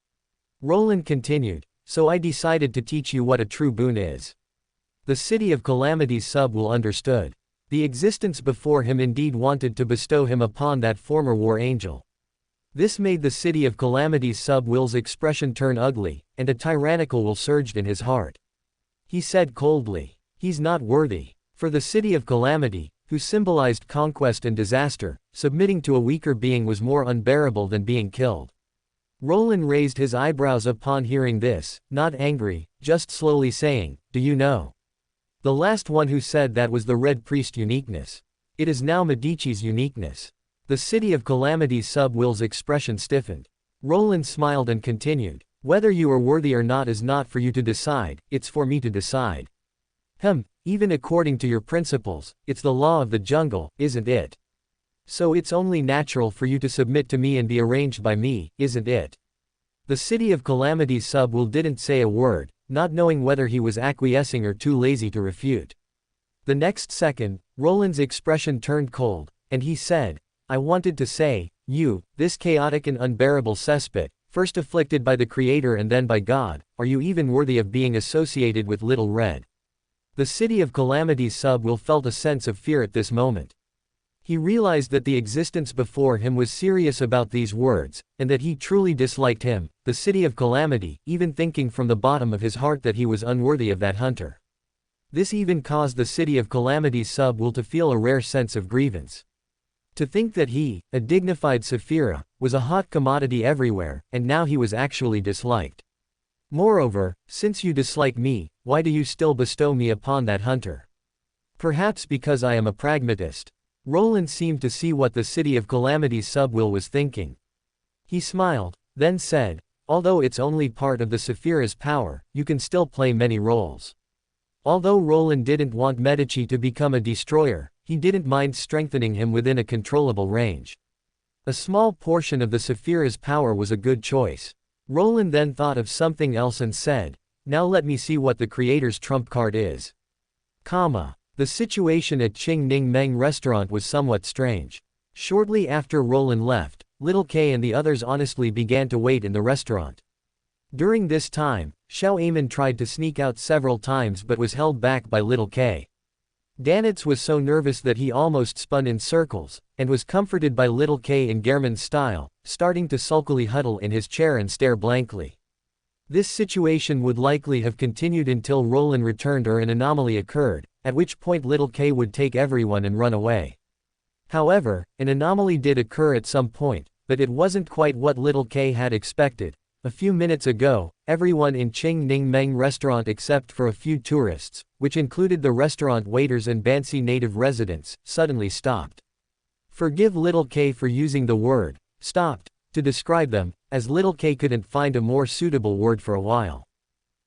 Roland continued, So I decided to teach you what a true boon is. The City of Calamity's sub-will understood. The existence before him indeed wanted to bestow him upon that former war angel. This made the City of Calamity's sub-will's expression turn ugly, and a tyrannical will surged in his heart. He said coldly, "He's not worthy." For the City of Calamity, who symbolized conquest and disaster, submitting to a weaker being was more unbearable than being killed. Roland raised his eyebrows upon hearing this, not angry, just slowly saying, "Do you know?" The last one who said that was the Red Priest uniqueness. It is now Medici's uniqueness. The City of Calamity's sub-will's expression stiffened. Roland smiled and continued, "Whether you are worthy or not is not for you to decide, it's for me to decide. Even according to your principles, it's the law of the jungle, isn't it? So it's only natural for you to submit to me and be arranged by me, isn't it?" The City of Calamity's sub-will didn't say a word, not knowing whether he was acquiescing or too lazy to refute. The next second, Roland's expression turned cold, and he said, "I wanted to say, you, this chaotic and unbearable cesspit, first afflicted by the Creator and then by God, are you even worthy of being associated with Little Red?" The City of Calamity's sub-will felt a sense of fear at this moment. He realized that the existence before him was serious about these words, and that he truly disliked him, the City of Calamity, even thinking from the bottom of his heart that he was unworthy of that hunter. This even caused the City of Calamity's sub-will to feel a rare sense of grievance. To think that he, a dignified Saphira, was a hot commodity everywhere, and now he was actually disliked. Moreover, since you dislike me, why do you still bestow me upon that hunter? Perhaps because I am a pragmatist. Roland seemed to see what the City of Calamity's sub-will was thinking. He smiled, then said, "Although it's only part of the Saphira's power, you can still play many roles." Although Roland didn't want Medici to become a destroyer, he didn't mind strengthening him within a controllable range. A small portion of the Saphira's power was a good choice. Roland then thought of something else and said, "Now let me see what the Creator's trump card is." The situation at Ching Ning Meng restaurant was somewhat strange. Shortly after Roland left, Little K and the others honestly began to wait in the restaurant. During this time, Xiao Amon tried to sneak out several times but was held back by Little K. Danitz was so nervous that he almost spun in circles, and was comforted by Little K in Gehrman's style, starting to sulkily huddle in his chair and stare blankly. This situation would likely have continued until Roland returned or an anomaly occurred, at which point Little K would take everyone and run away. However, an anomaly did occur at some point, but it wasn't quite what Little K had expected. A few minutes ago, everyone in Ching Ning Meng restaurant except for a few tourists, which included the restaurant waiters and Bansi native residents, suddenly stopped. Forgive Little K for using the word stopped to describe them, as Little K couldn't find a more suitable word for a while.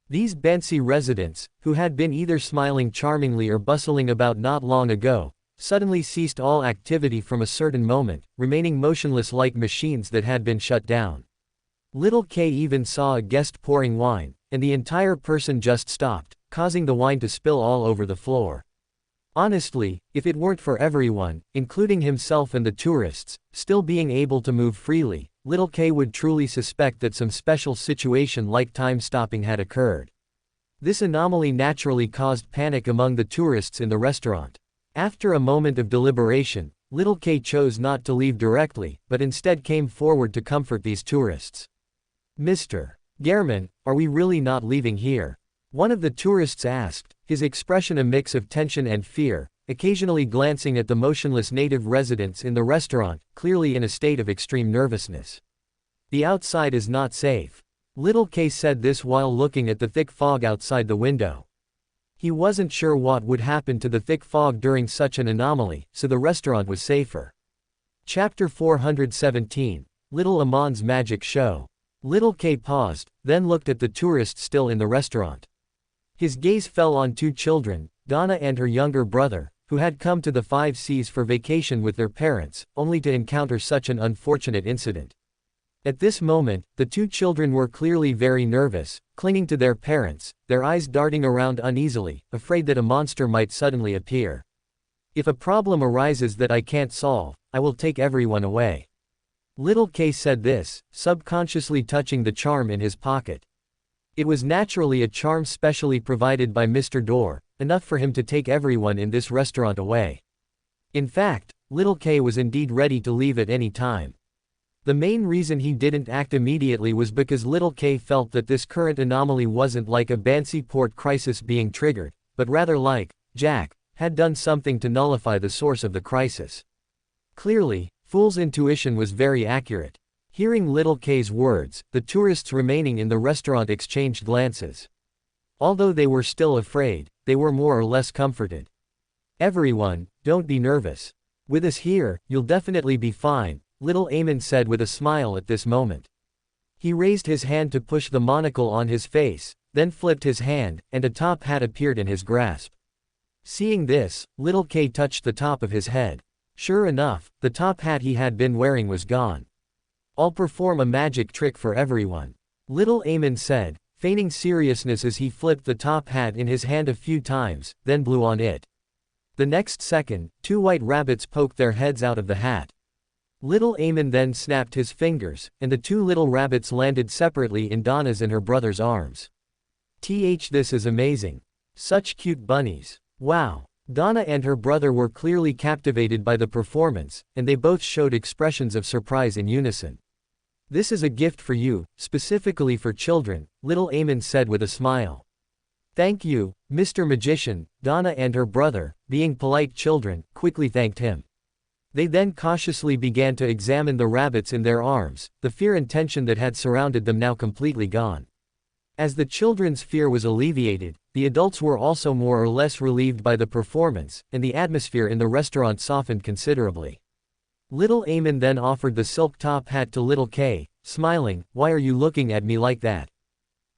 These Bansi residents, who had been either smiling charmingly or bustling about not long ago, suddenly ceased all activity from a certain moment, remaining motionless like machines that had been shut down. Little K even saw a guest pouring wine, and the entire person just stopped, causing the wine to spill all over the floor. Honestly, if it weren't for everyone, including himself and the tourists, still being able to move freely, Little K would truly suspect that some special situation like time stopping had occurred. This anomaly naturally caused panic among the tourists in the restaurant. After a moment of deliberation, Little K chose not to leave directly, but instead came forward to comfort these tourists. "Mr. Gehrman, are we really not leaving here?" one of the tourists asked, his expression a mix of tension and fear, occasionally glancing at the motionless native residents in the restaurant, clearly in a state of extreme nervousness. "The outside is not safe." Little K said this while looking at the thick fog outside the window. He wasn't sure what would happen to the thick fog during such an anomaly, so the restaurant was safer. Chapter 417, Little Amon's Magic Show. Little K paused, then looked at the tourists still in the restaurant. His gaze fell on two children, Donna and her younger brother, who had come to the 5 Seas for vacation with their parents, only to encounter such an unfortunate incident. At this moment, the two children were clearly very nervous, clinging to their parents, their eyes darting around uneasily, afraid that a monster might suddenly appear. "If a problem arises that I can't solve, I will take everyone away." Little K said this, subconsciously touching the charm in his pocket. It was naturally a charm specially provided by Mr. Dorr, enough for him to take everyone in this restaurant away. In fact, Little K was indeed ready to leave at any time. The main reason he didn't act immediately was because little K felt that this current anomaly wasn't like a Bansi port crisis being triggered, but rather like, Jack, had done something to nullify the source of the crisis. Clearly, Fool's intuition was very accurate. Hearing little K's words, the tourists remaining in the restaurant exchanged glances. Although they were still afraid, they were more or less comforted. Everyone, don't be nervous. With us here, you'll definitely be fine, little Amon said with a smile at this moment. He raised his hand to push the monocle on his face, then flipped his hand, and a top hat appeared in his grasp. Seeing this, little K touched the top of his head. Sure enough, the top hat he had been wearing was gone. I'll perform a magic trick for everyone, little Amon said, feigning seriousness as he flipped the top hat in his hand a few times, then blew on it. The next second, 2 white rabbits poked their heads out of the hat. Little Amon then snapped his fingers, and the 2 little rabbits landed separately in Donna's and her brother's arms. This is amazing. Such cute bunnies. Wow. Donna and her brother were clearly captivated by the performance, and they both showed expressions of surprise in unison. This is a gift for you, specifically for children, little Amon said with a smile. Thank you, Mr. Magician. Donna and her brother, being polite children, quickly thanked him. They then cautiously began to examine the rabbits in their arms, the fear and tension that had surrounded them now completely gone. As the children's fear was alleviated, the adults were also more or less relieved by the performance, and the atmosphere in the restaurant softened considerably. Little Amon then offered the silk top hat to little K, smiling, "Why are you looking at me like that?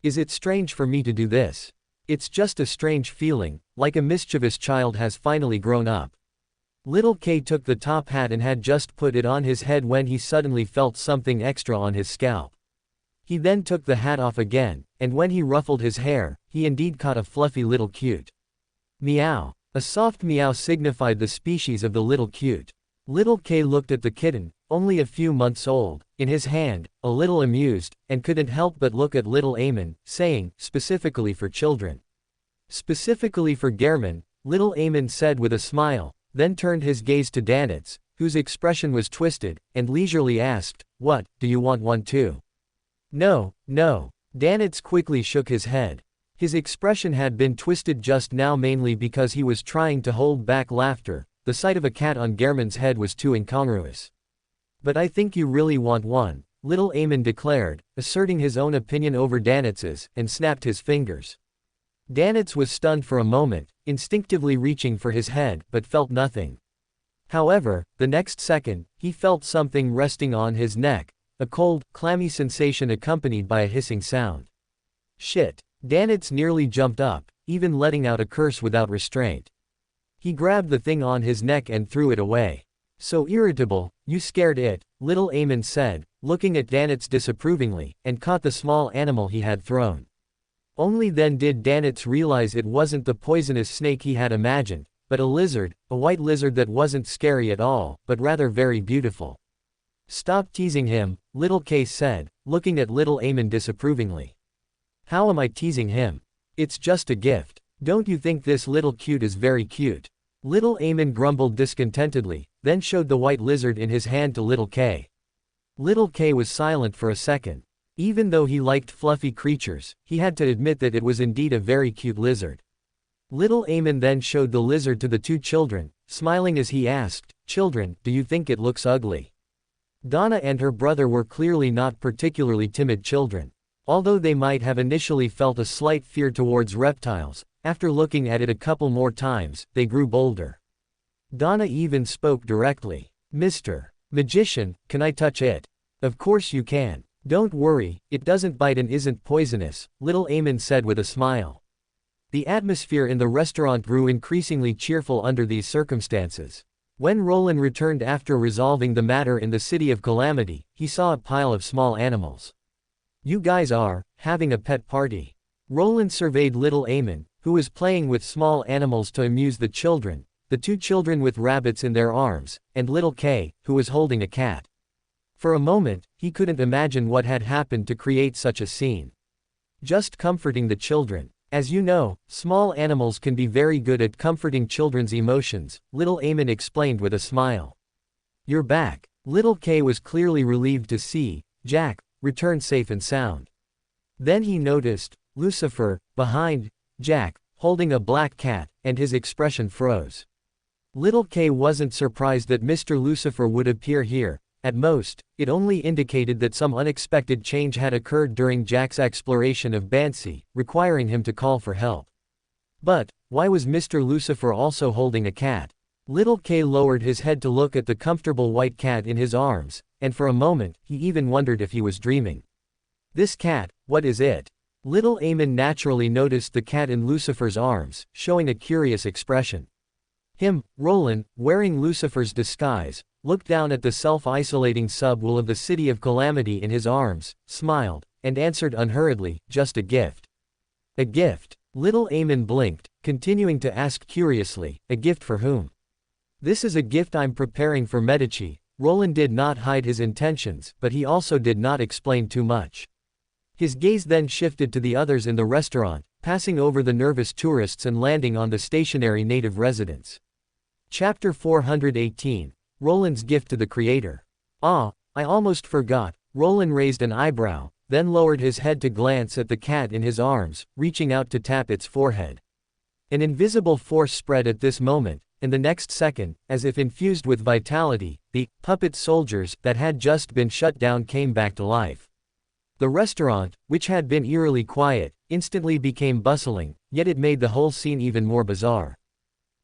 Is it strange for me to do this? It's just a strange feeling, like a mischievous child has finally grown up." Little K took the top hat and had just put it on his head when he suddenly felt something extra on his scalp. He then took the hat off again, and when he ruffled his hair, he indeed caught a fluffy little cute. Meow. A soft meow signified the species of the little cute. Little K looked at the kitten, only a few months old, in his hand, a little amused, and couldn't help but look at little Amon, saying, "Specifically for children." "Specifically for Gehrman," little Amon said with a smile, then turned his gaze to Danitz, whose expression was twisted, and leisurely asked, "What, do you want one too?" "No, no." Danitz quickly shook his head. His expression had been twisted just now mainly because he was trying to hold back laughter. The sight of a cat on Gehrman's head was too incongruous. "But I think you really want one," little Amon declared, asserting his own opinion over Danitz's, and snapped his fingers. Danitz was stunned for a moment, instinctively reaching for his head, but felt nothing. However, the next second, he felt something resting on his neck, a cold, clammy sensation accompanied by a hissing sound. "Shit." Danitz nearly jumped up, even letting out a curse without restraint. He grabbed the thing on his neck and threw it away. "So irritable, you scared it," little Amon said, looking at Danitz disapprovingly, and caught the small animal he had thrown. Only then did Danitz realize it wasn't the poisonous snake he had imagined, but a lizard, a white lizard that wasn't scary at all, but rather very beautiful. "Stop teasing him," little K said, looking at little Amon disapprovingly. "How am I teasing him? It's just a gift. Don't you think this little cute is very cute?" Little Amon grumbled discontentedly, then showed the white lizard in his hand to little K. Little K was silent for a second. Even though he liked fluffy creatures, he had to admit that it was indeed a very cute lizard. Little Amon then showed the lizard to the 2 children, smiling as he asked, "Children, do you think it looks ugly?" Donna and her brother were clearly not particularly timid children. Although they might have initially felt a slight fear towards reptiles, after looking at it a couple more times, they grew bolder. Donna even spoke directly. "Mr. Magician, can I touch it?" "Of course you can. Don't worry, it doesn't bite and isn't poisonous," little Amon said with a smile. The atmosphere in the restaurant grew increasingly cheerful under these circumstances. When Roland returned after resolving the matter in the City of Calamity, he saw a pile of small animals. "You guys are having a pet party." Roland surveyed little Amon, who was playing with small animals to amuse the children, the 2 children with rabbits in their arms, and little K, who was holding a cat. For a moment, he couldn't imagine what had happened to create such a scene. Just comforting the children. As you know, small animals can be very good at comforting children's emotions, little Amon explained with a smile. "You're back." Little K was clearly relieved to see Jack return safe and sound. Then he noticed Lucifer behind Jack, holding a black cat, and his expression froze. Little K wasn't surprised that Mr. Lucifer would appear here. At most, it only indicated that some unexpected change had occurred during Jack's exploration of Bansi, requiring him to call for help. But why was Mr. Lucifer also holding a cat? Little K lowered his head to look at the comfortable white cat in his arms, and for a moment, he even wondered if he was dreaming. This cat, what is it? Little Amon naturally noticed the cat in Lucifer's arms, showing a curious expression. Roland, wearing Lucifer's disguise, looked down at the self-isolating sub-will of the City of Calamity in his arms, smiled, and answered unhurriedly, just a gift. A gift? Little Amon blinked, continuing to ask curiously, a gift for whom? This is a gift I'm preparing for Medici. Roland did not hide his intentions, but he also did not explain too much. His gaze then shifted to the others in the restaurant, passing over the nervous tourists and landing on the stationary native residents. Chapter 418. Roland's Gift to the Creator. Ah, I almost forgot. Roland raised an eyebrow, then lowered his head to glance at the cat in his arms, reaching out to tap its forehead. An invisible force spread at this moment, and the next second, as if infused with vitality, the puppet soldiers that had just been shut down came back to life. The restaurant, which had been eerily quiet, instantly became bustling, yet it made the whole scene even more bizarre.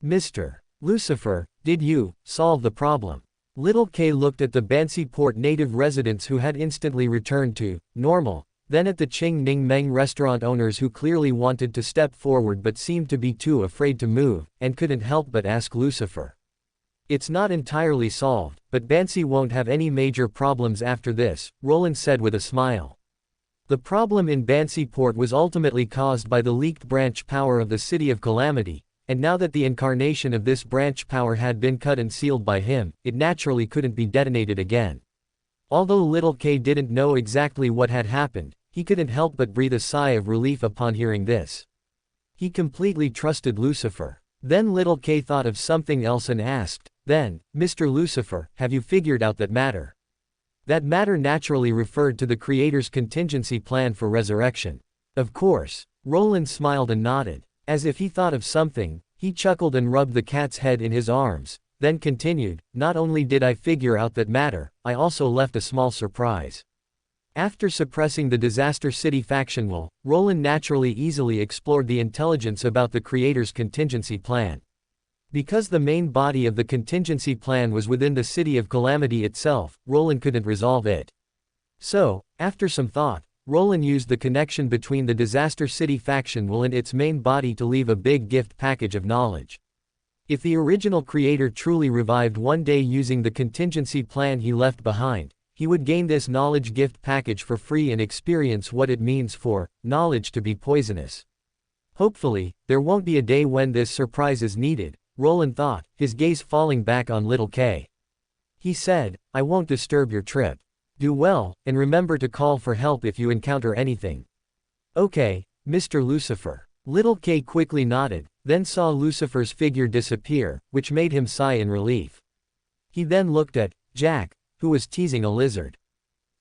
Mr. Lucifer, did you solve the problem? Little K looked at the Bansi Port native residents who had instantly returned to normal, then at the Ching Ning Meng restaurant owners who clearly wanted to step forward but seemed to be too afraid to move, and couldn't help but ask Lucifer. It's not entirely solved, but Bansi won't have any major problems after this, Roland said with a smile. The problem in Bansi Port was ultimately caused by the leaked branch power of the City of Calamity, and now that the incarnation of this branch power had been cut and sealed by him, it naturally couldn't be detonated again. Although Little K didn't know exactly what had happened, he couldn't help but breathe a sigh of relief upon hearing this. He completely trusted Lucifer. Then Little K thought of something else and asked, then, Mr. Lucifer, have you figured out that matter? That matter naturally referred to the Creator's contingency plan for resurrection. Of course. Roland smiled and nodded. As if he thought of something, he chuckled and rubbed the cat's head in his arms, then continued, not only did I figure out that matter, I also left a small surprise. After suppressing the Disaster City faction will, Roland naturally easily explored the intelligence about the Creator's contingency plan. Because the main body of the contingency plan was within the City of Calamity itself, Roland couldn't resolve it. So, after some thought, Roland used the connection between the Disaster City faction will and its main body to leave a big gift package of knowledge. If the original Creator truly revived one day using the contingency plan he left behind, he would gain this knowledge gift package for free and experience what it means for knowledge to be poisonous. Hopefully, there won't be a day when this surprise is needed, Roland thought, his gaze falling back on Little K. He said, I won't disturb your trip. Do well, and remember to call for help if you encounter anything. Okay, Mr. Lucifer. Little K quickly nodded, then saw Lucifer's figure disappear, which made him sigh in relief. He then looked at Jack, who was teasing a lizard.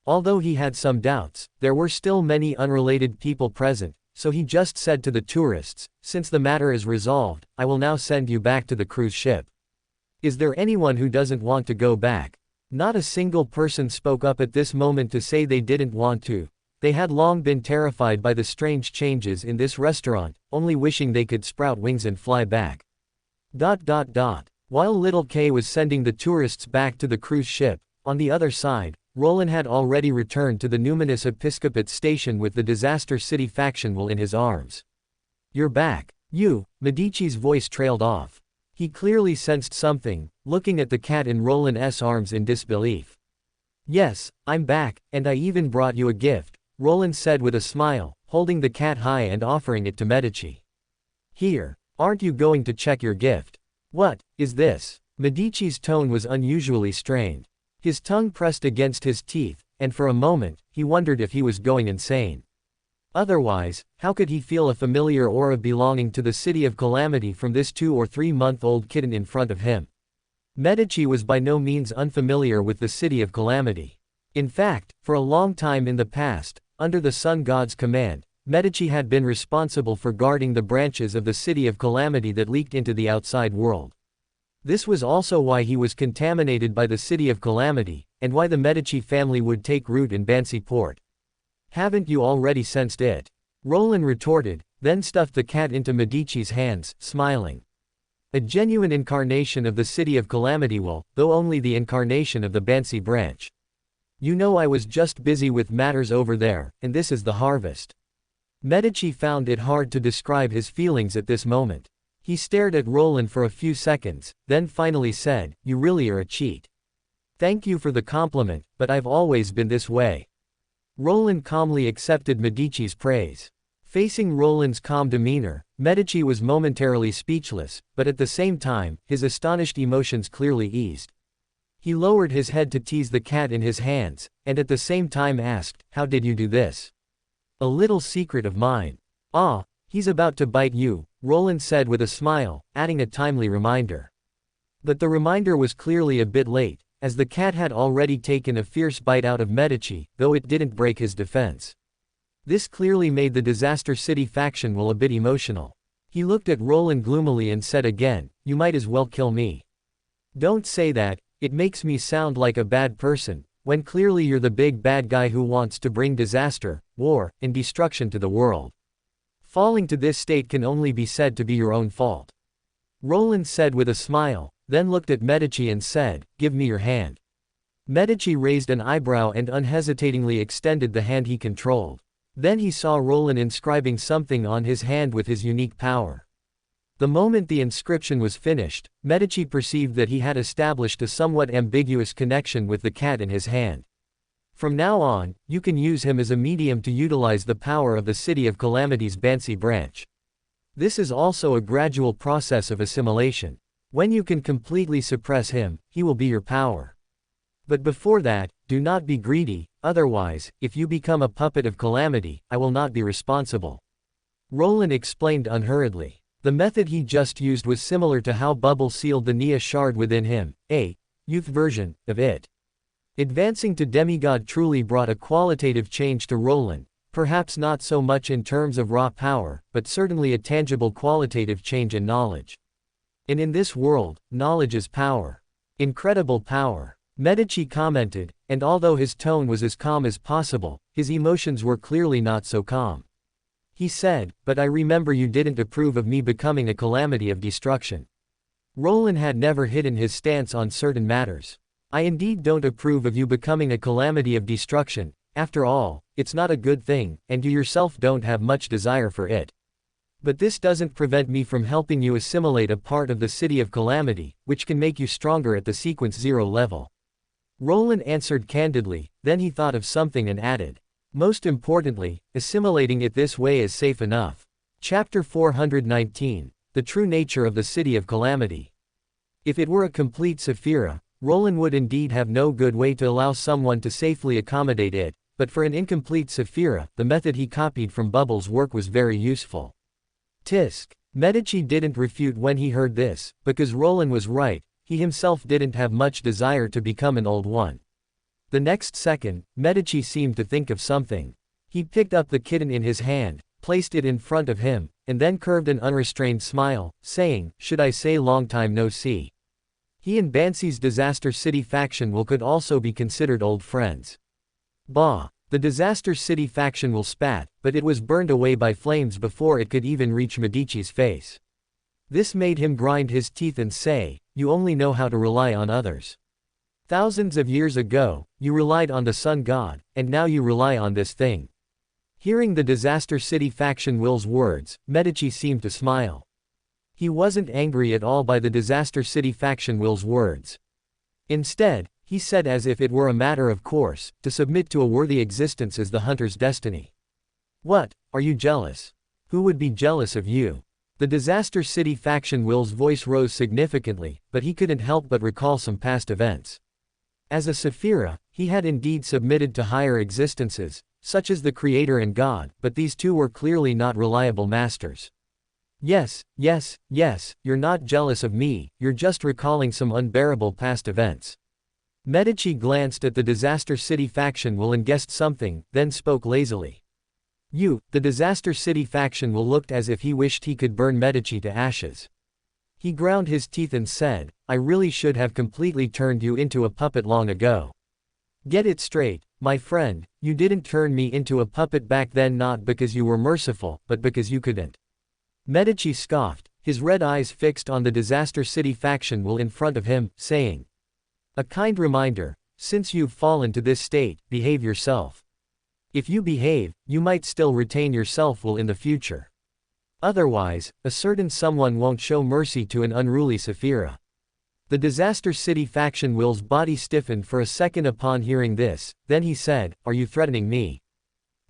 Although he had some doubts, there were still many unrelated people present, so he just said to the tourists, since the matter is resolved, I will now send you back to the cruise ship. Is there anyone who doesn't want to go back? Not a single person spoke up at this moment to say they didn't want to. They had long been terrified by the strange changes in this restaurant, only wishing they could sprout wings and fly back. While Little K was sending the tourists back to the cruise ship, on the other side, Roland had already returned to the numinous Episcopate station with the Disaster City faction will in his arms. You're back. You, Medici's voice trailed off. He clearly sensed something, looking at the cat in Roland's arms in disbelief. Yes, I'm back, and I even brought you a gift, Roland said with a smile, holding the cat high and offering it to Medici. Here, aren't you going to check your gift? What is this? Medici's tone was unusually strained. His tongue pressed against his teeth, and for a moment, he wondered if he was going insane. Otherwise, how could he feel a familiar aura belonging to the City of Calamity from this 2 or 3 month old kitten in front of him? Medici was by no means unfamiliar with the City of Calamity. In fact, for a long time in the past, under the Sun God's command, Medici had been responsible for guarding the branches of the City of Calamity that leaked into the outside world. This was also why he was contaminated by the City of Calamity, and why the Medici family would take root in Bansi port. Haven't you already sensed it? Roland retorted, then stuffed the cat into Medici's hands, smiling. A genuine incarnation of the City of Calamity will, though only the incarnation of the Bansi branch. You know, I was just busy with matters over there, and this is the harvest. Medici found it hard to describe his feelings at this moment. He stared at Roland for a few seconds, then finally said, "You really are a cheat. Thank you for the compliment, but I've always been this way." Roland calmly accepted Medici's praise. Facing Roland's calm demeanor, Medici was momentarily speechless, but at the same time, his astonished emotions clearly eased. He lowered his head to tease the cat in his hands, and at the same time asked, "How did you do this?" "A little secret of mine." "Ah, he's about to bite you," Roland said with a smile, adding a timely reminder. But the reminder was clearly a bit late, as the cat had already taken a fierce bite out of Medici, though it didn't break his defense. This clearly made the Disaster City faction a bit emotional. He looked at Roland gloomily and said again, "You might as well kill me." "Don't say that, it makes me sound like a bad person, when clearly you're the big bad guy who wants to bring disaster, war, and destruction to the world. Falling to this state can only be said to be your own fault." Roland said with a smile, then looked at Medici and said, "Give me your hand." Medici raised an eyebrow and unhesitatingly extended the hand he controlled. Then he saw Roland inscribing something on his hand with his unique power. The moment the inscription was finished, Medici perceived that he had established a somewhat ambiguous connection with the cat in his hand. From now on, you can use him as a medium to utilize the power of the City of Calamity's Bansi branch. This is also a gradual process of assimilation. When you can completely suppress him, he will be your power. But before that, do not be greedy, otherwise, if you become a puppet of Calamity, I will not be responsible. Roland explained unhurriedly. The method he just used was similar to how Bubble sealed the Nia shard within him, a youth version of it. Advancing to demigod truly brought a qualitative change to Roland, perhaps not so much in terms of raw power, but certainly a tangible qualitative change in knowledge. And in this world, knowledge is power. Incredible power. Medici commented, and although his tone was as calm as possible, his emotions were clearly not so calm. He said, "But I remember you didn't approve of me becoming a calamity of destruction." Roland had never hidden his stance on certain matters. "I indeed don't approve of you becoming a calamity of destruction. After all, it's not a good thing, and you yourself don't have much desire for it. But this doesn't prevent me from helping you assimilate a part of the City of Calamity, which can make you stronger at the Sequence 0 level." Roland answered candidly, then he thought of something and added, "Most importantly, assimilating it this way is safe enough." Chapter 419, The True Nature of the City of Calamity. If it were a complete Sephira, Roland would indeed have no good way to allow someone to safely accommodate it, but for an incomplete Sephira, the method he copied from Bubble's work was very useful. Tisk. Medici didn't refute when he heard this, because Roland was right, he himself didn't have much desire to become an old one. The next second, Medici seemed to think of something. He picked up the kitten in his hand, placed it in front of him, and then curved an unrestrained smile, saying, "Should I say long time no see?" He and Bansi's Disaster City faction could also be considered old friends. Bah! The Disaster City faction spat, but it was burned away by flames before it could even reach Medici's face. This made him grind his teeth and say, "You only know how to rely on others. Thousands of years ago, you relied on the Sun God, and now you rely on this thing." Hearing the Disaster City faction will's words, Medici seemed to smile. He wasn't angry at all by the Disaster City faction will's words. Instead, he said as if it were a matter of course, to submit to a worthy existence is the hunter's destiny. "What, are you jealous? Who would be jealous of you?" The Disaster City faction will's voice rose significantly, but he couldn't help but recall some past events. As a Sephira, he had indeed submitted to higher existences, such as the Creator and God, but these two were clearly not reliable masters. Yes, yes, yes, you're not jealous of me, you're just recalling some unbearable past events. Medici glanced at the Disaster City faction will and guessed something, then spoke lazily. The Disaster City faction will looked as if he wished he could burn Medici to ashes. He ground his teeth and said, I really should have completely turned you into a puppet long ago. Get it straight, my friend, you didn't turn me into a puppet back then not because you were merciful, but because you couldn't. Medici scoffed, his red eyes fixed on the Disaster City faction will in front of him, saying, a kind reminder, since you've fallen to this state, behave yourself. If you behave, you might still retain your self-will in the future. Otherwise, a certain someone won't show mercy to an unruly Saphira. The Disaster City faction will's body stiffened for a second upon hearing this, then he said, are you threatening me?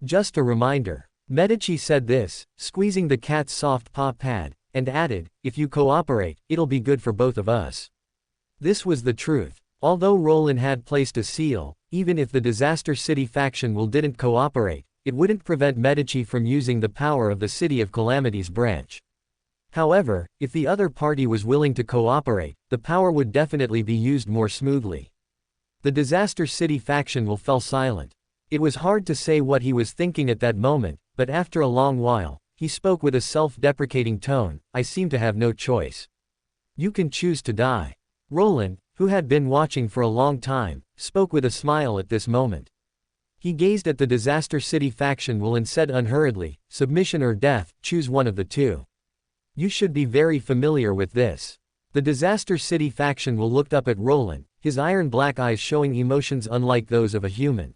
Just a reminder. Medici said this, squeezing the cat's soft paw pad, and added, if you cooperate, it'll be good for both of us. This was the truth. Although Roland had placed a seal, even if the Disaster City faction will didn't cooperate, it wouldn't prevent Medici from using the power of the City of Calamity's branch. However, if the other party was willing to cooperate, the power would definitely be used more smoothly. The Disaster City faction will fell silent. It was hard to say what he was thinking at that moment, but after a long while, he spoke with a self-deprecating tone, I seem to have no choice. You can choose to die. Roland, who had been watching for a long time, spoke with a smile at this moment. He gazed at the Disaster City faction will and said unhurriedly, submission or death, choose one of the two. You should be very familiar with this. The Disaster City faction will looked up at Roland, his iron black eyes showing emotions unlike those of a human.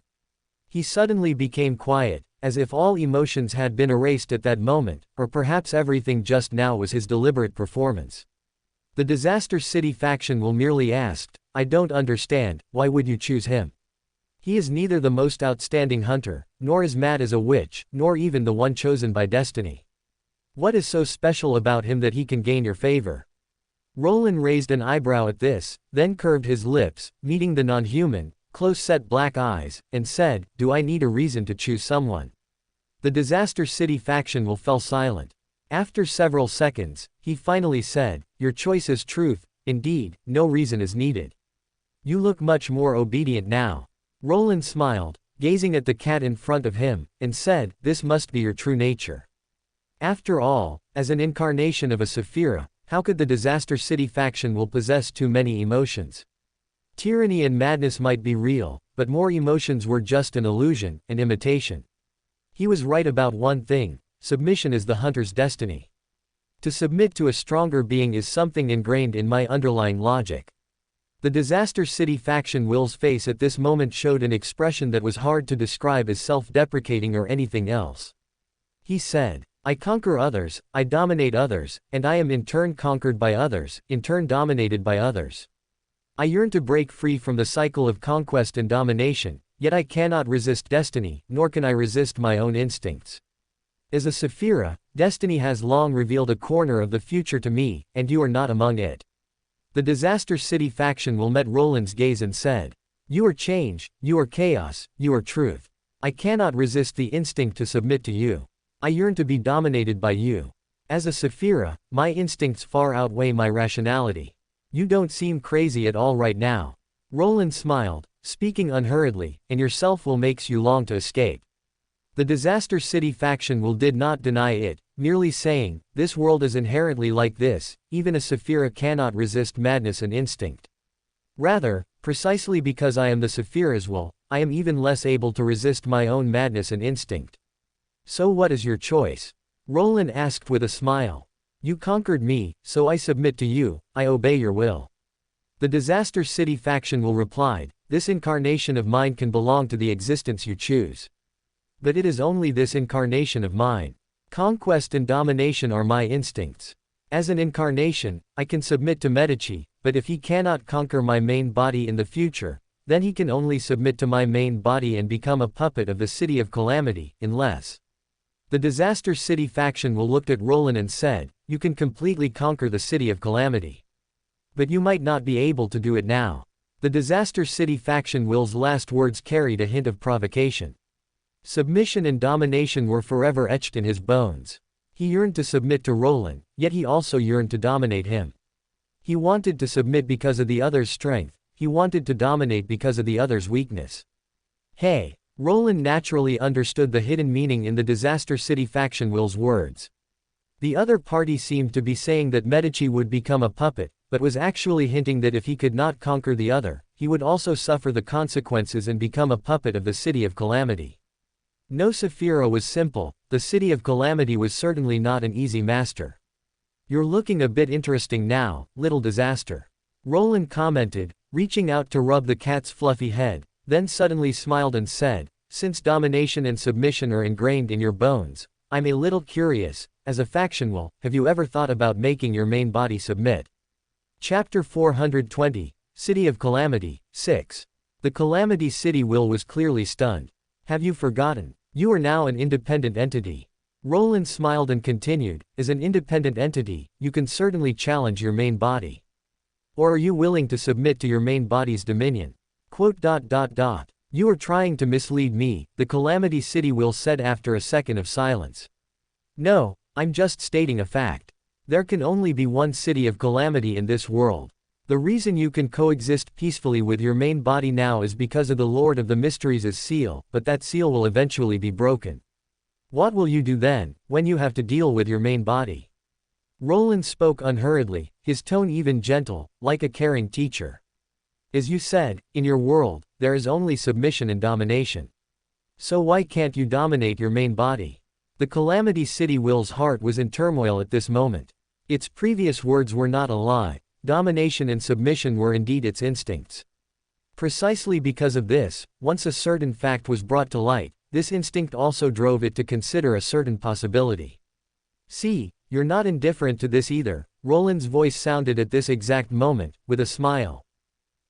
He suddenly became quiet, as if all emotions had been erased at that moment, or perhaps everything just now was his deliberate performance. The Disaster City faction will merely asked, I don't understand, why would you choose him? He is neither the most outstanding hunter, nor as mad as a witch, nor even the one chosen by destiny. What is so special about him that he can gain your favor? Roland raised an eyebrow at this, then curved his lips, meeting the non-human, close-set black eyes, and said, do I need a reason to choose someone? The Disaster City faction will fell silent. After several seconds, he finally said, your choice is truth, indeed, no reason is needed. You look much more obedient now. Roland smiled, gazing at the cat in front of him, and said, this must be your true nature. After all, as an incarnation of a Saphira, how could the Disaster City faction will possess too many emotions? Tyranny and madness might be real, but more emotions were just an illusion, an imitation. He was right about one thing, submission is the hunter's destiny. To submit to a stronger being is something ingrained in my underlying logic. The Disaster City faction will's face at this moment showed an expression that was hard to describe as self-deprecating or anything else. He said, I conquer others, I dominate others, and I am in turn conquered by others, in turn dominated by others. I yearn to break free from the cycle of conquest and domination, yet I cannot resist destiny, nor can I resist my own instincts. As a Saphira, destiny has long revealed a corner of the future to me, and you are not among it. The Disaster City faction will met Roland's gaze and said, you are change, you are chaos, you are truth. I cannot resist the instinct to submit to you. I yearn to be dominated by you. As a Saphira, my instincts far outweigh my rationality. You don't seem crazy at all right now. Roland smiled, speaking unhurriedly, and your self-will makes you long to escape. The Disaster City faction will did not deny it, merely saying, this world is inherently like this, even a Saphira cannot resist madness and instinct. Rather, precisely because I am the Saphira's will, I am even less able to resist my own madness and instinct. So what is your choice? Roland asked with a smile. You conquered me, so I submit to you, I obey your will. The Disaster City faction will replied, this incarnation of mine can belong to the existence you choose. But it is only this incarnation of mine. Conquest and domination are my instincts. As an incarnation, I can submit to Medici, but if he cannot conquer my main body in the future, then he can only submit to my main body and become a puppet of the City of Calamity, unless. The Disaster City faction will looked at Roland and said, you can completely conquer the City of Calamity. But you might not be able to do it now. The Disaster City faction will's last words carried a hint of provocation. Submission and domination were forever etched in his bones. He yearned to submit to Roland, yet he also yearned to dominate him. He wanted to submit because of the other's strength, he wanted to dominate because of the other's weakness. Hey! Roland naturally understood the hidden meaning in the Disaster City faction will's words. The other party seemed to be saying that Medici would become a puppet, but was actually hinting that if he could not conquer the other, he would also suffer the consequences and become a puppet of the City of Calamity. No, Saphira was simple, the City of Calamity was certainly not an easy master. You're looking a bit interesting now, little disaster. Roland commented, reaching out to rub the cat's fluffy head, then suddenly smiled and said, since domination and submission are ingrained in your bones, I'm a little curious, as a faction will, have you ever thought about making your main body submit? Chapter 420, City of Calamity, 6. The Calamity City will was clearly stunned. Have you forgotten? You are now an independent entity. Roland smiled and continued, as an independent entity, you can certainly challenge your main body. Or are you willing to submit to your main body's dominion? Quote. You are trying to mislead me, the Calamity City will said after a second of silence. No, I'm just stating a fact. There can only be one City of Calamity in this world. The reason you can coexist peacefully with your main body now is because of the Lord of the Mysteries' seal, but that seal will eventually be broken. What will you do then, when you have to deal with your main body? Roland spoke unhurriedly, his tone even gentle, like a caring teacher. As you said, in your world, there is only submission and domination. So why can't you dominate your main body? The Calamity City will's heart was in turmoil at this moment. Its previous words were not a lie, domination and submission were indeed its instincts. Precisely because of this, once a certain fact was brought to light, this instinct also drove it to consider a certain possibility. See, you're not indifferent to this either, Roland's voice sounded at this exact moment, with a smile.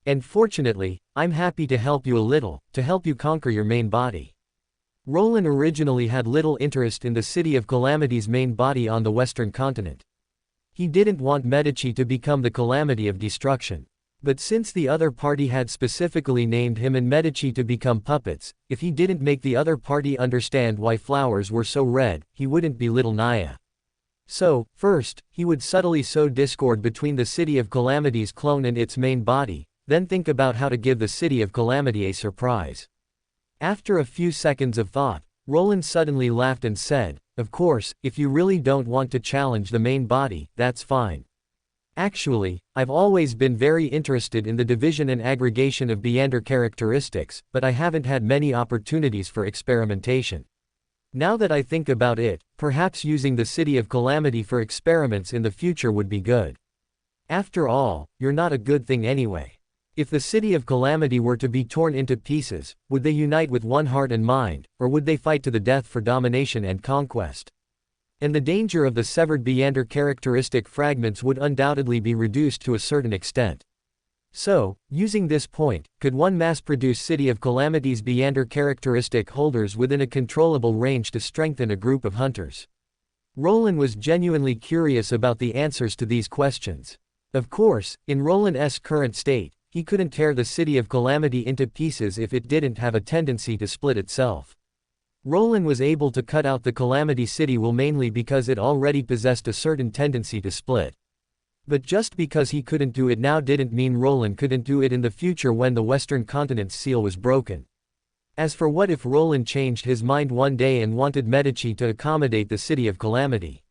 And fortunately, I'm happy to help you a little, to help you conquer your main body. Roland originally had little interest in the City of Calamity's main body on the Western continent. He didn't want Medici to become the Calamity of Destruction. But since the other party had specifically named him and Medici to become puppets, if he didn't make the other party understand why flowers were so red, he wouldn't be little Naya. So, first, he would subtly sow discord between the City of Calamity's clone and its main body, then think about how to give the City of Calamity a surprise. After a few seconds of thought, Roland suddenly laughed and said, of course, if you really don't want to challenge the main body, that's fine. Actually, I've always been very interested in the division and aggregation of Beander characteristics, but I haven't had many opportunities for experimentation. Now that I think about it, perhaps using the City of Calamity for experiments in the future would be good. After all, you're not a good thing anyway. If the City of Calamity were to be torn into pieces, would they unite with one heart and mind, or would they fight to the death for domination and conquest? And the danger of the severed Beander characteristic fragments would undoubtedly be reduced to a certain extent. So, using this point, could one mass-produce City of Calamity's Beander characteristic holders within a controllable range to strengthen a group of hunters? Roland was genuinely curious about the answers to these questions. Of course, in Roland's current state, he couldn't tear the City of Calamity into pieces if it didn't have a tendency to split itself. Roland was able to cut out the Calamity City will mainly because it already possessed a certain tendency to split. But just because he couldn't do it now didn't mean Roland couldn't do it in the future when the Western continent's seal was broken. As for what if Roland changed his mind one day and wanted Medici to accommodate the City of Calamity?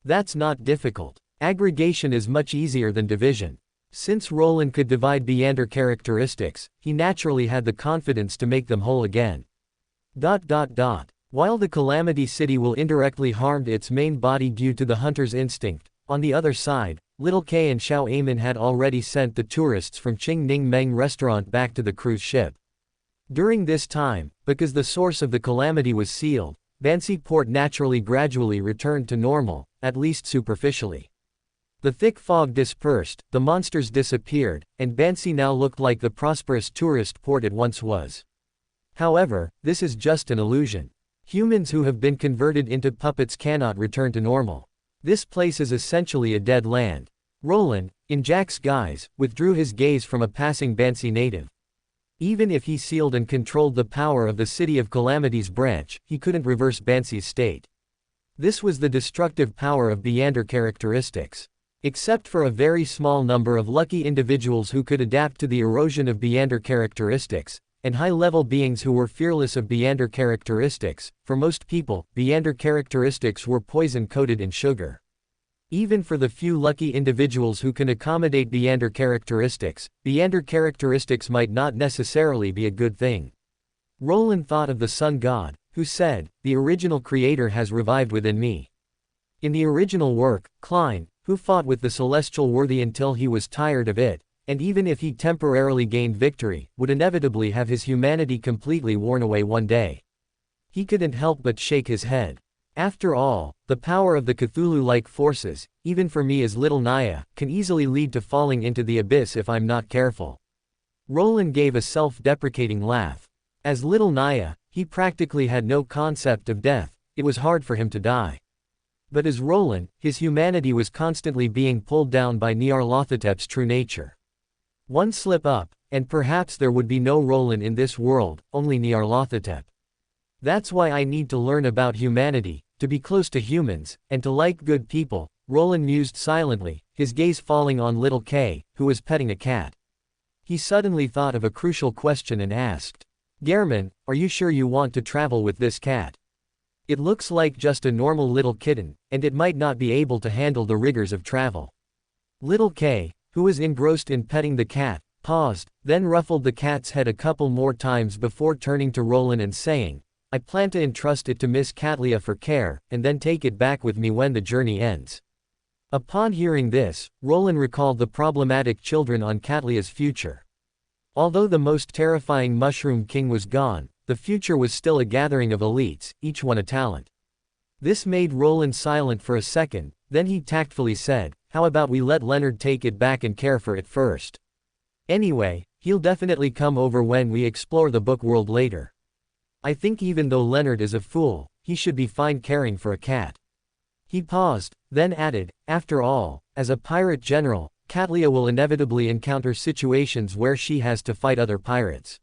That's not difficult. Aggregation is much easier than division. Since Roland could divide Beander characteristics, he naturally had the confidence to make them whole again. While the Calamity City will indirectly harmed its main body due to the hunter's instinct, on the other side, Little K and Xiao Amon had already sent the tourists from Qing Ning Meng restaurant back to the cruise ship. During this time, because the source of the calamity was sealed, Bansi Port naturally gradually returned to normal, at least superficially. The thick fog dispersed, the monsters disappeared, and Bansi now looked like the prosperous tourist port it once was. However, this is just an illusion. Humans who have been converted into puppets cannot return to normal. This place is essentially a dead land. Roland, in Jack's guise, withdrew his gaze from a passing Bansi native. Even if he sealed and controlled the power of the City of Calamity's branch, he couldn't reverse Bansi's state. This was the destructive power of Beander characteristics. Except for a very small number of lucky individuals who could adapt to the erosion of Beander characteristics, and high-level beings who were fearless of Beander characteristics, for most people, Beander characteristics were poison coated in sugar. Even for the few lucky individuals who can accommodate Beander characteristics might not necessarily be a good thing. Roland thought of the sun god, who said, "The original creator has revived within me." In the original work, Klein, who fought with the celestial worthy until he was tired of it, and even if he temporarily gained victory, would inevitably have his humanity completely worn away one day. He couldn't help but shake his head. After all, the power of the Cthulhu-like forces, even for me as little Naya, can easily lead to falling into the abyss if I'm not careful. Roland gave a self-deprecating laugh. As little Naya, he practically had no concept of death. It was hard for him to die. But as Roland, his humanity was constantly being pulled down by Nyarlathotep's true nature. One slip up, and perhaps there would be no Roland in this world, only Nyarlathotep. That's why I need to learn about humanity, to be close to humans, and to like good people, Roland mused silently, his gaze falling on little Kay, who was petting a cat. He suddenly thought of a crucial question and asked, "Gehrman, are you sure you want to travel with this cat? It looks like just a normal little kitten, and it might not be able to handle the rigors of travel." Little Kay, who was engrossed in petting the cat, paused, then ruffled the cat's head a couple more times before turning to Roland and saying, "I plan to entrust it to Miss Catlia for care, and then take it back with me when the journey ends." Upon hearing this, Roland recalled the problematic children on Catlia's future. Although the most terrifying Mushroom King was gone, the future was still a gathering of elites, each one a talent. This made Roland silent for a second, then he tactfully said, "How about we let Leonard take it back and care for it first? Anyway, he'll definitely come over when we explore the book world later. I think even though Leonard is a fool, he should be fine caring for a cat." He paused, then added, "After all, as a pirate general, Catlia will inevitably encounter situations where she has to fight other pirates.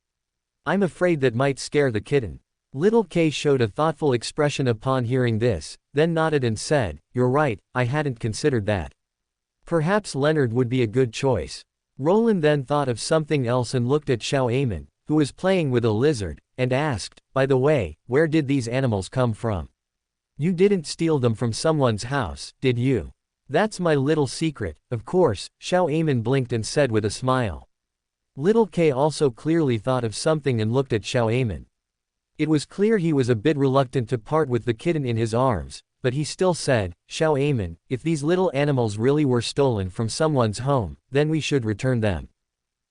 I'm afraid that might scare the kitten." Little Kay showed a thoughtful expression upon hearing this, then nodded and said, "You're right, I hadn't considered that. Perhaps Leonard would be a good choice." Roland then thought of something else and looked at Xiao Amon, who was playing with a lizard, and asked, "By the way, where did these animals come from? You didn't steal them from someone's house, did you?" "That's my little secret, of course," Xiao Amon blinked and said with a smile. Little Kay also clearly thought of something and looked at Xiao Amon. It was clear he was a bit reluctant to part with the kitten in his arms, but he still said, "Xiao Amon, if these little animals really were stolen from someone's home, then we should return them.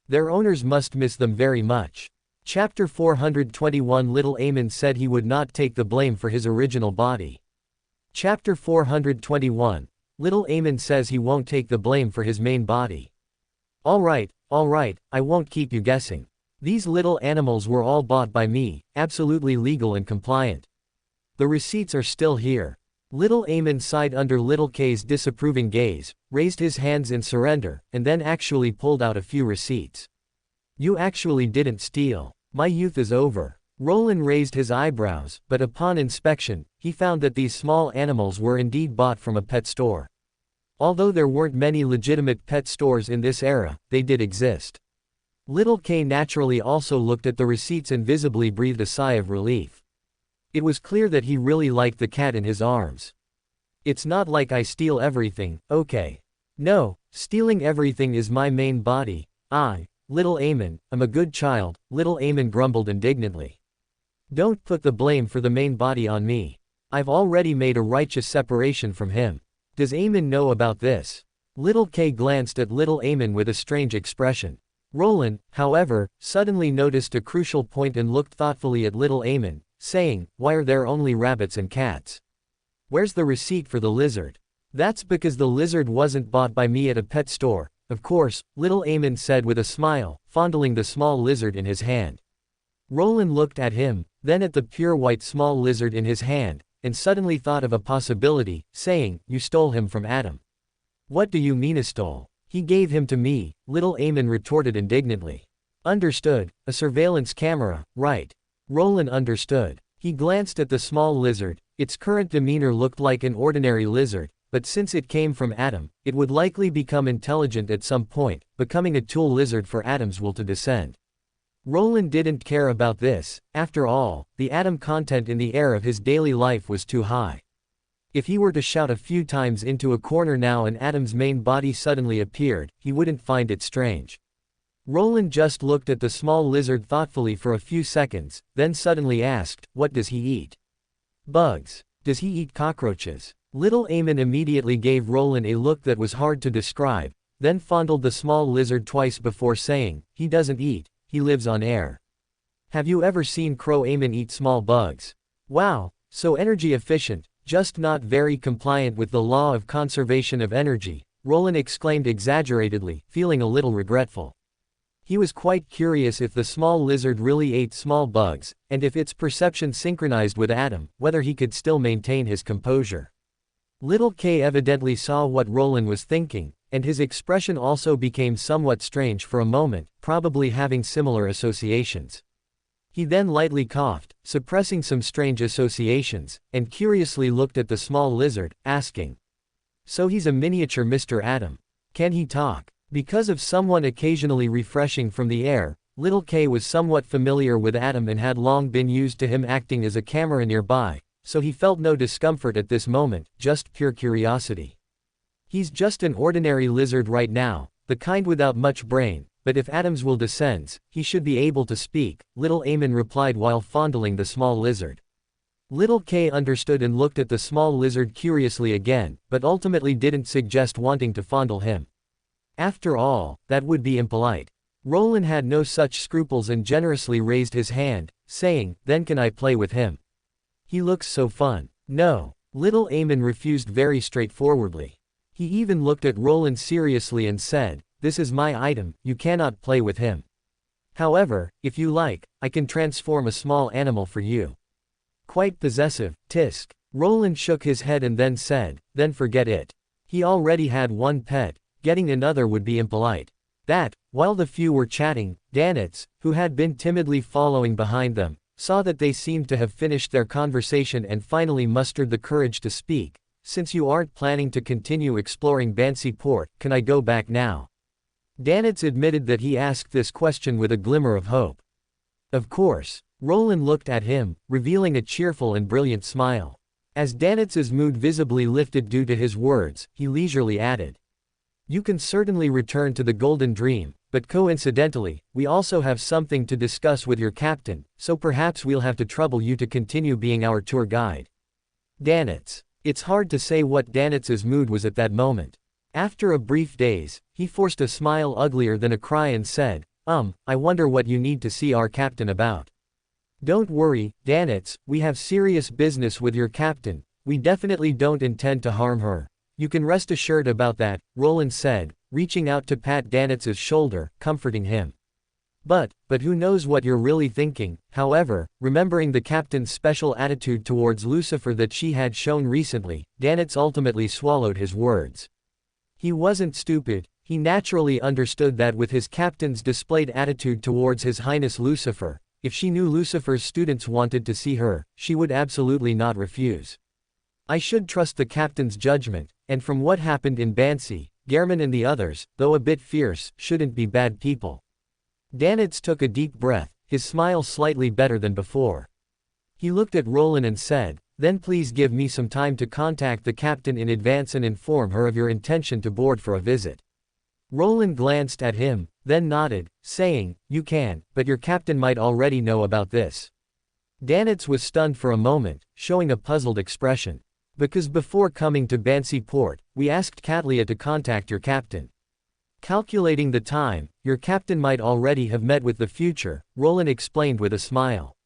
Their owners must miss them very much." Chapter 421 Little Amon said he would not take the blame for his original body. Chapter 421 Little Amon says he won't take the blame for his main body. All right, I won't keep you guessing. These little animals were all bought by me, absolutely legal and compliant. The receipts are still here. Little Amon sighed under Little Kay's disapproving gaze, raised his hands in surrender, and then actually pulled out a few receipts. "You actually didn't steal. My youth is over." Roland raised his eyebrows, but upon inspection, he found that these small animals were indeed bought from a pet store. Although there weren't many legitimate pet stores in this era, they did exist. Little Kay naturally also looked at the receipts and visibly breathed a sigh of relief. It was clear that he really liked the cat in his arms. "It's not like I steal everything, okay? No, stealing everything is my main body. Little Amon, I'm a good child," Little Amon grumbled indignantly. "Don't put the blame for the main body on me. I've already made a righteous separation from him. Does Amon know about this?" Little Kay glanced at Little Amon with a strange expression. Roland, however, suddenly noticed a crucial point and looked thoughtfully at Little Amon, saying, "Why are there only rabbits and cats? Where's the receipt for the lizard?" "That's because the lizard wasn't bought by me at a pet store, of course," Little Amon said with a smile, fondling the small lizard in his hand. Roland looked at him, then at the pure white small lizard in his hand, and suddenly thought of a possibility, saying, "You stole him from Adam." "What do you mean I stole? He gave him to me," Little Amon retorted indignantly. "Understood, a surveillance camera, right?" Roland understood. He glanced at the small lizard. Its current demeanor looked like an ordinary lizard, but since it came from Adam, it would likely become intelligent at some point, becoming a tool lizard for Adam's will to descend. Roland didn't care about this. After all, the Adam content in the air of his daily life was too high. If he were to shout a few times into a corner now and Adam's main body suddenly appeared, he wouldn't find it strange. Roland just looked at the small lizard thoughtfully for a few seconds, then suddenly asked, "What does he eat?" "Bugs. Does he eat cockroaches?" Little Amon immediately gave Roland a look that was hard to describe, then fondled the small lizard twice before saying, "He doesn't eat, he lives on air." "Have you ever seen Crow Amon eat small bugs?" "Wow, so energy efficient, just not very compliant with the law of conservation of energy," Roland exclaimed exaggeratedly, feeling a little regretful. He was quite curious if the small lizard really ate small bugs, and if its perception synchronized with Adam, whether he could still maintain his composure. Little K evidently saw what Roland was thinking, and his expression also became somewhat strange for a moment, probably having similar associations. He then lightly coughed, suppressing some strange associations, and curiously looked at the small lizard, asking, "So he's a miniature Mr. Adam. Can he talk?" Because of someone occasionally refreshing from the air, Little K was somewhat familiar with Adam and had long been used to him acting as a camera nearby, so he felt no discomfort at this moment, just pure curiosity. "He's just an ordinary lizard right now, the kind without much brain, but if Adam's will descends, he should be able to speak," Little Amon replied while fondling the small lizard. Little K understood and looked at the small lizard curiously again, but ultimately didn't suggest wanting to fondle him. After all, that would be impolite. Roland had no such scruples and generously raised his hand, saying, "Then can I play with him? He looks so fun." "No." Little Amon refused very straightforwardly. He even looked at Roland seriously and said, "This is my item, you cannot play with him. However, if you like, I can transform a small animal for you." Quite possessive, tisk. Roland shook his head and then said, "Then forget it. He already had one pet. Getting another would be impolite." While the few were chatting, Danitz, who had been timidly following behind them, saw that they seemed to have finished their conversation and finally mustered the courage to speak. "Since you aren't planning to continue exploring Bansi Port, can I go back now?" Danitz admitted that he asked this question with a glimmer of hope. "Of course." Roland looked at him, revealing a cheerful and brilliant smile. As Danitz's mood visibly lifted due to his words, he leisurely added, "You can certainly return to the Golden Dream, but coincidentally, we also have something to discuss with your captain, so perhaps we'll have to trouble you to continue being our tour guide." Danitz. It's hard to say what Danitz's mood was at that moment. After a brief daze, he forced a smile uglier than a cry and said, I wonder what you need to see our captain about." "Don't worry, Danitz, we have serious business with your captain. We definitely don't intend to harm her. You can rest assured about that," Roland said, reaching out to pat Danitz's shoulder, comforting him. But who knows what you're really thinking." However, remembering the captain's special attitude towards Lucifer that she had shown recently, Danitz ultimately swallowed his words. He wasn't stupid. He naturally understood that with his captain's displayed attitude towards His Highness Lucifer, if she knew Lucifer's students wanted to see her, she would absolutely not refuse. "I should trust the captain's judgment, and from what happened in Bansi, Gehrman and the others, though a bit fierce, shouldn't be bad people." Danitz took a deep breath, his smile slightly better than before. He looked at Roland and said, "Then please give me some time to contact the captain in advance and inform her of your intention to board for a visit." Roland glanced at him, then nodded, saying, "You can, but your captain might already know about this." Danitz was stunned for a moment, showing a puzzled expression. "Because before coming to Bansi Port, we asked Katlia to contact your captain. Calculating the time, your captain might already have met with the future," Roland explained with a smile.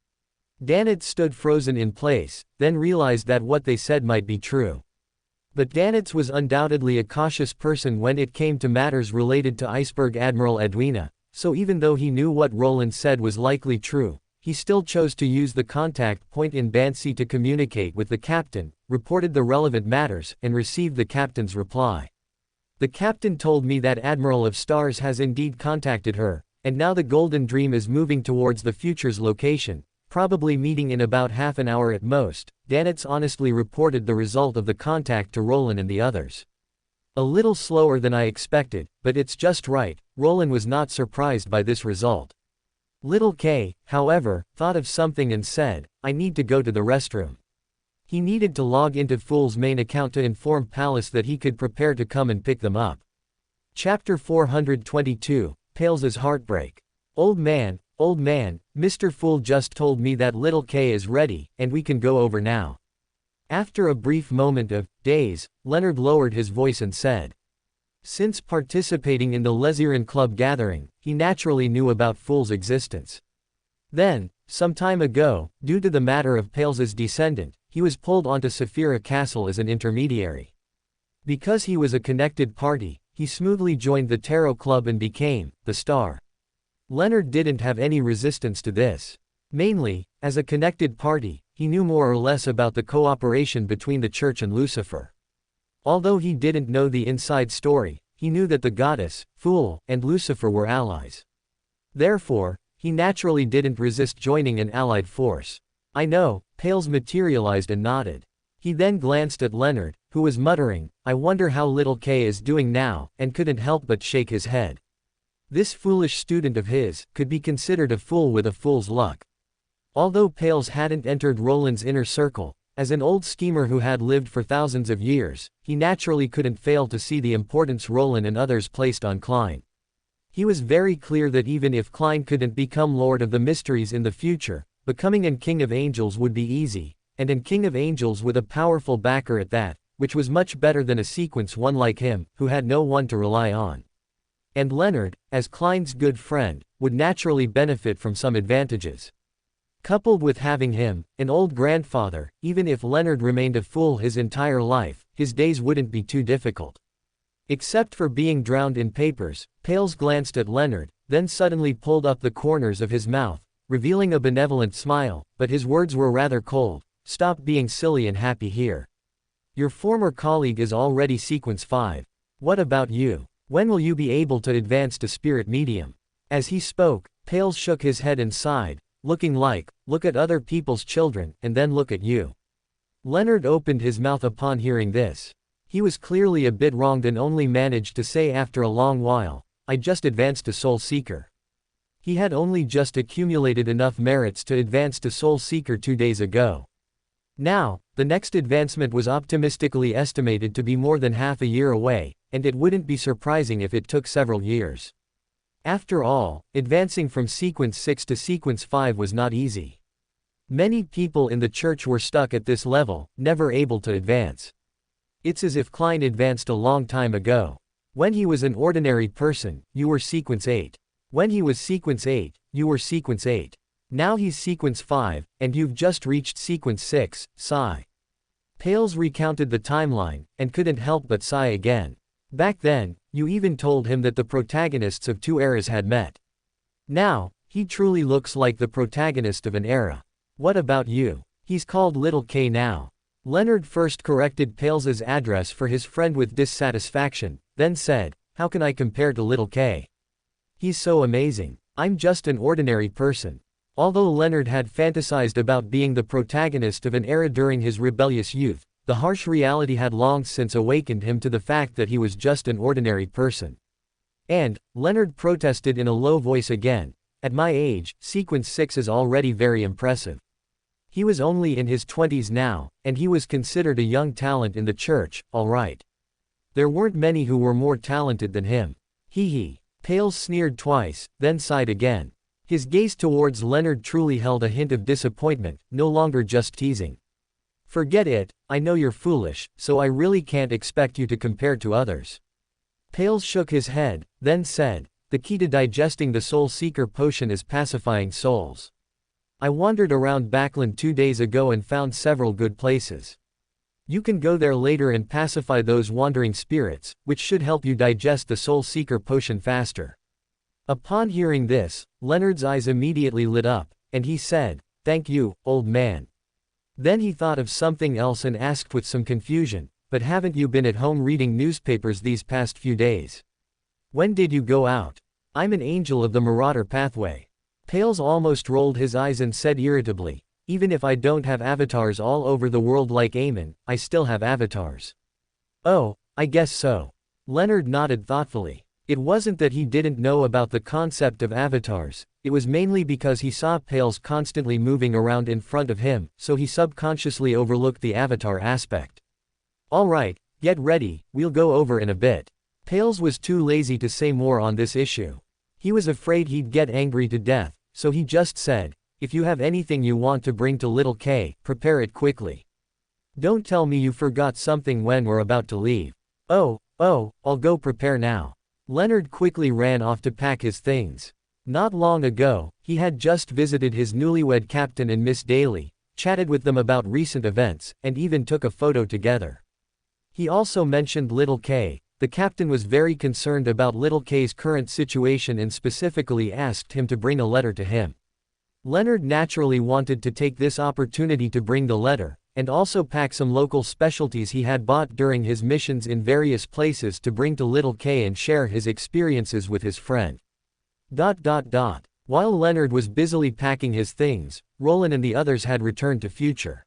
Danitz stood frozen in place, then realized that what they said might be true. But Danitz was undoubtedly a cautious person when it came to matters related to Iceberg Admiral Edwina, so even though he knew what Roland said was likely true, he still chose to use the contact point in Bansi to communicate with the captain, reported the relevant matters, and received the captain's reply. "The captain told me that Admiral of Stars has indeed contacted her, and now the Golden Dream is moving towards the future's location, probably meeting in about half an hour at most. Danitz honestly reported the result of the contact to Roland and the others. A little slower than I expected, but it's just right. Roland was not surprised by this result. Little K, however, thought of something and said, I need to go to the restroom. He needed to log into Fool's main account to inform Palace that he could prepare to come and pick them up. Chapter 422, Pales's Heartbreak. Old man, Mr. Fool just told me that little K is ready, and we can go over now. After a brief moment of daze, Leonard lowered his voice and said. Since participating in the Leziran Club gathering, he naturally knew about Fool's existence. Then, some time ago, due to the matter of Pales's descendant, he was pulled onto Saphira Castle as an intermediary. Because he was a connected party, he smoothly joined the Tarot Club and became the star. Leonard didn't have any resistance to this. Mainly, as a connected party, he knew more or less about the cooperation between the Church and Lucifer. Although he didn't know the inside story, he knew that the goddess, Fool, and Lucifer were allies. Therefore, he naturally didn't resist joining an allied force. I know, Pales materialized and nodded. He then glanced at Leonard, who was muttering, I wonder how little K is doing now, and couldn't help but shake his head. This foolish student of his could be considered a fool with a fool's luck. Although Pales hadn't entered Roland's inner circle, as an old schemer who had lived for thousands of years, he naturally couldn't fail to see the importance Roland and others placed on Klein. He was very clear that even if Klein couldn't become Lord of the Mysteries in the future, becoming an King of Angels would be easy, and an King of Angels with a powerful backer at that, which was much better than a sequence one like him, who had no one to rely on. And Leonard, as Klein's good friend, would naturally benefit from some advantages. Coupled with having him, an old grandfather, even if Leonard remained a fool his entire life, his days wouldn't be too difficult. Except for being drowned in papers, Pales glanced at Leonard, then suddenly pulled up the corners of his mouth, revealing a benevolent smile, but his words were rather cold. Stop being silly and happy here. Your former colleague is already Sequence 5. What about you? When will you be able to advance to Spirit Medium? As he spoke, Pales shook his head and sighed, looking like, look at other people's children, and then look at you. Leonard opened his mouth upon hearing this. He was clearly a bit wronged and only managed to say after a long while, I just advanced to Soul Seeker. He had only just accumulated enough merits to advance to Soul Seeker 2 days ago. Now, the next advancement was optimistically estimated to be more than half a year away, and it wouldn't be surprising if it took several years. After all, advancing from Sequence 6 to Sequence 5 was not easy. Many people in the church were stuck at this level, never able to advance. It's as if Klein advanced a long time ago. When he was an ordinary person, you were Sequence 8. When he was Sequence 8, you were Sequence 8. Now he's Sequence 5, and you've just reached Sequence 6, sigh. Pales recounted the timeline, and couldn't help but sigh again. Back then, you even told him that the protagonists of 2 eras had met. Now, he truly looks like the protagonist of an era. What about you? He's called Little K now. Leonard first corrected Pales's address for his friend with dissatisfaction, then said, how can I compare to Little K? He's so amazing. I'm just an ordinary person. Although Leonard had fantasized about being the protagonist of an era during his rebellious youth, the harsh reality had long since awakened him to the fact that he was just an ordinary person. And, Leonard protested in a low voice again, at my age, Sequence 6 is already very impressive. He was only in his 20s now, and he was considered a young talent in the church, alright. There weren't many who were more talented than him. Hee hee. Pales sneered twice, then sighed again. His gaze towards Leonard truly held a hint of disappointment, no longer just teasing. Forget it, I know you're foolish, so I really can't expect you to compare to others. Pales shook his head, then said, the key to digesting the Soul Seeker potion is pacifying souls. I wandered around Backland 2 days ago and found several good places. You can go there later and pacify those wandering spirits, which should help you digest the Soul Seeker potion faster. Upon hearing this, Leonard's eyes immediately lit up, and he said, thank you, old man. Then he thought of something else and asked with some confusion, but haven't you been at home reading newspapers these past few days? When did you go out? I'm an angel of the Marauder pathway. Pales almost rolled his eyes and said irritably, even if I don't have avatars all over the world like Amon, I still have avatars. Oh, I guess so. Leonard nodded thoughtfully. It wasn't that he didn't know about the concept of avatars, it was mainly because he saw Pales constantly moving around in front of him, so he subconsciously overlooked the avatar aspect. Alright, get ready, we'll go over in a bit. Pales was too lazy to say more on this issue. He was afraid he'd get angry to death, so he just said, if you have anything you want to bring to Little K, prepare it quickly. Don't tell me you forgot something when we're about to leave. Oh, I'll go prepare now. Leonard quickly ran off to pack his things. Not long ago, he had just visited his newlywed captain and Miss Daly, chatted with them about recent events, and even took a photo together. He also mentioned Little K. The captain was very concerned about Little K's current situation and specifically asked him to bring a letter to him. Leonard naturally wanted to take this opportunity to bring the letter, and also pack some local specialties he had bought during his missions in various places to bring to Little K and share his experiences with his friend. While Leonard was busily packing his things, Roland and the others had returned to Future.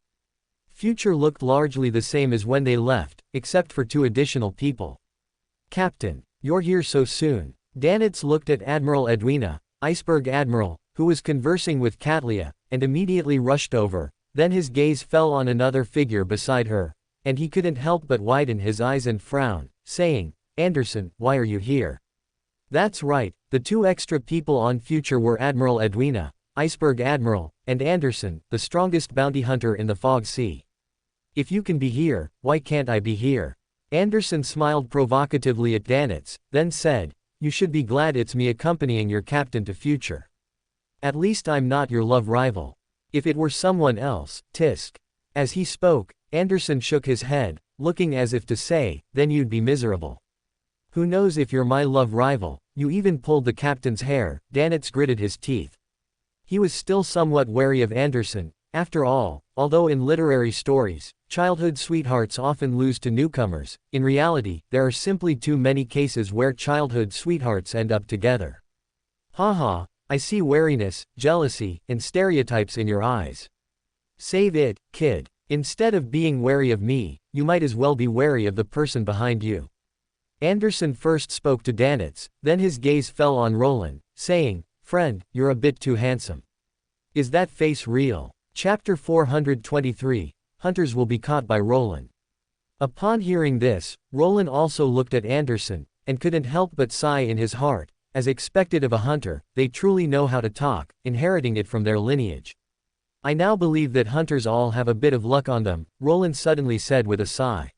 Future looked largely the same as when they left, except for 2 additional people. Captain, you're here so soon. Danitz looked at Admiral Edwina, Iceberg Admiral, who was conversing with Katlia, and immediately rushed over. Then his gaze fell on another figure beside her, and he couldn't help but widen his eyes and frown, saying, Anderson, why are you here? That's right, the 2 extra people on Future were Admiral Edwina, Iceberg Admiral, and Anderson, the strongest bounty hunter in the Fog Sea. If you can be here, why can't I be here? Anderson smiled provocatively at Danitz, then said, you should be glad it's me accompanying your captain to Future. At least I'm not your love rival. If it were someone else, tisk. As he spoke, Anderson shook his head, looking as if to say, then you'd be miserable. Who knows if you're my love rival, you even pulled the captain's hair. Danitz gritted his teeth. He was still somewhat wary of Anderson, after all, although in literary stories, childhood sweethearts often lose to newcomers, in reality, there are simply too many cases where childhood sweethearts end up together. Haha. I see wariness, jealousy, and stereotypes in your eyes. Save it, kid. Instead of being wary of me, you might as well be wary of the person behind you. Anderson first spoke to Danitz, then his gaze fell on Roland, saying, friend, you're a bit too handsome. Is that face real? Chapter 423, Hunters will be caught by Roland. Upon hearing this, Roland also looked at Anderson, and couldn't help but sigh in his heart. As expected of a hunter, they truly know how to talk, inheriting it from their lineage. I now believe that hunters all have a bit of luck on them, Roland suddenly said with a sigh.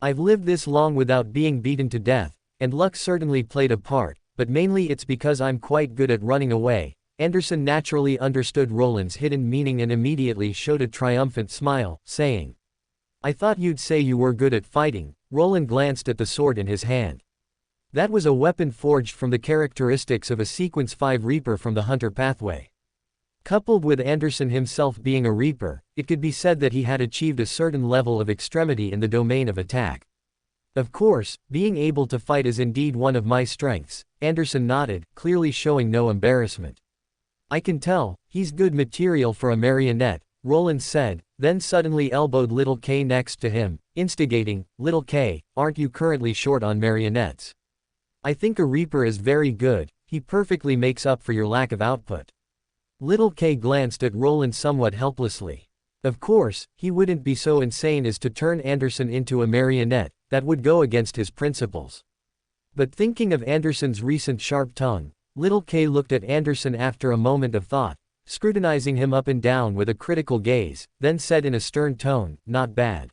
I've lived this long without being beaten to death, and luck certainly played a part, but mainly it's because I'm quite good at running away. Anderson naturally understood Roland's hidden meaning and immediately showed a triumphant smile, saying, I thought you'd say you were good at fighting. Roland glanced at the sword in his hand. That was a weapon forged from the characteristics of a Sequence 5 Reaper from the Hunter pathway. Coupled with Anderson himself being a Reaper, it could be said that he had achieved a certain level of extremity in the domain of attack. Of course, being able to fight is indeed one of my strengths, Anderson nodded, clearly showing no embarrassment. I can tell, he's good material for a marionette, Roland said, then suddenly elbowed Little K next to him, instigating, Little K, aren't you currently short on marionettes? I think a Reaper is very good, he perfectly makes up for your lack of output. Little K glanced at Roland somewhat helplessly. Of course, he wouldn't be so insane as to turn Anderson into a marionette, that would go against his principles. But thinking of Anderson's recent sharp tongue, Little K looked at Anderson after a moment of thought, scrutinizing him up and down with a critical gaze, then said in a stern tone, not bad.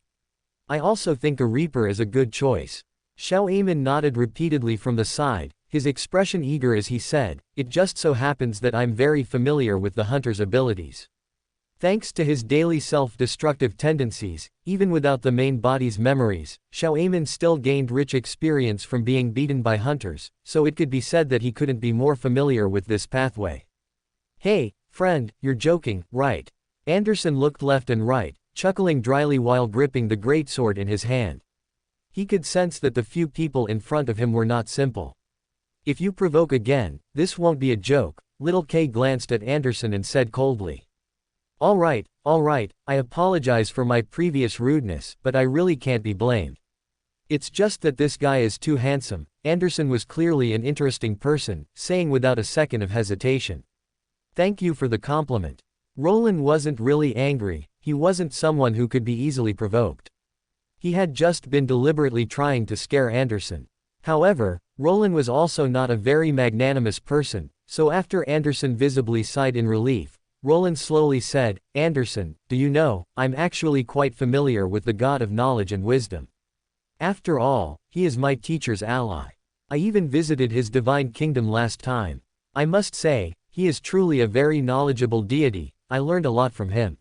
I also think a Reaper is a good choice. Amon nodded repeatedly from the side, his expression eager as he said, it just so happens that I'm very familiar with the hunter's abilities. Thanks to his daily self-destructive tendencies, even without the main body's memories, Amon still gained rich experience from being beaten by hunters, so it could be said that he couldn't be more familiar with this pathway. Hey, friend, you're joking, right? Anderson looked left and right, chuckling dryly while gripping the greatsword in his hand. He could sense that the few people in front of him were not simple. If you provoke again, this won't be a joke, Little K glanced at Anderson and said coldly. All right, I apologize for my previous rudeness, but I really can't be blamed. It's just that this guy is too handsome. Anderson was clearly an interesting person, saying without a second of hesitation. Thank you for the compliment. Roland wasn't really angry, he wasn't someone who could be easily provoked. He had just been deliberately trying to scare Anderson. However, Roland was also not a very magnanimous person, so after Anderson visibly sighed in relief, Roland slowly said, Anderson, do you know, I'm actually quite familiar with the God of knowledge and wisdom. After all, he is my teacher's ally. I even visited his divine kingdom last time. I must say, he is truly a very knowledgeable deity, I learned a lot from him.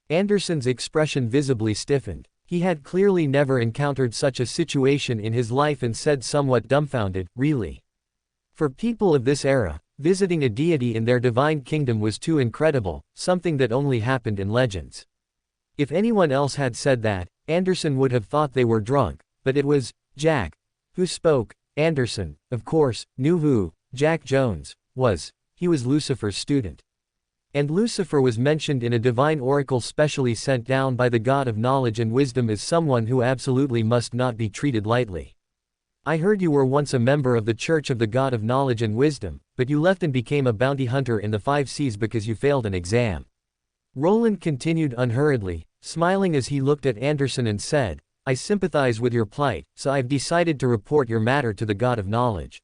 Anderson's expression visibly stiffened. He had clearly never encountered such a situation in his life and said somewhat dumbfounded, really? For people of this era, visiting a deity in their divine kingdom was too incredible, something that only happened in legends. If anyone else had said that, Anderson would have thought they were drunk, but it was Jack who spoke. Anderson, of course, knew who Jack Jones was. He was Lucifer's student. And Lucifer was mentioned in a divine oracle specially sent down by the God of knowledge and wisdom as someone who absolutely must not be treated lightly. I heard you were once a member of the Church of the God of Knowledge and Wisdom, but you left and became a bounty hunter in the 5 Seas because you failed an exam. Roland continued unhurriedly, smiling as he looked at Anderson and said, I sympathize with your plight, so I've decided to report your matter to the God of Knowledge.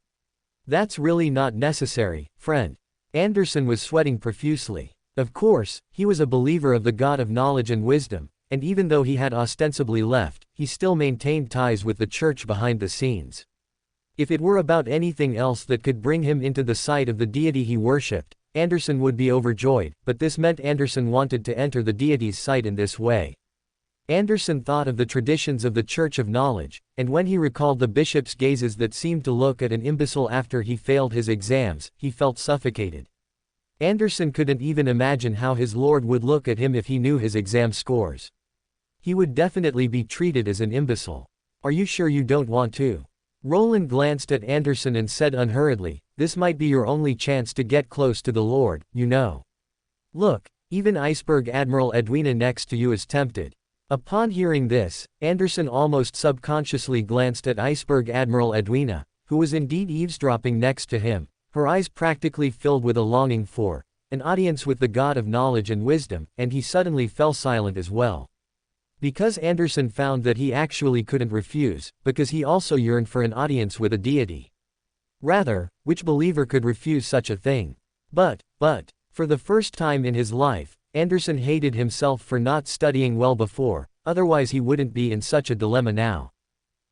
That's really not necessary, friend. Anderson was sweating profusely. Of course, he was a believer of the God of Knowledge and Wisdom, and even though he had ostensibly left, he still maintained ties with the church behind the scenes. If it were about anything else that could bring him into the sight of the deity he worshipped, Anderson would be overjoyed, but this meant Anderson wanted to enter the deity's sight in this way. Anderson thought of the traditions of the Church of Knowledge, and when he recalled the bishop's gazes that seemed to look at an imbecile after he failed his exams, he felt suffocated. Anderson couldn't even imagine how his lord would look at him if he knew his exam scores. He would definitely be treated as an imbecile. Are you sure you don't want to? Roland glanced at Anderson and said unhurriedly, this might be your only chance to get close to the Lord, you know. Look, even Iceberg Admiral Edwina next to you is tempted. Upon hearing this, Anderson almost subconsciously glanced at Iceberg Admiral Edwina, who was indeed eavesdropping next to him, her eyes practically filled with a longing for an audience with the God of knowledge and wisdom, and he suddenly fell silent as well. Because Anderson found that he actually couldn't refuse, because he also yearned for an audience with a deity. Rather, which believer could refuse such a thing? But, for the first time in his life, Anderson hated himself for not studying well before, otherwise he wouldn't be in such a dilemma now.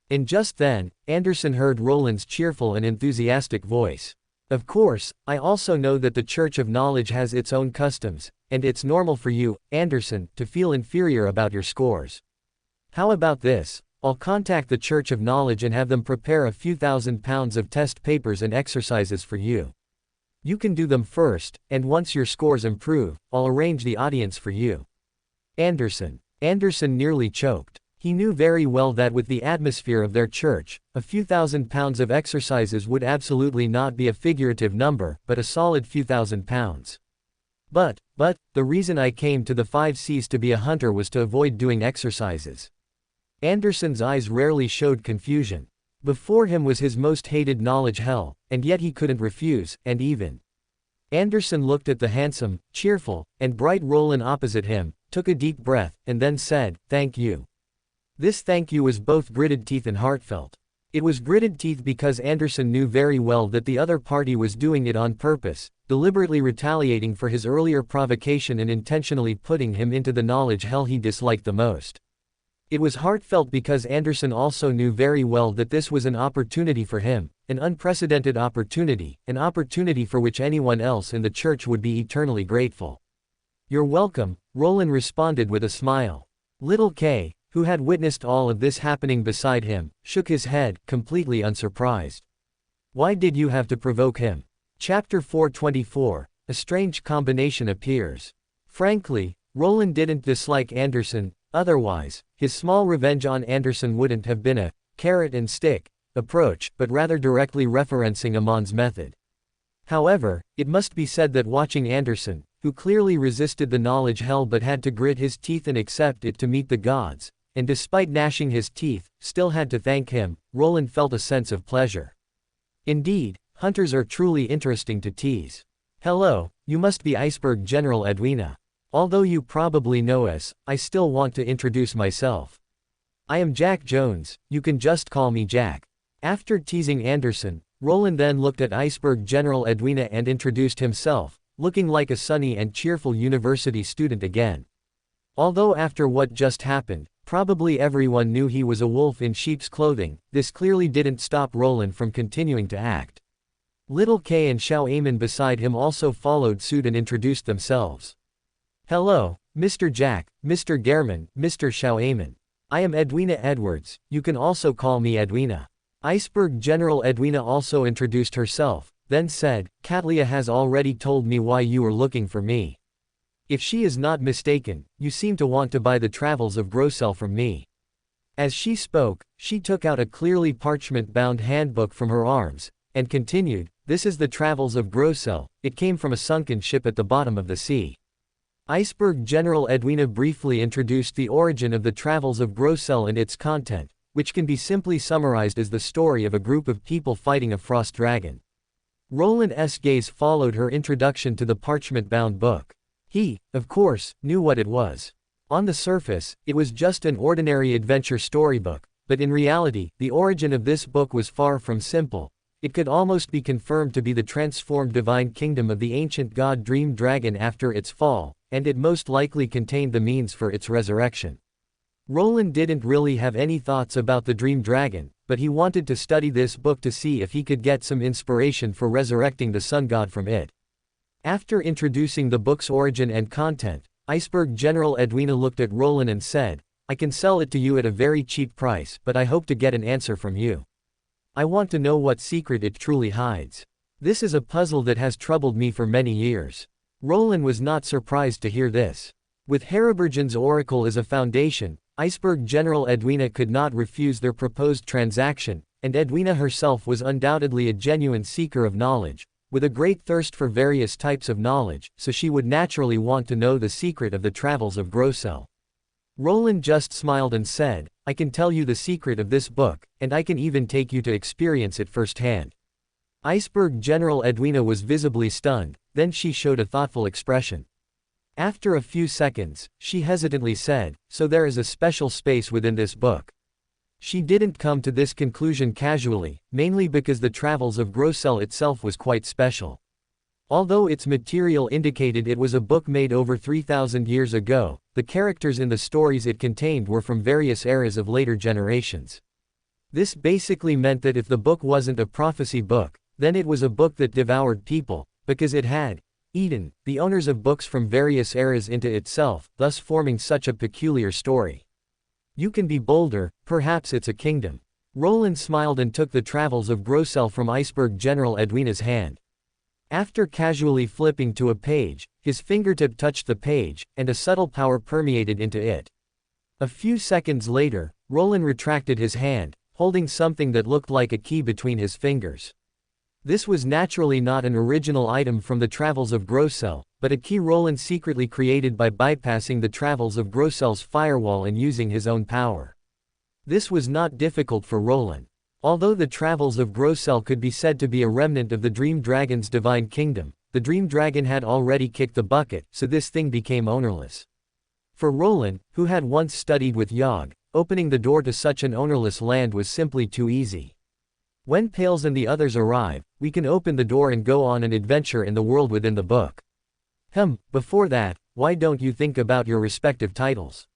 And just then, Anderson heard Roland's cheerful and enthusiastic voice. Of course, I also know that the Church of Knowledge has its own customs, and it's normal for you, Anderson, to feel inferior about your scores. How about this? I'll contact the Church of Knowledge and have them prepare a few £1,000 of test papers and exercises for you. You can do them first, and once your scores improve, I'll arrange the audience for you. Anderson nearly choked. He knew very well that with the atmosphere of their church, a few £1,000 of exercises would absolutely not be a figurative number, but a solid few £1,000. But, the reason I came to the 5 Seas to be a hunter was to avoid doing exercises. Anderson's eyes rarely showed confusion. Before him was his most hated knowledge hell, and yet he couldn't refuse, and even. Anderson looked at the handsome, cheerful, and bright Roland opposite him, took a deep breath, and then said, thank you. This thank you was both gritted teeth and heartfelt. It was gritted teeth because Anderson knew very well that the other party was doing it on purpose, deliberately retaliating for his earlier provocation and intentionally putting him into the knowledge hell he disliked the most. It was heartfelt because Anderson also knew very well that this was an opportunity for him, an unprecedented opportunity, an opportunity for which anyone else in the church would be eternally grateful. You're welcome, Roland responded with a smile. Little K, who had witnessed all of this happening beside him, shook his head, completely unsurprised. Why did you have to provoke him? Chapter 424, a strange combination appears. Frankly, Roland didn't dislike Anderson, otherwise, his small revenge on Anderson wouldn't have been a carrot and stick approach, but rather directly referencing Amon's method. However, it must be said that watching Anderson, who clearly resisted the knowledge hell but had to grit his teeth and accept it to meet the gods, and despite gnashing his teeth, still had to thank him, Roland felt a sense of pleasure. Indeed, hunters are truly interesting to tease. Hello, you must be Iceberg General Edwina. Although you probably know us, I still want to introduce myself. I am Jack Jones, you can just call me Jack. After teasing Anderson, Roland then looked at Iceberg General Edwina and introduced himself, looking like a sunny and cheerful university student again. Although after what just happened, probably everyone knew he was a wolf in sheep's clothing, this clearly didn't stop Roland from continuing to act. Little K and Xiao Amon beside him also followed suit and introduced themselves. Hello, Mr. Jack, Mr. Gehrman, Mr. Xiao Amon. I am Edwina Edwards, you can also call me Edwina. Iceberg General Edwina also introduced herself, then said, Katlia has already told me why you were looking for me. If she is not mistaken, you seem to want to buy the Travels of Grossel from me. As she spoke, she took out a clearly parchment-bound handbook from her arms, and continued, this is the Travels of Grossel, it came from a sunken ship at the bottom of the sea. Iceberg General Edwina briefly introduced the origin of the Travels of Grossel and its content, which can be simply summarized as the story of a group of people fighting a frost dragon. Roland's gaze followed her introduction to the parchment-bound book. He, of course, knew what it was. On the surface, it was just an ordinary adventure storybook, but in reality, the origin of this book was far from simple. It could almost be confirmed to be the transformed divine kingdom of the ancient god Dream Dragon after its fall, and it most likely contained the means for its resurrection. Roland didn't really have any thoughts about the Dream Dragon, but he wanted to study this book to see if he could get some inspiration for resurrecting the sun god from it. After introducing the book's origin and content, Iceberg General Edwina looked at Roland and said, I can sell it to you at a very cheap price, but I hope to get an answer from you. I want to know what secret it truly hides. This is a puzzle that has troubled me for many years. Roland was not surprised to hear this. With Heribergen's oracle as a foundation, Iceberg General Edwina could not refuse their proposed transaction, and Edwina herself was undoubtedly a genuine seeker of knowledge, with a great thirst for various types of knowledge, so she would naturally want to know the secret of the Travels of Grossel. Roland just smiled and said, I can tell you the secret of this book, and I can even take you to experience it firsthand. Iceberg General Edwina was visibly stunned, then she showed a thoughtful expression. After a few seconds, she hesitantly said, so there is a special space within this book. She didn't come to this conclusion casually, mainly because the Travels of Grossel itself was quite special. Although its material indicated it was a book made over 3,000 years ago, the characters in the stories it contained were from various eras of later generations. This basically meant that if the book wasn't a prophecy book, then it was a book that devoured people, because it had eaten the owners of books from various eras into itself, thus forming such a peculiar story. You can be bolder, perhaps it's a kingdom. Roland smiled and took the Travels of Grossel from Iceberg General Edwina's hand. After casually flipping to a page, his fingertip touched the page, and a subtle power permeated into it. A few seconds later, Roland retracted his hand, holding something that looked like a key between his fingers. This was naturally not an original item from the Travels of Grossel, but a key Roland secretly created by bypassing the Travels of Grossel's firewall and using his own power. This was not difficult for Roland. Although the Travels of Grossel could be said to be a remnant of the Dream Dragon's divine kingdom, the Dream Dragon had already kicked the bucket, so this thing became ownerless. For Roland, who had once studied with Yogg, opening the door to such an ownerless land was simply too easy. When Pales and the others arrive, we can open the door and go on an adventure in the world within the book. Before that, why don't you think about your respective titles?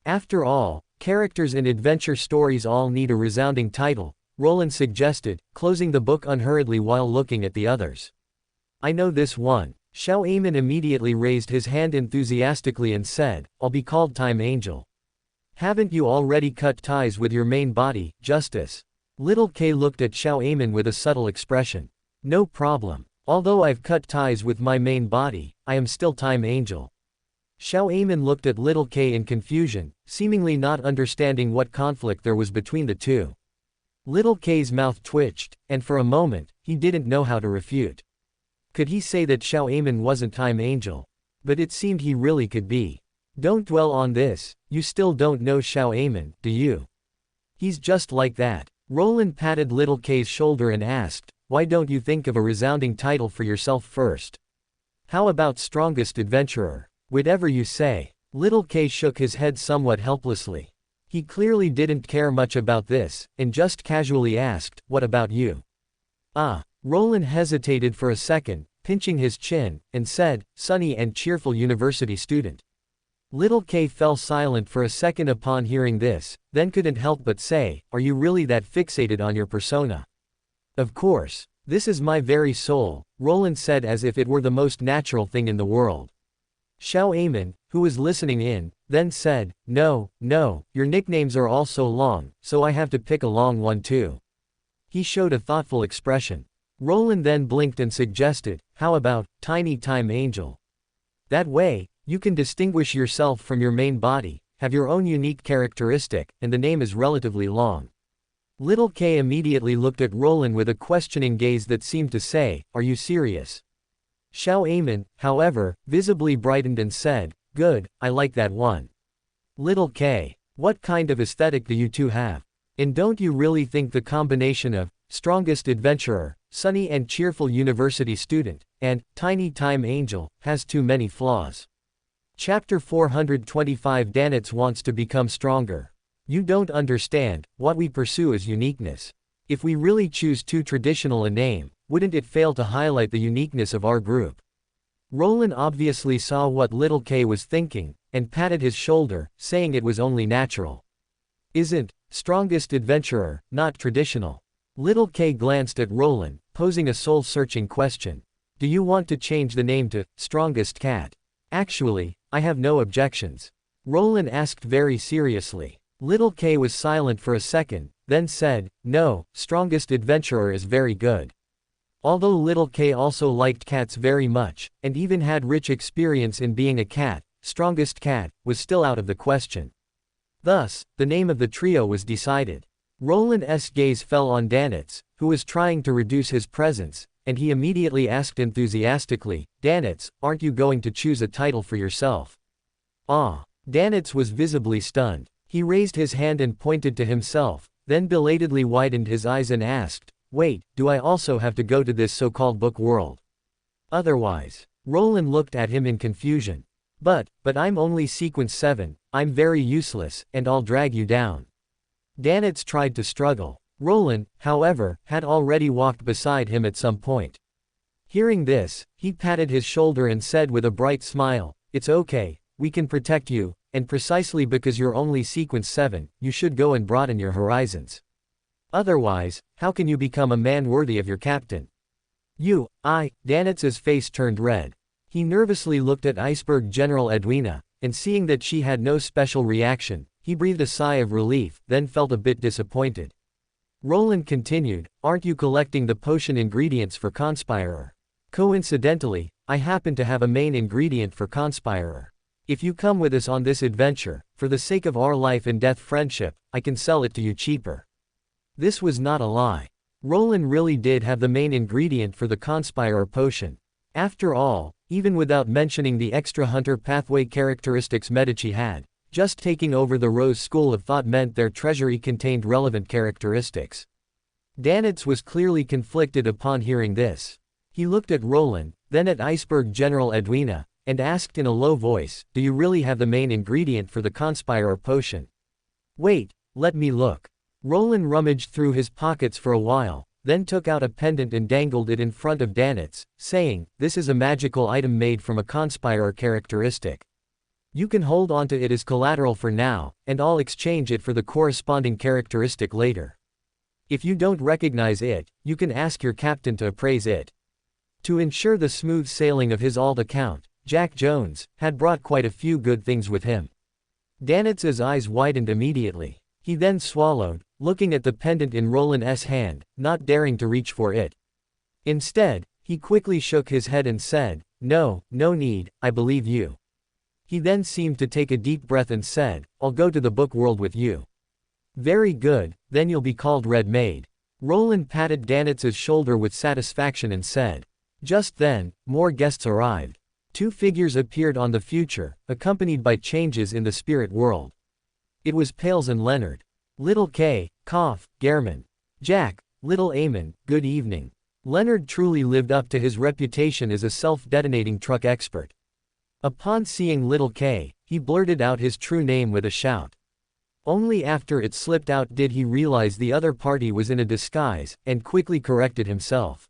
After all, characters in adventure stories all need a resounding title, Roland suggested, closing the book unhurriedly while looking at the others. I know this one. Xiao Amon immediately raised his hand enthusiastically and said, I'll be called Time Angel. Haven't you already cut ties with your main body, Justice? Little K looked at Xiao Amon with a subtle expression. No problem. Although I've cut ties with my main body, I am still Time Angel. Xiao Amon looked at Little K in confusion, seemingly not understanding what conflict there was between the two. Little K's mouth twitched, and for a moment, he didn't know how to refute. Could he say that Amon wasn't Time Angel? But it seemed he really could be. Don't dwell on this, you still don't know Amon, do you? He's just like that. Roland patted Little K's shoulder and asked, why don't you think of a resounding title for yourself first? How about Strongest Adventurer? Whatever you say. Little K shook his head somewhat helplessly. He clearly didn't care much about this, and just casually asked, what about you? Ah. Roland hesitated for a second, pinching his chin, and said, sunny and cheerful university student. Little K fell silent for a second upon hearing this, then couldn't help but say, are you really that fixated on your persona? Of course. This is my very soul, Roland said as if it were the most natural thing in the world. Amon, who was listening in, then said, no, your nicknames are all so long, so I have to pick a long one too. He showed a thoughtful expression. Roland then blinked and suggested, how about, Tiny Time Angel? That way, you can distinguish yourself from your main body, have your own unique characteristic, and the name is relatively long. Little K immediately looked at Roland with a questioning gaze that seemed to say, are you serious? Amon, however, visibly brightened and said, good, I like that one. Little K, what kind of aesthetic do you two have? And don't you really think the combination of Strongest Adventurer, Sunny and Cheerful University Student, and Tiny Time Angel has too many flaws? Chapter 425 Danitz wants to become stronger. You don't understand, what we pursue is uniqueness. If we really choose too traditional a name, wouldn't it fail to highlight the uniqueness of our group? Roland obviously saw what Little K was thinking, and patted his shoulder, saying it was only natural. Isn't Strongest Adventurer not traditional? Little K glanced at Roland, posing a soul-searching question. Do you want to change the name to Strongest Cat? Actually, I have no objections. Roland asked very seriously. Little K was silent for a second, then said, no, Strongest Adventurer is very good. Although Little K also liked cats very much, and even had rich experience in being a cat, Strongest Cat was still out of the question. Thus, the name of the trio was decided. Roland's gaze fell on Danitz, who was trying to reduce his presence, and he immediately asked enthusiastically, Danitz, aren't you going to choose a title for yourself? Ah. Danitz was visibly stunned. He raised his hand and pointed to himself, then belatedly widened his eyes and asked, wait, do I also have to go to this so-called book world? Otherwise. Roland looked at him in confusion. But I'm only sequence 7, I'm very useless, and I'll drag you down. Danitz tried to struggle. Roland, however, had already walked beside him at some point. Hearing this, he patted his shoulder and said with a bright smile, it's okay, we can protect you, and precisely because you're only sequence 7, you should go and broaden your horizons. Otherwise, how can you become a man worthy of your captain? Danitz's face turned red. He nervously looked at Iceberg General Edwina, and seeing that she had no special reaction, he breathed a sigh of relief, then felt a bit disappointed. Roland continued, aren't you collecting the potion ingredients for Conspirer? Coincidentally, I happen to have a main ingredient for Conspirer. If you come with us on this adventure, for the sake of our life and death friendship, I can sell it to you cheaper. This was not a lie. Roland really did have the main ingredient for the Conspirer potion. After all, even without mentioning the extra hunter pathway characteristics Medici had, just taking over the Rose School of Thought meant their treasury contained relevant characteristics. Danitz was clearly conflicted upon hearing this. He looked at Roland, then at Iceberg General Edwina, and asked in a low voice, do you really have the main ingredient for the Conspirer potion? Wait, let me look. Roland rummaged through his pockets for a while, then took out a pendant and dangled it in front of Danitz, saying, this is a magical item made from a Conspirer characteristic. You can hold onto it as collateral for now, and I'll exchange it for the corresponding characteristic later. If you don't recognize it, you can ask your captain to appraise it. To ensure the smooth sailing of his alt account, Jack Jones had brought quite a few good things with him. Danitz's eyes widened immediately. He then swallowed, looking at the pendant in Roland's hand, not daring to reach for it. Instead, he quickly shook his head and said, no need, I believe you. He then seemed to take a deep breath and said, I'll go to the book world with you. Very good, then you'll be called Red Maid. Roland patted Danitz's shoulder with satisfaction and said, Just then, more guests arrived. Two figures appeared on the future, accompanied by changes in the spirit world. It was Pales and Leonard. Little K, cough, Gehrman. Jack, Little Amon, good evening. Leonard truly lived up to his reputation as a self-detonating truck expert. Upon seeing Little K, he blurted out his true name with a shout. Only after it slipped out did he realize the other party was in a disguise, and quickly corrected himself.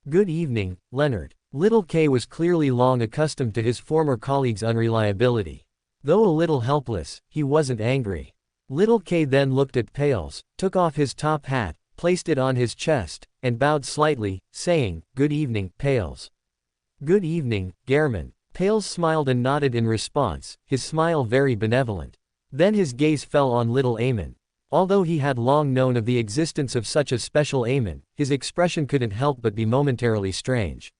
Good evening, Leonard. Little K was clearly long accustomed to his former colleague's unreliability. Though a little helpless, he wasn't angry. Little K then looked at Pales, took off his top hat, placed it on his chest, and bowed slightly, saying, "Good evening, Pales." "Good evening, Gehrman." Pales smiled and nodded in response, his smile very benevolent. Then his gaze fell on Little Amon. Although he had long known of the existence of such a special Amon, his expression couldn't help but be momentarily strange.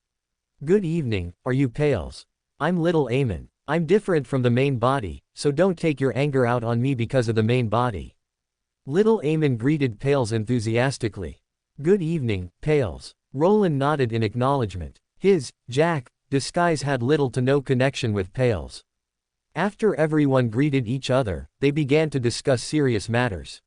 "Good evening, are you Pales? I'm Little Amon. I'm different from the main body, so don't take your anger out on me because of the main body." Little Amon greeted Pales enthusiastically. "Good evening, Pales." Roland nodded in acknowledgement. His, Jack, disguise had little to no connection with Pales. After everyone greeted each other, they began to discuss serious matters.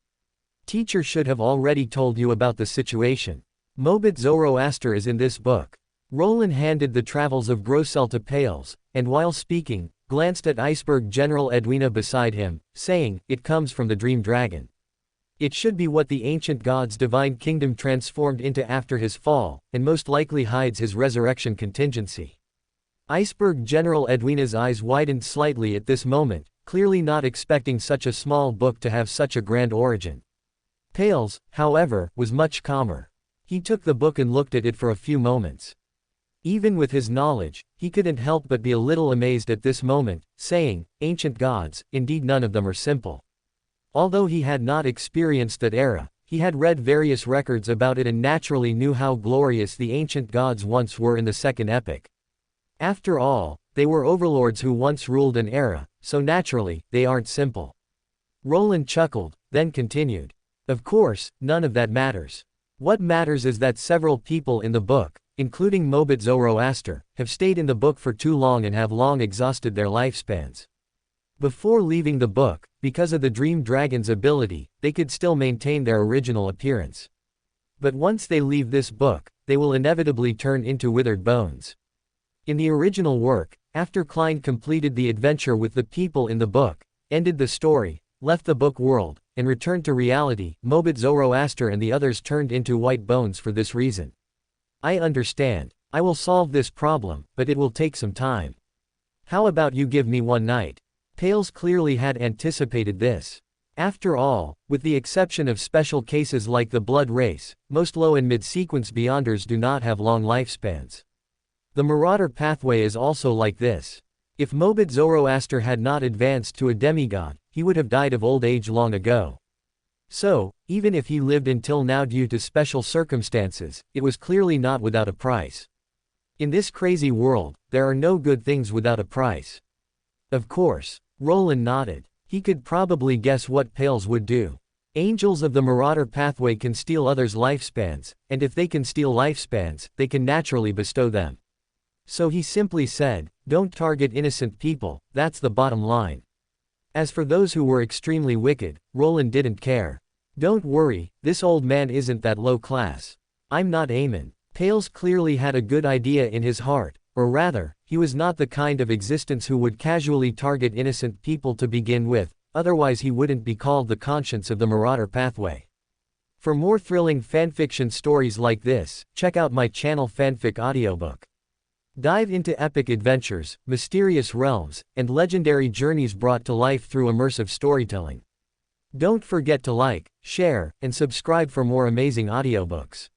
"Teacher should have already told you about the situation. Mobit Zoroaster is in this book." Roland handed the Travels of Grossel to Pales, and while speaking, glanced at Iceberg General Edwina beside him, saying, "It comes from the Dream Dragon. It should be what the ancient god's divine kingdom transformed into after his fall, and most likely hides his resurrection contingency." Iceberg General Edwina's eyes widened slightly at this moment, clearly not expecting such a small book to have such a grand origin. Pales, however, was much calmer. He took the book and looked at it for a few moments. Even with his knowledge, he couldn't help but be a little amazed at this moment, saying, "Ancient gods, indeed none of them are simple." Although he had not experienced that era, he had read various records about it and naturally knew how glorious the ancient gods once were in the second epic. After all, they were overlords who once ruled an era, so naturally, they aren't simple. Roland chuckled, then continued. "Of course, none of that matters. What matters is that several people in the book, including Mobit Zoroaster, have stayed in the book for too long and have long exhausted their lifespans. Before leaving the book, because of the Dream Dragon's ability, they could still maintain their original appearance. But once they leave this book, they will inevitably turn into withered bones." In the original work, after Klein completed the adventure with the people in the book, ended the story, left the book world, and returned to reality, Mobit Zoroaster and the others turned into white bones for this reason. "I understand. I will solve this problem, but it will take some time. How about you give me one night?" Pales clearly had anticipated this. After all, with the exception of special cases like the Blood Race, most low and mid-sequence Beyonders do not have long lifespans. The Marauder pathway is also like this. If Mobit Zoroaster had not advanced to a demigod, he would have died of old age long ago. So, even if he lived until now due to special circumstances, it was clearly not without a price. In this crazy world, there are no good things without a price. Of course. Roland nodded. He could probably guess what Pales would do. Angels of the Marauder pathway can steal others' lifespans, and if they can steal lifespans, they can naturally bestow them. So he simply said, "Don't target innocent people, that's the bottom line." As for those who were extremely wicked, Roland didn't care. "Don't worry, this old man isn't that low class. I'm not Amon." Pales clearly had a good idea in his heart, or rather, he was not the kind of existence who would casually target innocent people to begin with, otherwise he wouldn't be called the conscience of the Marauder pathway. For more thrilling fanfiction stories like this, check out my channel Fanfic Audiobook. Dive into epic adventures, mysterious realms, and legendary journeys brought to life through immersive storytelling. Don't forget to like, share, and subscribe for more amazing audiobooks.